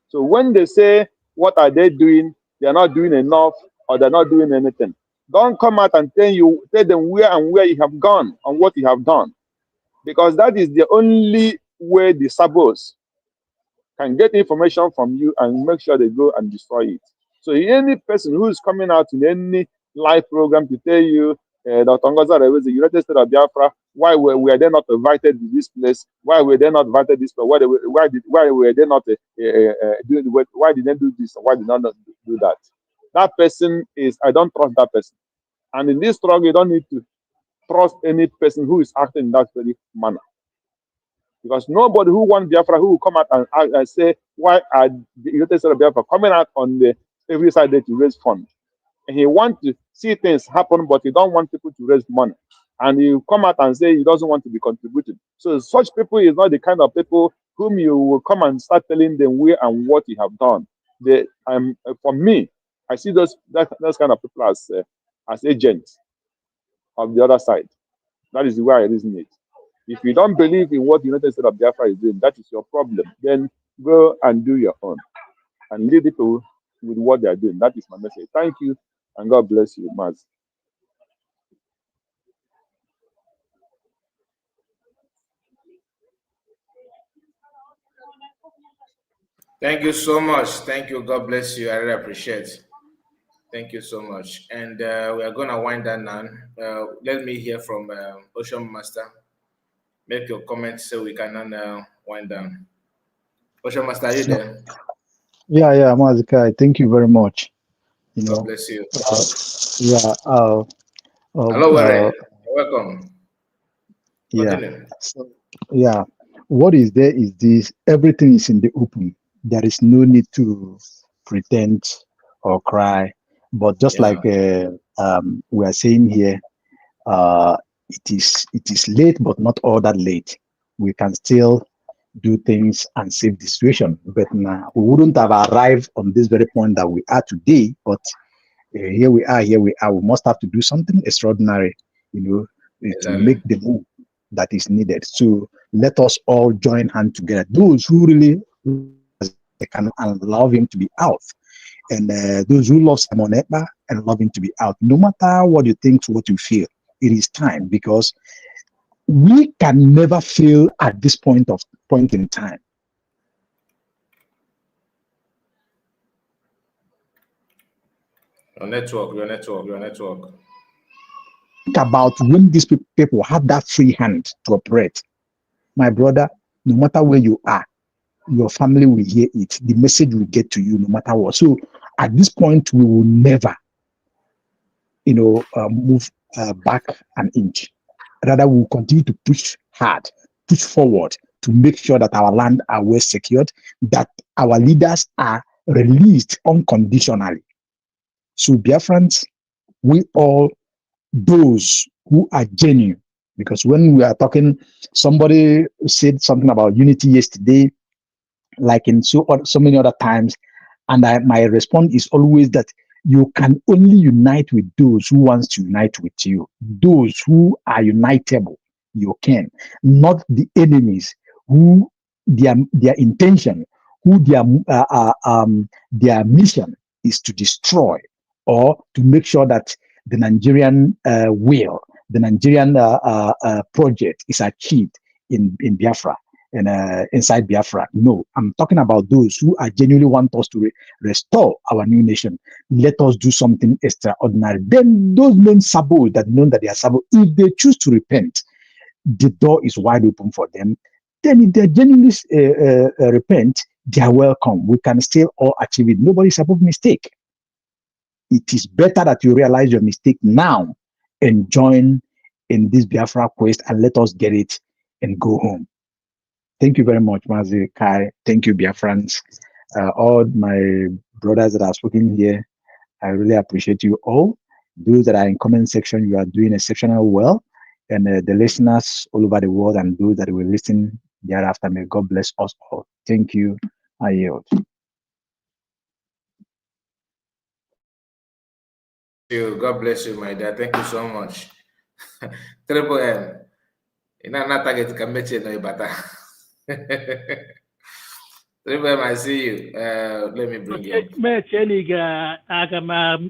So when they say what are they doing, they are not doing enough or they're not doing anything. Don't come out and tell them where you have gone and what you have done, because that is the only way the sabos can get information from you and make sure they go and destroy it. So any person who is coming out in any live program to tell you Dr. Ngoza was the United States of Biafra, why were they not invited to this place? Why were they not invited to this place? Why were they not doing why did they do this? Why did they not do that? That person is, I don't trust that person. And in this struggle, you don't need to trust any person who is acting in that very manner. Because nobody who wants Biafra who will come out and say, why are the United States of Biafra coming out on the every side to raise funds? And he wants to see things happen, but he don't want people to raise money. And he come out and say he doesn't want to be contributed. So such people is not the kind of people whom you will come and start telling them where and what you have done. For me, I see those kind of people as agents of the other side. That is the way I reason it. If you don't believe in what the United States of Biafra is doing, that is your problem. Then go and do your own and lead people with what they are doing. That is my message. Thank you, and God bless you, Maz. Thank you so much. Thank you. God bless you. I really appreciate it. Thank you so much. And we are going to wind down now. Let me hear from Ocean Master. Make your comments so we can wind down. Ocean Master, are you there? Yeah, Mazikai, thank you very much. God bless you. Yeah, Hello, Warren. Welcome. yeah. Continue. So, yeah, what is there is this: everything is in the open. There is no need to pretend or cry. But just like we are saying here, uh, it is late, but not all that late. We can still do things and save the situation. But now we wouldn't have arrived on this very point that we are today. But here we are. Here we are. We must have to do something extraordinary, to make the move that is needed. So let us all join hands together. Those who really can allow him to be out, and those who love Simon Ekpa and love him to be out. No matter what you think, what you feel, it is time, because we can never fail at this point in time. Your network. Think about when these people have that free hand to operate. My brother, no matter where you are, your family will hear it. The message will get to you no matter what. So at this point, we will never, move back an inch. Rather, we'll continue to push hard, push forward to make sure that our land are well secured, that our leaders are released unconditionally. So, Biafrans, we all, those who are genuine, because when we are talking, somebody said something about unity yesterday, like in so many other times, and my response is always that you can only unite with those who wants to unite with you. Those who are unitable, you can. Not the enemies who their intention, who their mission is to destroy or to make sure that the Nigerian the Nigerian project is achieved in Biafra and inside Biafra. No, I'm talking about those who are genuinely want us to restore our new nation. Let us do something extraordinary. Then those known sabo that know that they are sabo, if they choose to repent, the door is wide open for them. Then if they genuinely repent, they are welcome. We can still all achieve it. Nobody's above mistake. It is better that you realize your mistake now and join in this Biafra quest and let us get it and go home. Thank you very much, Mazi Kai. Thank you, Biafrans. All my brothers that are speaking here, I really appreciate you all. Those that are in comment section, you are doing exceptional well. And the listeners all over the world and those that will listen thereafter, may God bless us all. Thank you. I yield. God bless you, my dear. Thank you so much. Triple M. Not target can make no better. Triple M, I see you. Let me bring you up.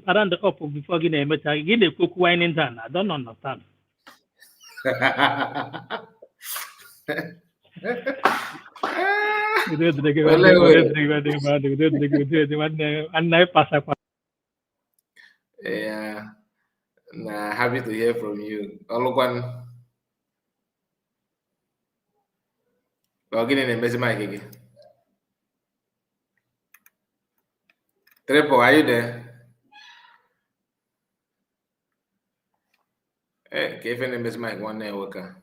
Around the up before getting a metal, get a cook wine in town. I don't understand. Yeah. Nah, happy to hear from you. Oluwan. Login in the message mic again. Triple, are you there? Hey, Kevin the message mic one worker.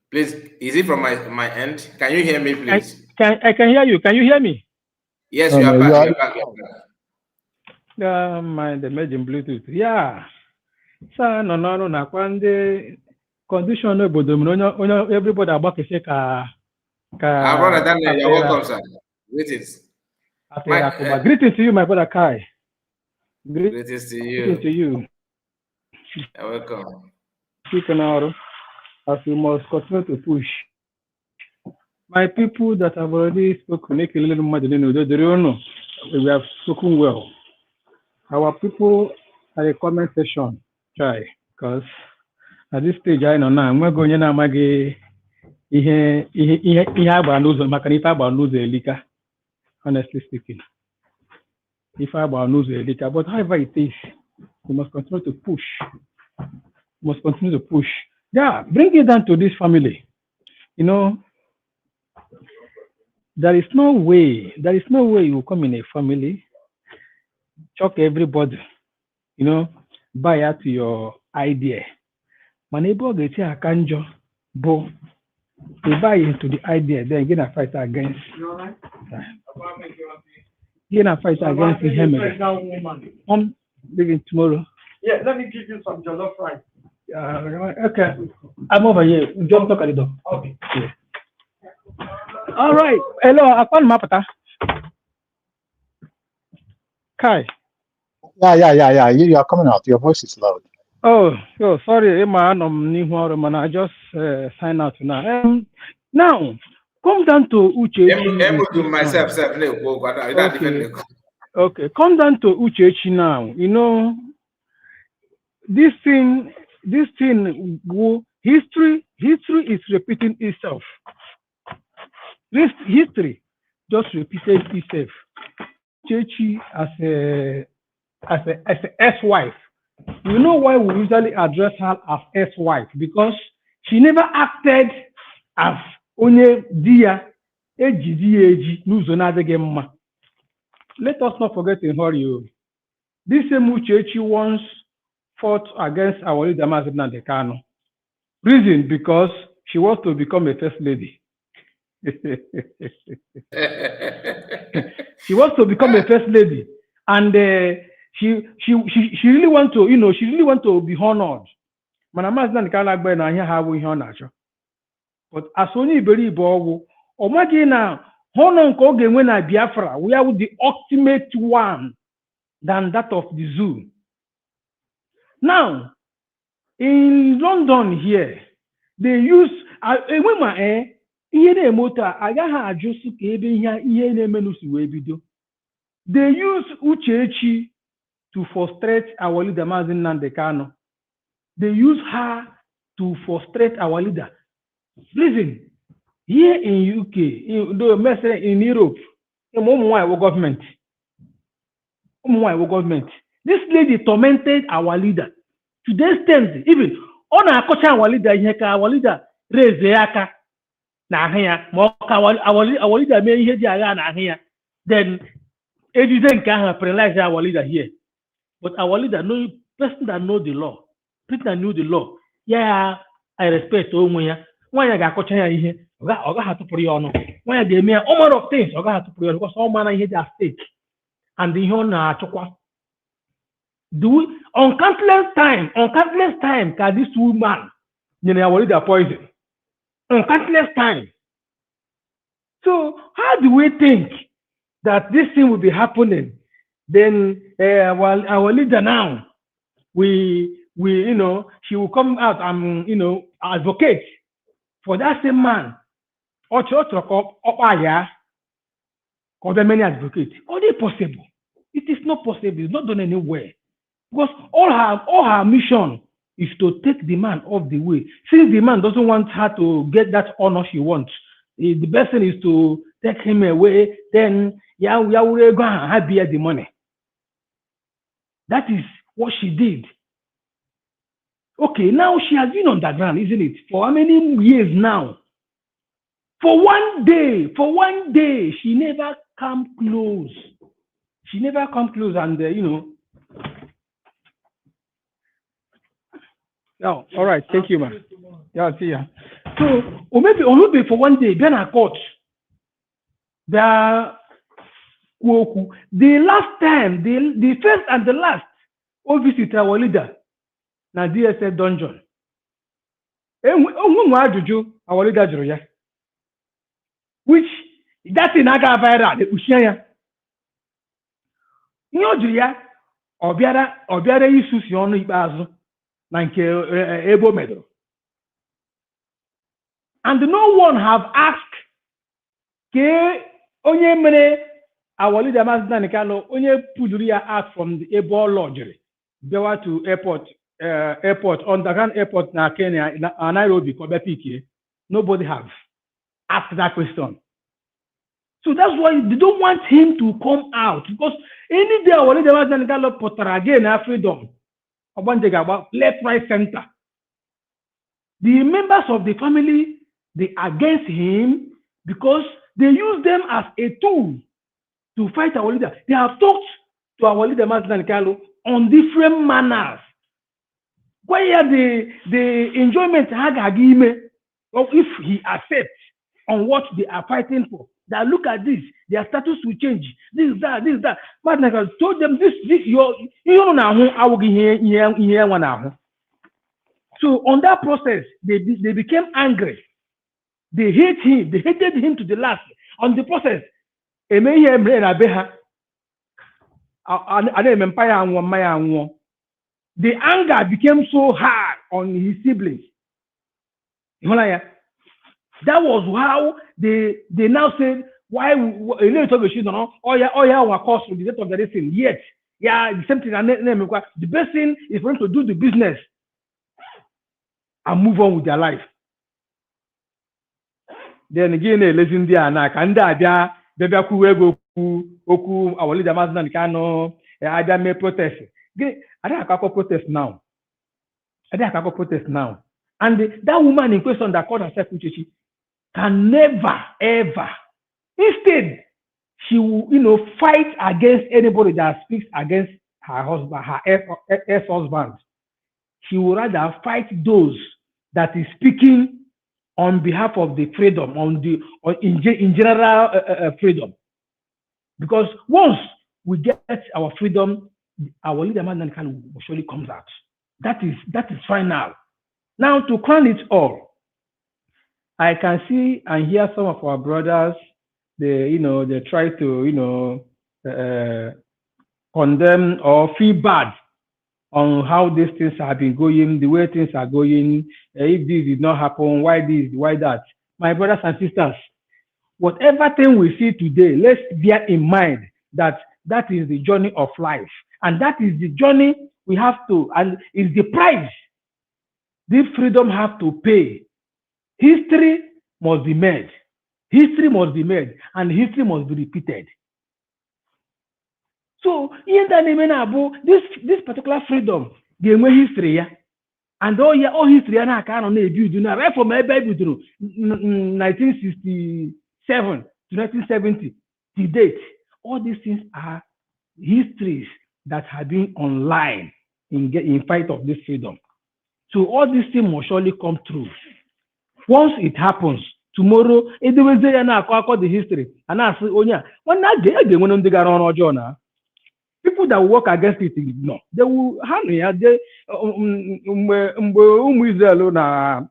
Please, is it from my end? Can you hear me, please? I can hear you. Can you hear me? Yes, you are back. You are back. The imagine Bluetooth. Yeah. So no na kwande condition obodo m onye everybody agbakese ka Brother Daniel, you're welcome, sir. Greetings. Greetings to you, my brother Kai. Greetings to you. Greetings to you. You're welcome. As we must continue to push. My people that have already spoken, we have spoken well. Our people at the comment section, try, because at this stage I know now, we're going to make honestly speaking. If I about lose a little, but however it is, we must continue to push. We must continue to push. Yeah, bring it down to this family. You know, there is no way you come in a family, choke everybody, you know, buy out your idea. My neighbor gets a kanjo, bo, they buy into the idea, then get a fight against. Get a fight against him. I'm leaving tomorrow. Yeah, let me give you some jollof rice. Okay, I'm over here. Don't talk at the door. Okay. Yeah. All right. Hello, Akwan Mapata. Kai. Yeah. You are coming out. Your voice is loud. Oh, sorry, man. I just sign out now. Now, come down to Uchechi. To myself, Okay, come down to Uchechi now. You know, this thing, history is repeating itself. This history just repeated itself. Uchechi as a ex-wife. You know why we usually address her as ex-wife? Because she never acted as onye dia eji n'ụzọ na-adịghị mma. Let us not forget in hurry. This same Uchechi once fought against our leader Mazi Nnamdi Kanu. Reason because she wants to become a first lady. She wants to become a first lady, and she really want to, she really want to be honored. Mazi Nnamdi Kanu agba na ihe ha bụ ihe ọ na-achọ. But as onye iberibe ọgwụ, ọ maghị na honor nke ọ ga-enwe na Biafra, we are the ultimate one than that of the zoo. Now, in London here, they use ihe na-emoto agaghị ajụsụ ka ebe ihe na-eme si wee bido. They use Uchechi to frustrate our leader Mazi Nnamdi Kanu. They use her to frustrate our leader. Listen, here in UK, in Europe, government. This lady tormented our leader to the extent even on our leader, our leader raise aka na ahia, our leader may ihe di agha na ahia. Then ejize nke ahụ penalize our leader here. But our leader, no person that know the law, person that knew the law, yeah, I respect onwe ya. Nwanyị ga-akọcha ya ihe, ọ gaghị atụpụrụ ya ọnụ. Nwanyị ga-eme ya all of things, ọ gaghị atụpụrụ ya because ọ ma na ihe dị at stake and ihe ọ na-achọkwa. On countless time, can this woman, the poison? On countless time. So how do we think that this thing will be happening? Then while our leader now, she will come out and advocate for that same man. Or many advocates. Are they possible? It is not possible. It's not done anywhere. Because all her mission is to take the man off the way. Since the man doesn't want her to get that honor she wants, the best thing is to take him away. Then we will go and bear the money. That is what she did. Okay, now she has been underground, isn't it? For how many years now? For one day, she never come close. She never come close, and Oh, all right. Thank you, man. Yeah, I'll see ya. So, or maybe for one day, then I caught the last time, the first and the last, all visit our leader, na DSS dungeon. Our leader, which that's in Aga Viral, the Uchechi. Ya, obiara isusi ọnụ ikpeazụ na nke Ebo medro. And no one have asked ke onye mere our leader Maazị Nnamdi onye puduru ya out from the Ebo lodge bewa to airport underground airport na Kenya na Nairobi ko be pick. Nobody have asked that question. So that's why they don't want him to come out, because any day our leader Maazị Nnamdi potara again na freedom left, right, center. The members of the family, they against him because they use them as a tool to fight our leader. They have talked to our leader Maazị Nnamdi on different manners. Where the enjoyment if he accepts on what they are fighting for. That look at this, their status will change. This, that. But I told them this, you don't know how I will hear one now. So on that process, they became angry. They hate him. They hated him to the last. On the process, the anger became so hard on his siblings. That was how they now said, why the cost of the death of the racing. Yet, the same thing. The best thing is for them to do the business and move on with their life. Then again, listen there now. Kanda baby oku our leader Maazị Nnamdi Ada may protest. I don't have protest now. And that woman in question that called herself Uchechi can never ever. Instead, she will fight against anybody that speaks against her husband, her ex-husband. She will rather fight those that is speaking on behalf of the freedom, in general freedom. Because once we get our freedom, our leader Maazị Nnamdi surely comes out. That is final. Now to crown it all, I can see and hear some of our brothers. They try to condemn or feel bad on how these things have been going, the way things are going. If this did not happen, why this, why that? My brothers and sisters, whatever thing we see today, let's bear in mind that is the journey of life, and that is the journey we have to, and is the price this freedom have to pay. History must be made. And history must be repeated. So, this particular freedom, the history, and all history, right from 1967 to 1970 to date, all these things are histories that have been online in fight of this freedom. So all these things must surely come true. Once it happens, tomorrow, it will say the history. And I say, oh yeah, when I get one on the Garon or Jonah. People that work against it, no, they will handle it. They Israel na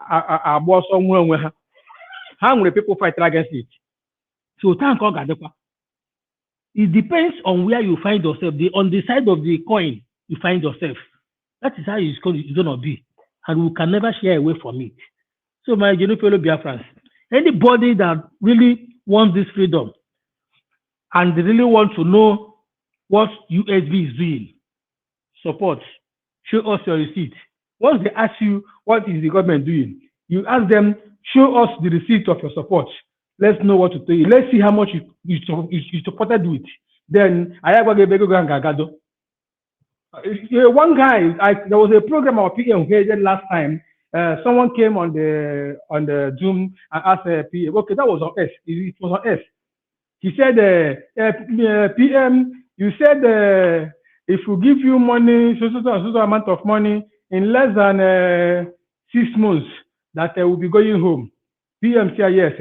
agba ọsọ nwe onwe ha. How many people fight against it? So thank God. It depends on where you find yourself. On the side of the coin you find yourself. That is how it's going to be, and we can never share away from it. So my genuine fellow Biafrans, anybody that really wants this freedom and they really want to know what USB is doing, support, show us your receipt. Once they ask you what is the government doing, you ask them, show us the receipt of your support. Let's know what to tell you. Let's see how much you supported with. Then I have one guy, there was a program of PM here last time. Someone came on the Zoom and asked PM. Okay, that was on S. It was on S. He said, PM, you said if we give you money, so amount of money in less than 6 months, that will be going home. PM said, yes.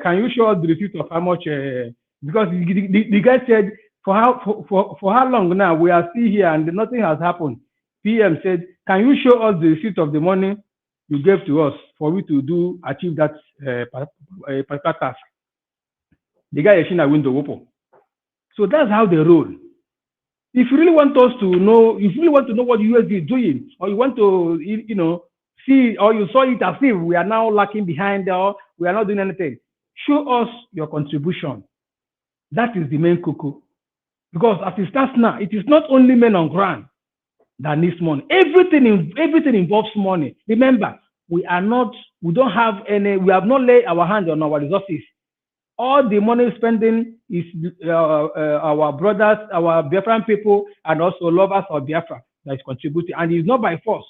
Can you show us the receipt of how much? Because the guy said, for how long now? We are still here and nothing has happened. PM said, can you show us the receipt of the money you gave to us for we to achieve that particular task? The guy is in a window open. So that's how they roll. If you really want us to know, if you really want to know what the USD is doing, or you want to, see, or you saw it as if we are now lacking behind, or we are not doing anything, show us your contribution. That is the main cuckoo. Because as it stands now, it is not only men on ground that needs money. Everything involves money. Remember, we don't have any, we have not laid our hand on our resources. All the money spending is our brothers, our Biafran people, and also lovers of Biafra that is contributing, and it's not by force.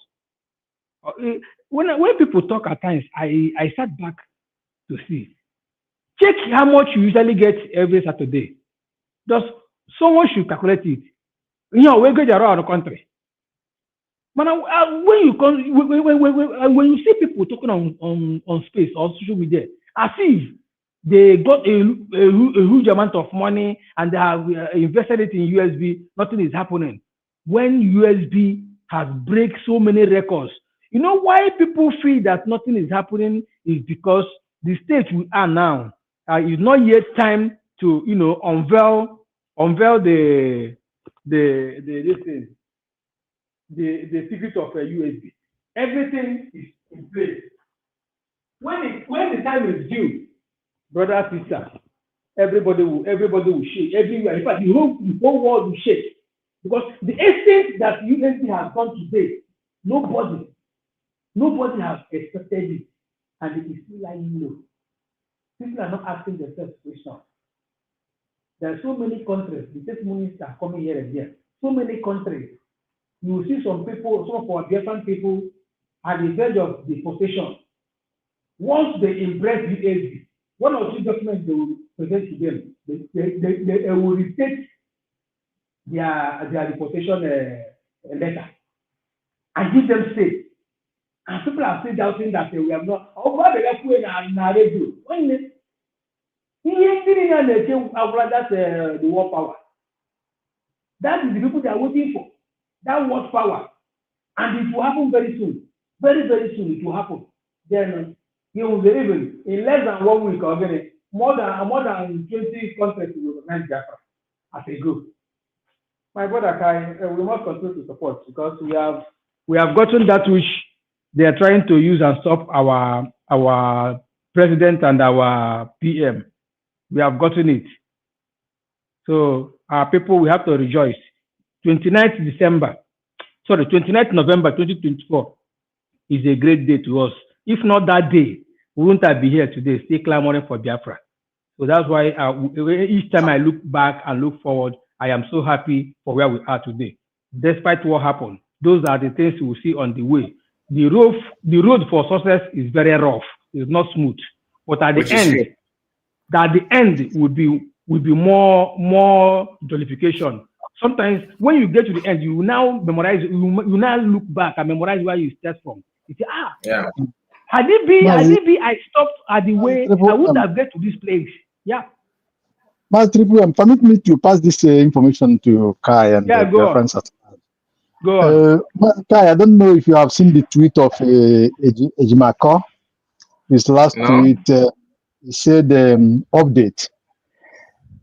When people talk at times, I sat back to see. Check how much you usually get every Saturday. Just someone should calculate it. We go around the country. But when you see people talking on space or social media, as if they got a huge amount of money and they have invested it in USB, nothing is happening. When USB has break so many records, you know why people feel that nothing is happening is because the stage we are now is not yet time to unveil the secret of USB. Everything is in place. When the time is due, brother, sister, everybody will shake everywhere. In fact, the whole world will shake because the extent that USB has gone today, nobody has expected it, and it is still lying low. People are not asking themselves questions. There are so many countries. The testimonies are coming here and there. So many countries. You will see some people, some of our different people, at the verge of deportation. Once they embrace the USB, one or two documents they will present to them. They will restate their deportation letter and give them say. And people are still doubting that we have not. Oh, what they are doing in our radio? That's the war power. That is the people they are waiting for. That war power. And it will happen very soon. Very, very soon it will happen. Then you will be even in less than 1 week or more than 20 countries will recognize Biafra as a group. My brother Kai, we must continue to support because we have gotten that which they are trying to use and stop our president and our PM. We have gotten it. So our people, we have to rejoice. 29th November 2024 is a great day to us. If not that day, we wouldn't have been here today, still clamoring for Biafra. So that's why each time I look back and look forward, I am so happy for where we are today. Despite what happened, those are the things we will see on the way. The road for success is very rough. It's not smooth. But at the end would be more jollification. Sometimes when you get to the end, you will now memorize. You now look back and memorize where you start from. You say, had it been I stopped at the way, I would have get to this place. Yeah. Master permit me to pass this information to Kai and Yeah, go their on. friends at Go on. Kai, I don't know if you have seen the tweet of Ejimako. His last No. tweet, he said, update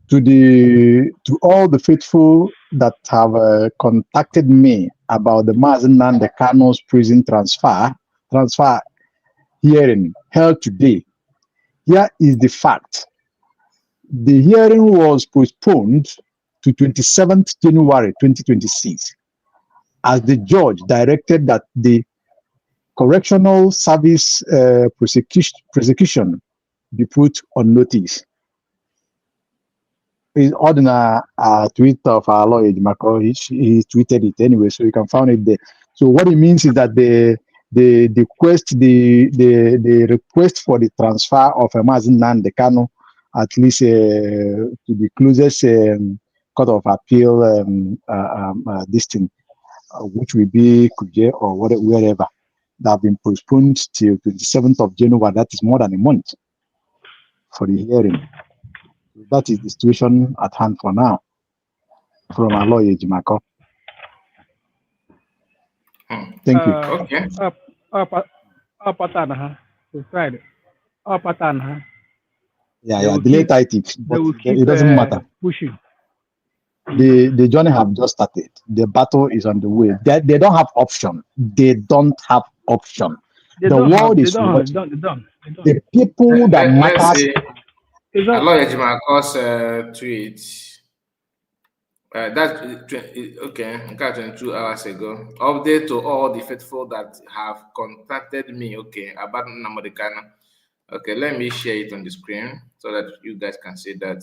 to all the faithful that have contacted me about the Mazen Nande Kano's prison transfer hearing held today. Here is the fact. The hearing was postponed to 27th January 2026 as the judge directed that the correctional service prosecution be put on notice. It's on a tweet of our lawyer, Marco. He tweeted it anyway, so you can find it there. So what it means is that the request for the transfer of Mazin Nandekano at least to the closest court of appeal this thing, which will be Kuje or wherever, that have been postponed till 27th of January. That is more than a month for the hearing. That is the situation at hand for now from our lawyer, Jimako. Thank you. Okay. Pattern, it's Friday. Pattern, Yeah, delay tactics, they but will keep it doesn't matter. pushing. The journey have just started. The battle is on the way. They don't have option. They don't have option. The world is watching. The people that Let's matters. see. Lawyer Jimako's tweet. That's okay. 22 hours ago. Update to all the faithful that have contacted me. Okay, about Namadikana. Okay, let me share it on the screen so that you guys can see that.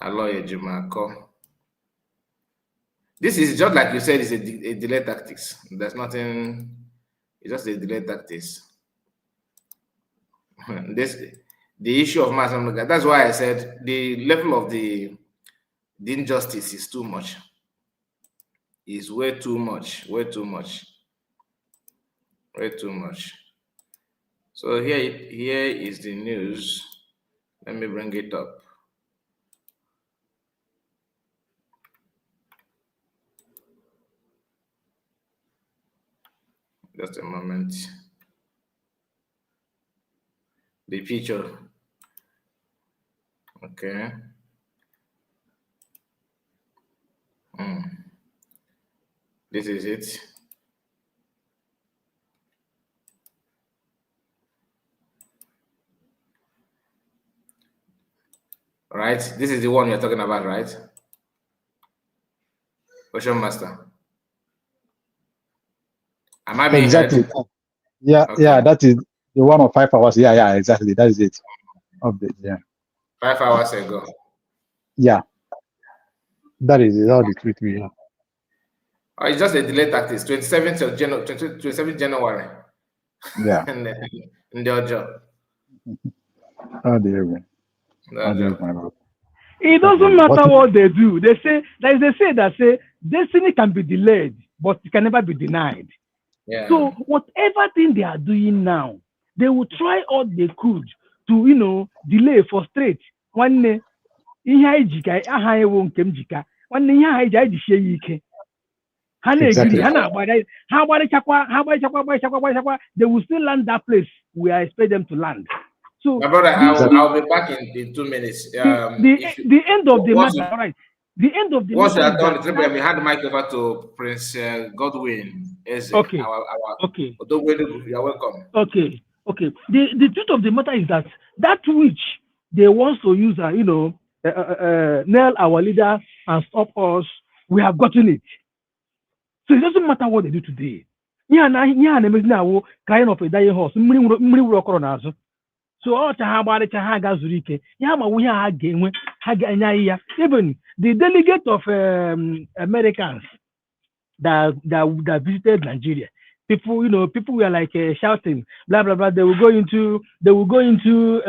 Lawyer Jimako. This is just like you said, it's a delay tactics. There's nothing. It's just a delay tactics. The issue of mass. That's why I said the level of the injustice is too much. Is way too much. Way too much. Way too much. So here is the news. Let me bring it up. Just a moment. The picture. Okay. This is it. Right? This is the one you're talking about, right? Question Master. Am I being Exactly. heard? Yeah, Okay. yeah, that is the one of 5 hours. Yeah, exactly. That is it. Update. Yeah. 5 hours ago. Yeah. That is all the tweet we have. Oh, it's just a delay tactics. 27th of January. 27th January. Yeah. in the job. Oh dear. Oh dear, my Lord. It doesn't matter what they do. They say destiny can be delayed, but it can never be denied. Yeah. So whatever thing they are doing now, they will try all they could to delay, frustrate. One ihe anyị jika aha anyị wụ nke m jika nwanne ihe aha anyị jisie ya ike ha na-egiri ha na-agbara ha agbarịchakwa they will still land that place we expect them to land. So my brother, I'll be back in 2 minutes. The end of the matter, right? The end of the once matter. Once you are done, we hand the mic over to Prince Godwin. Okay. Okay. You're welcome. Okay. The truth of the matter is that which they want to use, nail our leader and stop us, we have gotten it. So it doesn't matter what they do today. Crying of a dying horse. So all even the delegate of Americans that visited Nigeria, people were like shouting, blah blah blah. They will go into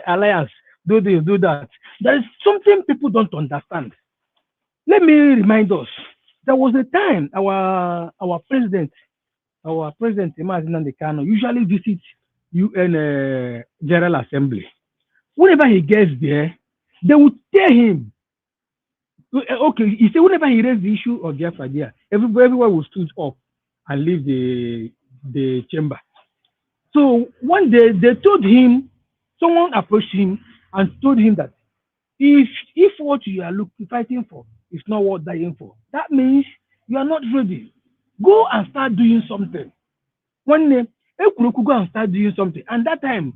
alliance, do this, do that. There is something people don't understand. Let me remind us. There was a time our president, Imazin Nandekano, usually visits UN General Assembly. Whenever he gets there, they will tell him, okay, he said whenever he raised the issue of Biafra there, everyone will stood up and leave the chamber. So one day they told him, someone approached him and told him that if what you are fighting for is not worth dying for, that means you are not ready. Go and start doing something. One day, Ekuruku go and start doing something. And that time,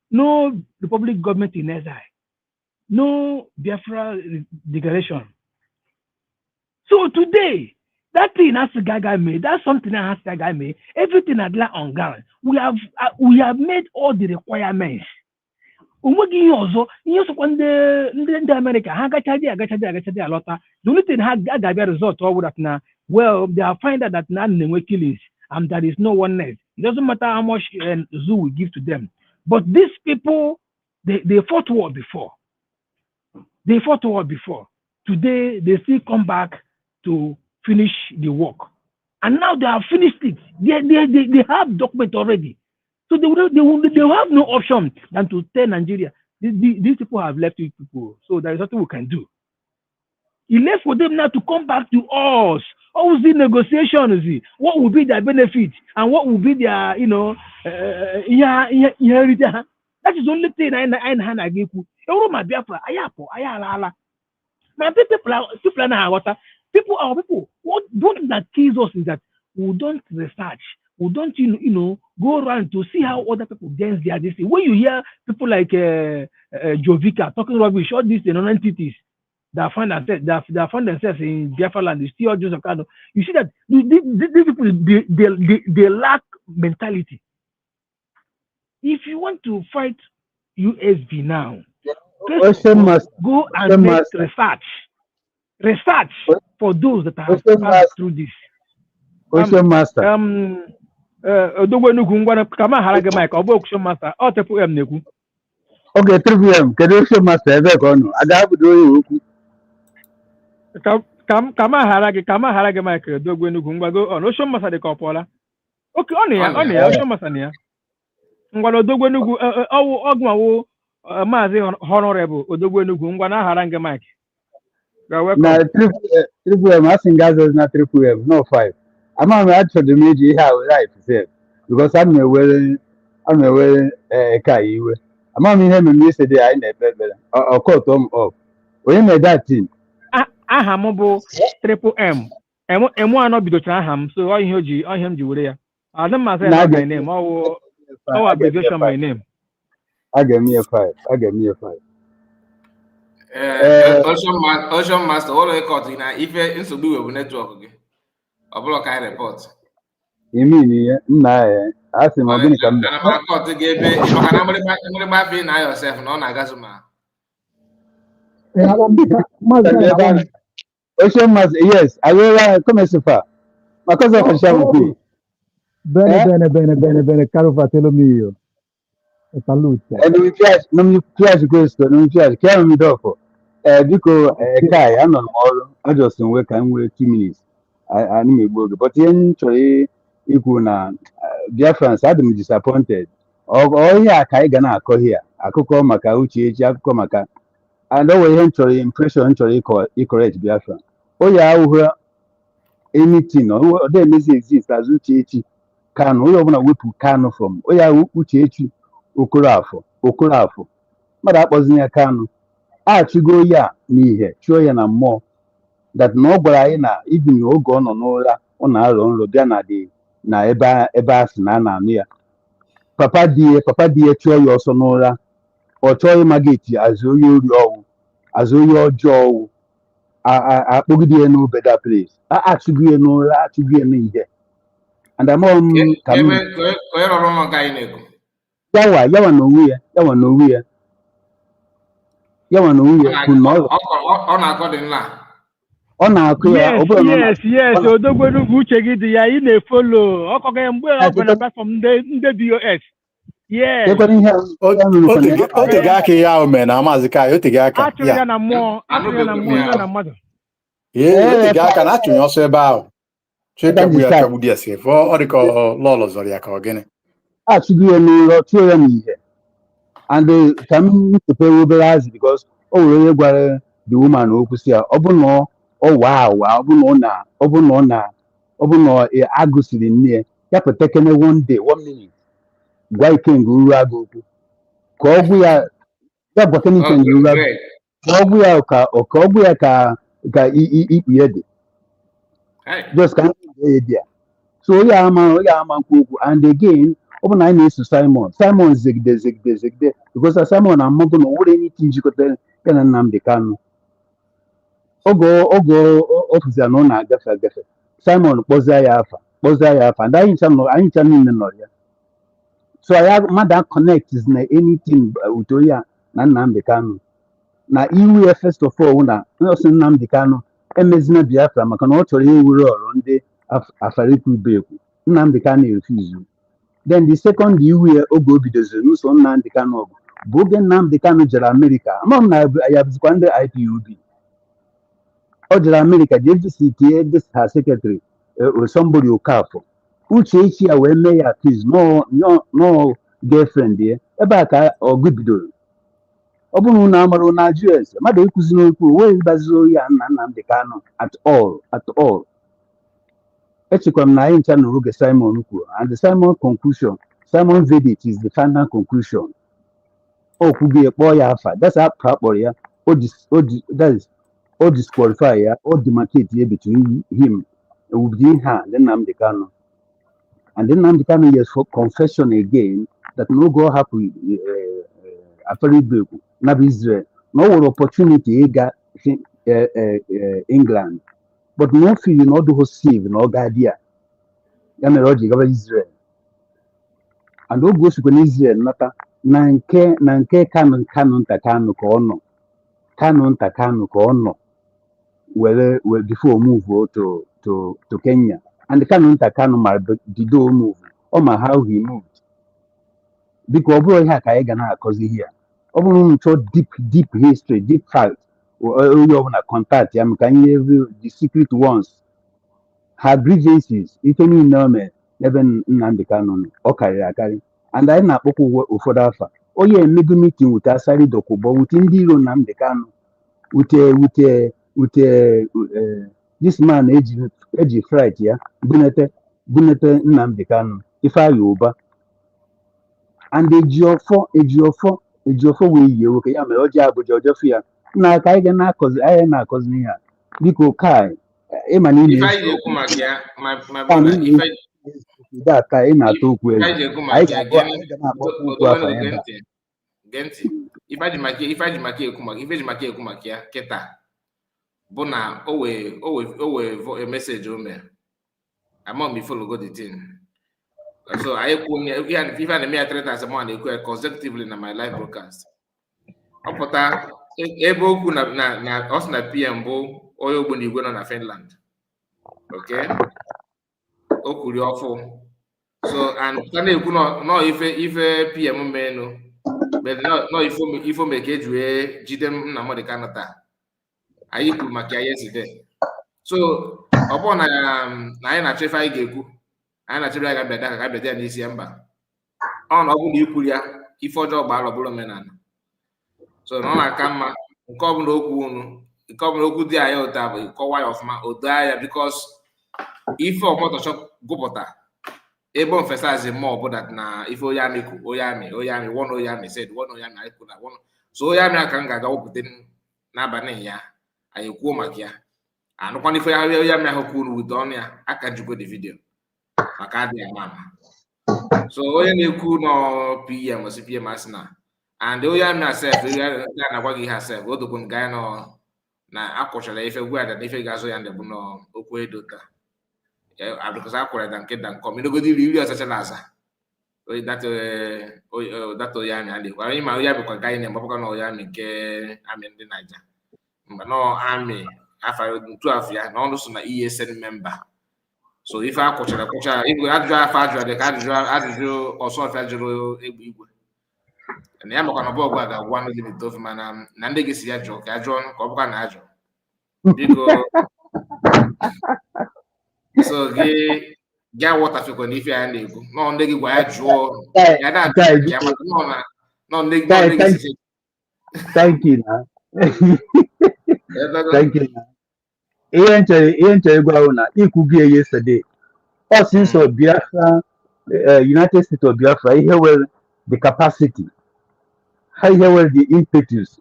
no republic government in exile, no Biafra declaration. So today, that thing has Gaga made, that's something that has Gaga made, everything had on ground. We have made all the requirements. Onweghị ihe ọzọ, ihe sokwa ndị America ha agachadị alọta. The only thing ha ga-abịa result ọ that na, well, they are find out that na na-enwe killings and there is no oneness. It doesn't matter how much zoo we give to them. But these people, they fought war before. They fought war before. Today, they still come back to finish the work. And now they have finished it. They have document already. So they will have no option than to tell Nigeria, these people have left you people, so there is nothing we can do. It left for them now to come back to us. Always the negotiations, what will be their benefit and what will be their, inheritance. That is the only thing I give you. My Biafra, my people, our people, what that kills us is that we don't research. We don't, go around to see how other people dance their this. When you hear people like Jovica talking rubbish, all these entities that find themselves in Biafra land, they still just kind of, you see that these people they lack mentality. If you want to fight USB now, first of all, go and make research for those that have passed through this. Question master. Odogwenugwu ngwana kama harage Mike obo question master o tepu em nekwu. Okay, 3pm kedu question master ebe ka onu aga budo okwu. Kama harage Mike Odogwenugwu ngwago on question master de ka opola. Okay, on ya question master ne ya. Ngwana Odogwenugwu owu ogmawo Maazi Honorable Odogwenugwu ngwana harage Mike. Na 3pm asingazo na 3pm no 5. I'm not for the media how life is because I'm aware Kaiwe. I'm not him yesterday. I never or caught them up. When you made that thing, Ahamobo 3M. Emo not be the Chaham, so I heard you, I am Julia. I don't matter my name, or abbreviation my name. I gave me a 5. Ocean Master, all the caught in if it's to do with network again. A block I report. You mean, I think I'm going to come back. I'm caught to give it. I'm going to be now yourself, no, Nagasuma. Ocean Master, yes, I will come so far. My cousin can share with me. Bene, caro fratello mio. Salute. And we flash question, we flash, carry me dopo. Because Kai, I'm not more, I just wait 2 minutes. I need to go, but eventually, if we na dear friends, I've been disappointed. Oh, yeah, Kai Gana, call here. I could call Maka Uchechi, I could Maka. And always eventually impression correct Biafra. Oh, yeah, I anything, or they may exist as Uchechi can, we open a whip can from. Oh, yeah, Uchechi, Ukurafo. But that wasn't a can. I to go, yeah, me here, sure, and more. That nobody na even no go on n'ụra ọ na-arọ nrọ bịa na ebe asị na ya papa die chụọ ya ọsọ n'ụra ọ chọọ ịmageti azụ onye ọjọọ ọwụ akpọgide ya n'obe that place achụgị ya n'ụra achụgị ya n'ihe and among yawa n'onwe ya ọ na-akọ dị nla. Yes. Odogwenugwu Uchechi dị ya, ị na-efolo. Ọ kọga ya mgbe ọ bụla platform ndị BOS. Yes. Otege aka ihe ahụ mere na Maazị Kai, otege aka. Achụrụ ya na mmụọ, na mmadụ. Otege aka na achụrụ ya ọsọ ebe ahụ. Chekagbu ya kagbu dị esi, ọ dị ka lọlọ zọrọ ya ka ọ gịnị. Achụgị ya n'ụlọ, tụọ ya n'ihe. and ka m tepere obere azị because o nwere onye gwara the woman okwu si ya ọ bụ na ọ waa awa ọ bụ na agụsiri nne ya ya pụta kene one day 1 minute gwa ikenga uru agụ okwu ka ọgwụ ya ya gwa kene ikenga uru agụ ka ọgwụ ya ka ikpu ya dị just ka ndị dị ya so onye ama nkwu okwu and again ọ bụ na anyị na-eso Simon zegide because Simon amabụ na o nwere anything njikọta ya na Nnamdi Kanu oge ọ fụzia na ọ na-agafe Simon kpọzie ya afa ndị anyị ncha niile nọ ya so ya mmadụ connect na anything uto ya na Nnamdi Kanu na iwu ya first of all na ọsị Nnamdi Kanu emezina Biafra maka na ọ chọrọ iwere ọrụ ndị Afariku Bekwu Nnamdi Kanu refuse. Then the second iwu ya oge o bidoziri n'ụsọ Nnamdi Kanu ọgụ bụ oge Nnamdi Kanu jere Amerịka ama m na ya bụzikwa ndị IPOB ọ jere Amerịka jee visitie this her secretary somebody Okafor Uchechi ya wee mee ya accuse no girlfriend ya ebe a ka ọgụ bidoro ọ bụrụ na amara na ajụ ese mmadụ ịkụzi n'okwu wee gbaziri ya nna Nnamdi Kanu at all echekwa m na anyị ncha nụrụ oge Simon kwuru and the Simon verdict is the final conclusion o kwughị kpọọ ya afa that's how akpọrọ ya o disqualify ya o demarcate ya between him within her and Nnamdi Kanu and then Nnamdi Kanu yes for confession again that no go happen Afariku na Israel no were opportunity ịga England but no feel na ọ dụghị save na ọ ga-adị ya mere ọ ji gaba Israel and oge o sikwa na Israel nata na nke Kanu nta Kanu ka ọ nọ were before move to Kenya and Kanu nta Kanu ma dido move ọ ma how he moved biko ọ bụrụ ihe a ka anyị ga na-akọzi ihe ọ bụrụ nchọ deep history deep fact onye ọbụla contact ya maka anyị the secret ones her grievances ife niile o mere n'ebe Nnamdi Kanu nọ ọ karịrị akarị and anyị na-akpọkwa ụfọdụ afa onye emego meeting wute Asari Dokubo wute ndị iro Nnamdi Kanu wute this man eji fright ya bunete Nnamdi Kanu Ifeanyi Uba and Ejiofọ wee yie nwoke ya mere ọjị Abuja ọjọfụ ya na ka anyị na-akọzi ihe a biko kai ịma na ị na-ata ị na-ata okwu eze anyị ga na-akpọkwa okwu afọ ebe ife ji maka ekwu maka ya kịta bụ na o wee meseji o mere ama m ifologo the thing so anyị kwuo ife a na-eme ya 3 times a month na-ekwu consecutively na my live broadcast ọ pụta ebe okwu na ọ sị na PM bụ onye Ogbunigwe nọ na Finland okay o kwuri ọfụ so and ka na-ekwu nọ ife PM menu nọ ifo mee ka eji wee jide Nnamdi Kanu taa anyị kwuru maka ya yesterday so ọ bụrụ na anyị na-achọ ife anyị ga-ekwu anyị na-achọrọ ya ga-abịa ya n'isi ya mba ọ na ọ bụrụ na ikwuru ya ife ọjọọ gbara ọbụla omenala so na ọ na-aka mma nke ọbụla okwu dị anya ụta bụ kọwa ya ọfụma odo ya bikos ife ọmọtọchọ gụpụta ebe emphasize more ọbụla na ife onye amị kwu onye amị one onye amị said one onye amị anyị kwuru na one so onye amị aka m ga-aga wepụta n'abalị ya anyị kwuo maka ya anụkwana ife onye amị ahụ kwuru wute ọnụ ya aka njikwa the video maka adịghị ama so onye na-ekwu nọ PM osi PM asị and onye amị asef ya na-agwa gị ihe asef o dokwu nga ya nọ na akwụchara ife gwa ya na ife ga-azụ ya ndị bụ n'okwu edo taa abịkọsa akwụrụ ya nke dankọm inogodi iri ọsacha na aza data onye amị adịkwa anyị ma onye amịkwa ga anyị na-agbapụkwa na onye amị nke amị ndị Naija mgbe nọ amị afọ 12 ya na ọnụ so na ESN member so ife akwụchara igwe ajụjụ afọ ajụjụ dị ka ajụjụ ọsọfịa jụrụ egbe igwe na ya makwa na bọọgụ a ga-agwa ndị dị tofu mana na ndị gị si ya jụọ ka a jụọ ka ọ bụkwa na ajụ biko so gị awọtafekwa na ife ya na-ekwu nọ ndị gị gwa ya jụọ ya na-aga ya maka No, thank you. Now. Thank you. Now. Ihe nche gwa ahụ na ikwugie yesterday. Or since of Biafra, United States of Biafra, here were the capacity, here were the impetus,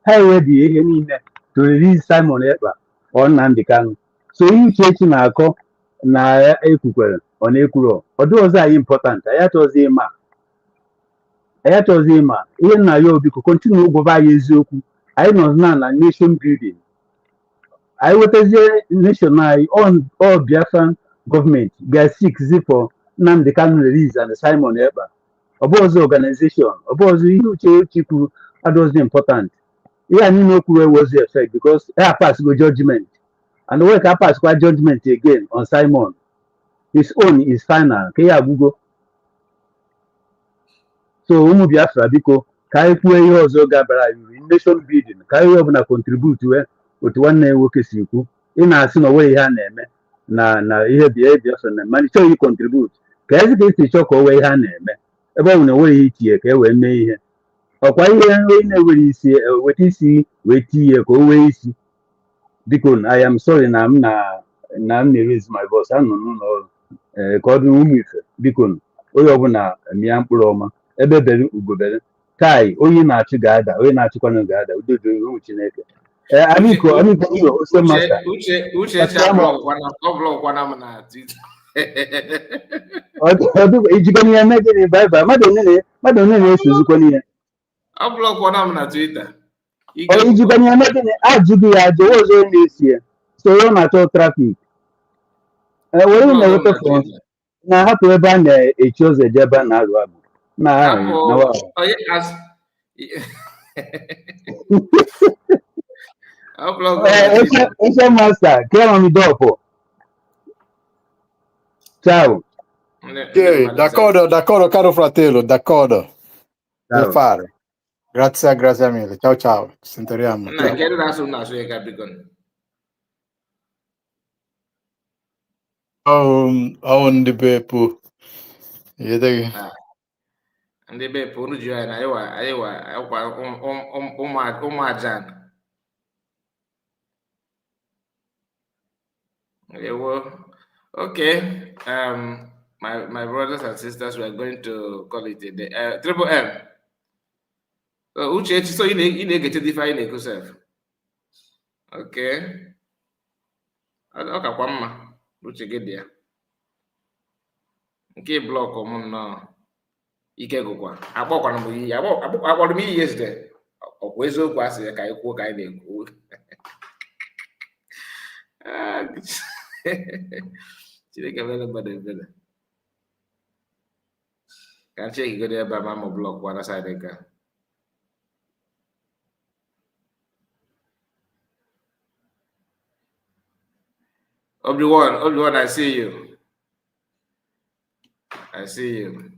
here were the aim to release Simon Ekpa or Nnamdi Kanu. So Uchechi na-akọ na ekwukwere ọ na-ekwuro although ọzọ anyị important ayatọzi ịma ihe nna ya obi continue gwaba anyị eziokwu anyị nọ na nation building anyị wetazie nation anyị all Biafran gọọmenti ga-seek for Nnamdi Kanu release and Simon Ekpa ọ bụ ọzọ organization ọ bụ ọzọ ihe Uchechi kwuru adọzi important ihe anyị na-okwuru ewozi effect because ha pass go judgment and the way ka pass kwa judgment again on Simon his own is final ka ya agwụgo so ụmụ Biafra biko ka anyị kwuo ihe ọzọ gabara anyị nation building ka anyị ọbụla contribute wee otu nwanne nwoke si kwu ị na-asị na onwe ihe a na-eme na ihe Biafra na mana chọghị contribute ka ezi ka esi chọọ ka o wee ihe a na-eme ebe ọ bụ na onweghị itinye ka e wee mee ihe ọkwa ihe onye na-ewere isi weta isi wee tinye ka o wee isi biko I am sorry na m na-erase my voice anọ n'ụlọ ọrụ ka ọ dị ụmụ ife biko onye ọbụla mịa mkpụrụ ọma ebe bere ugobere kai onye na-achụ ga-ada onye na-achụkwanụ ga-ada udodo ụmụ Chineke ijikwana ihe eme gịnị baịbụl mmadụ one na-esozikwana ihe ijikwana ihe eme gịnị ajụghị ya ajụ ọzọ onye na-esi ya soro na-achọ trafik were na-eweta fọ na-ahapụ ebe a na-echi ụzọ eje ebe a na-alụ agụ ese masta chiamami ciao Ok, d'accordo caro fratello, d'accordo. Da fare. Grazie mille. Ciao ciao, ci sentiremo. Ndị bepu. Ndị bepu unu ji anyị na anyịwa ụmụajan. Okay, my brothers and sisters, we are going to call it a day. Triple M. Uchechi, so you need to define yourself. Okay. Okay, one ma. Uche get there. Okay, block on no. Ike gokwa. Akpọkwana m iyi. Akpọrọ m iyi yesterday. Ọkwa eziokwu asị ka anyị kwuo ka anyị na-ekwu. Chineke mere mmadụ ebere. Ka check go there by mama block one side ka. Obi-Wan, I see you. I see you.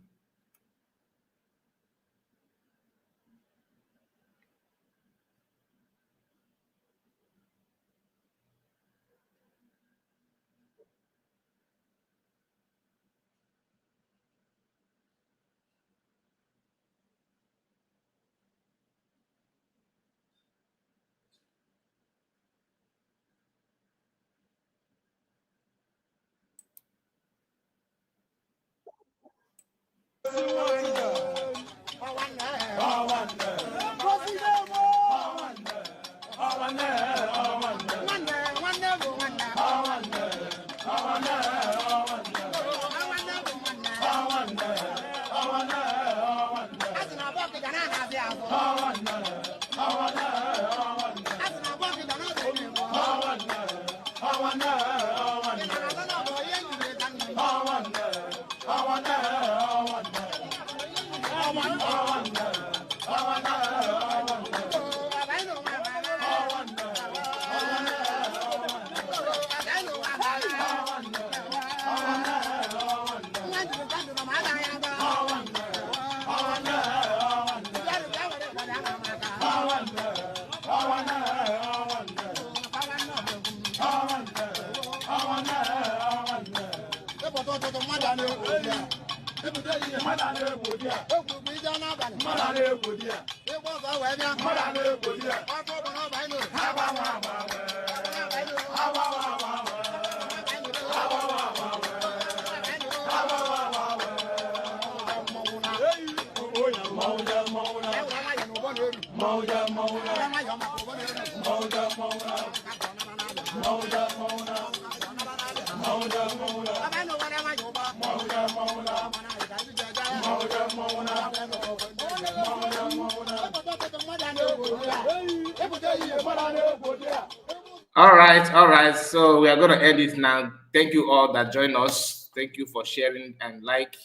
All right. So we are going to end it now. Thank you all that joined us. Thank you for sharing and like.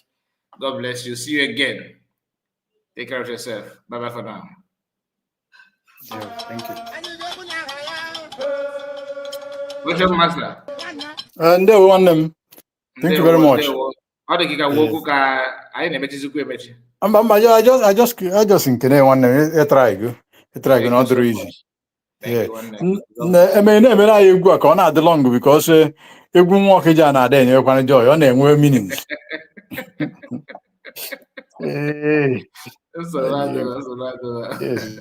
God bless you. See you again. Take care of yourself. Bye bye for now. Yeah, thank you. What's your master? And they want them. Thank you very much. How do you get woke? I never emechi. I just think they want them. I try not to easy. Yeah. I mean, I go on the long because you walk jana then you can enjoy on them meanings. Hey. That's a lot. Yes.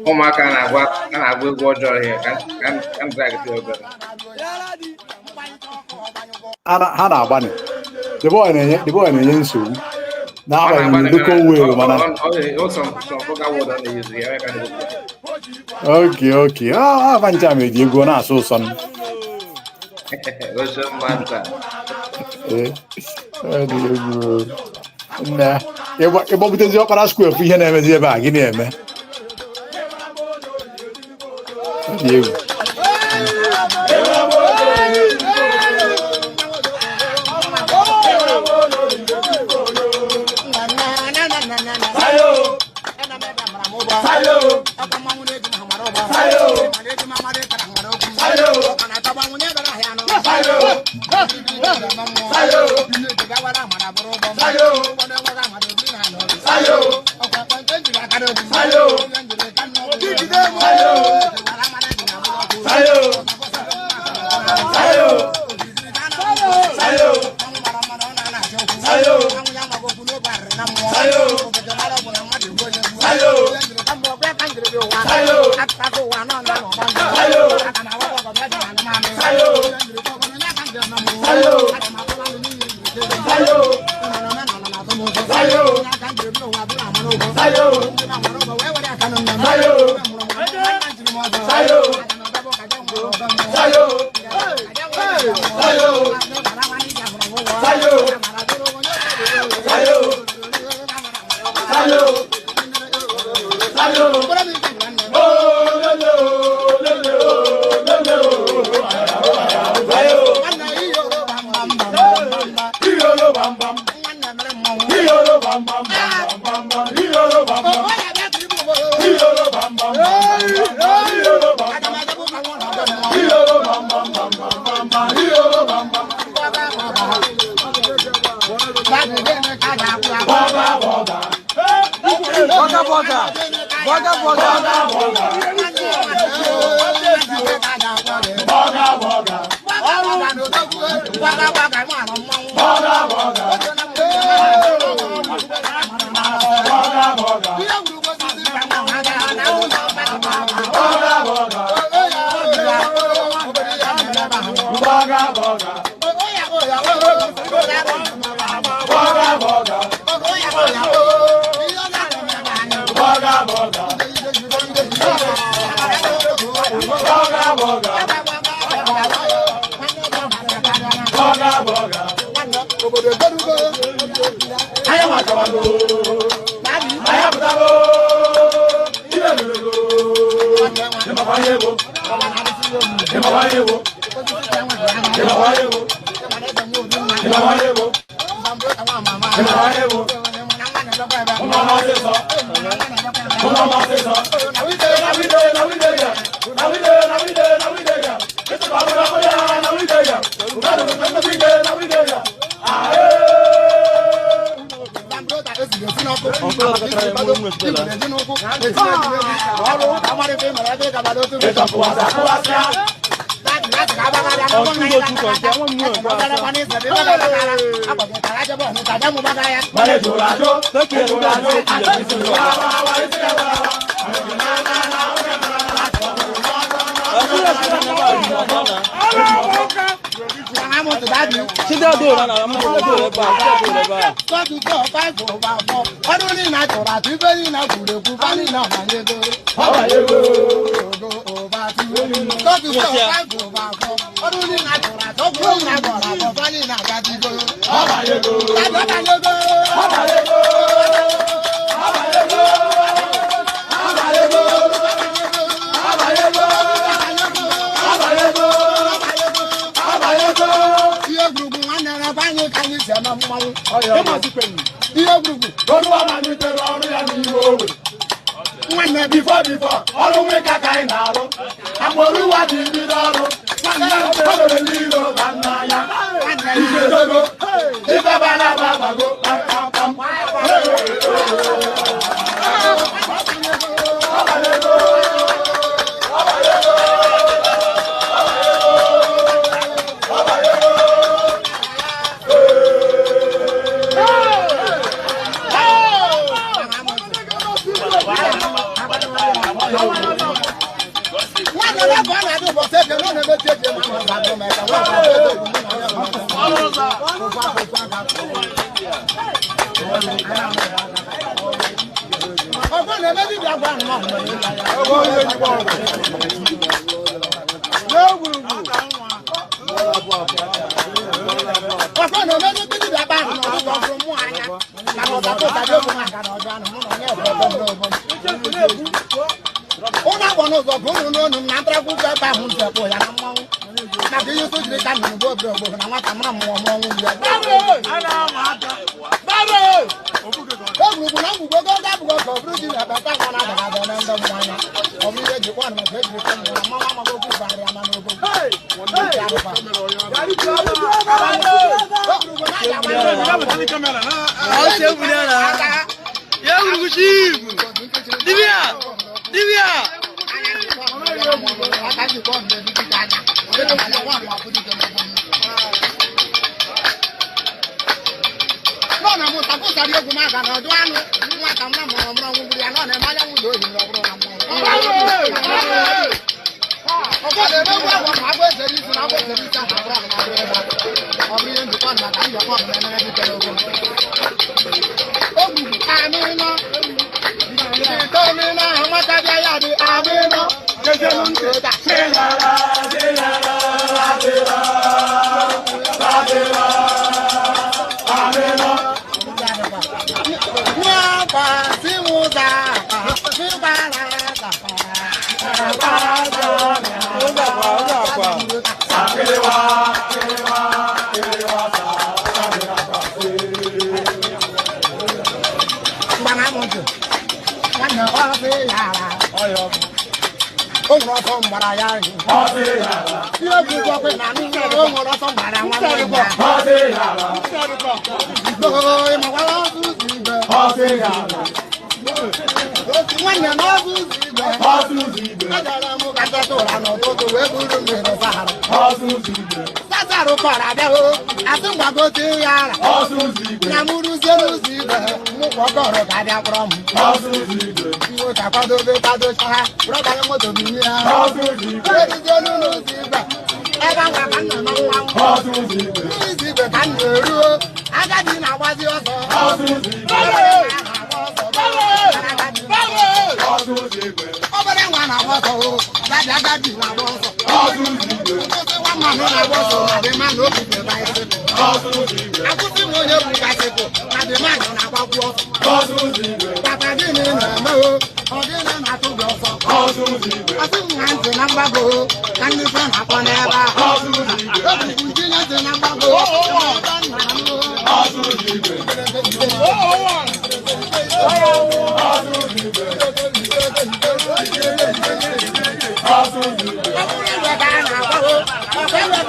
Ụmụaka na-agwa egwu ọjọọ ihe ka m drag it obere. Ha na-agbani. The boy na-enye nsogbu. N'agbanyeghị na edekọ welu mana. Okay. Avancha meji egwu na-asụ ụsọ. Ịgbapụtezi ọkpara square bụ ihe na-emezi ebe a gị na-eme. Sayo.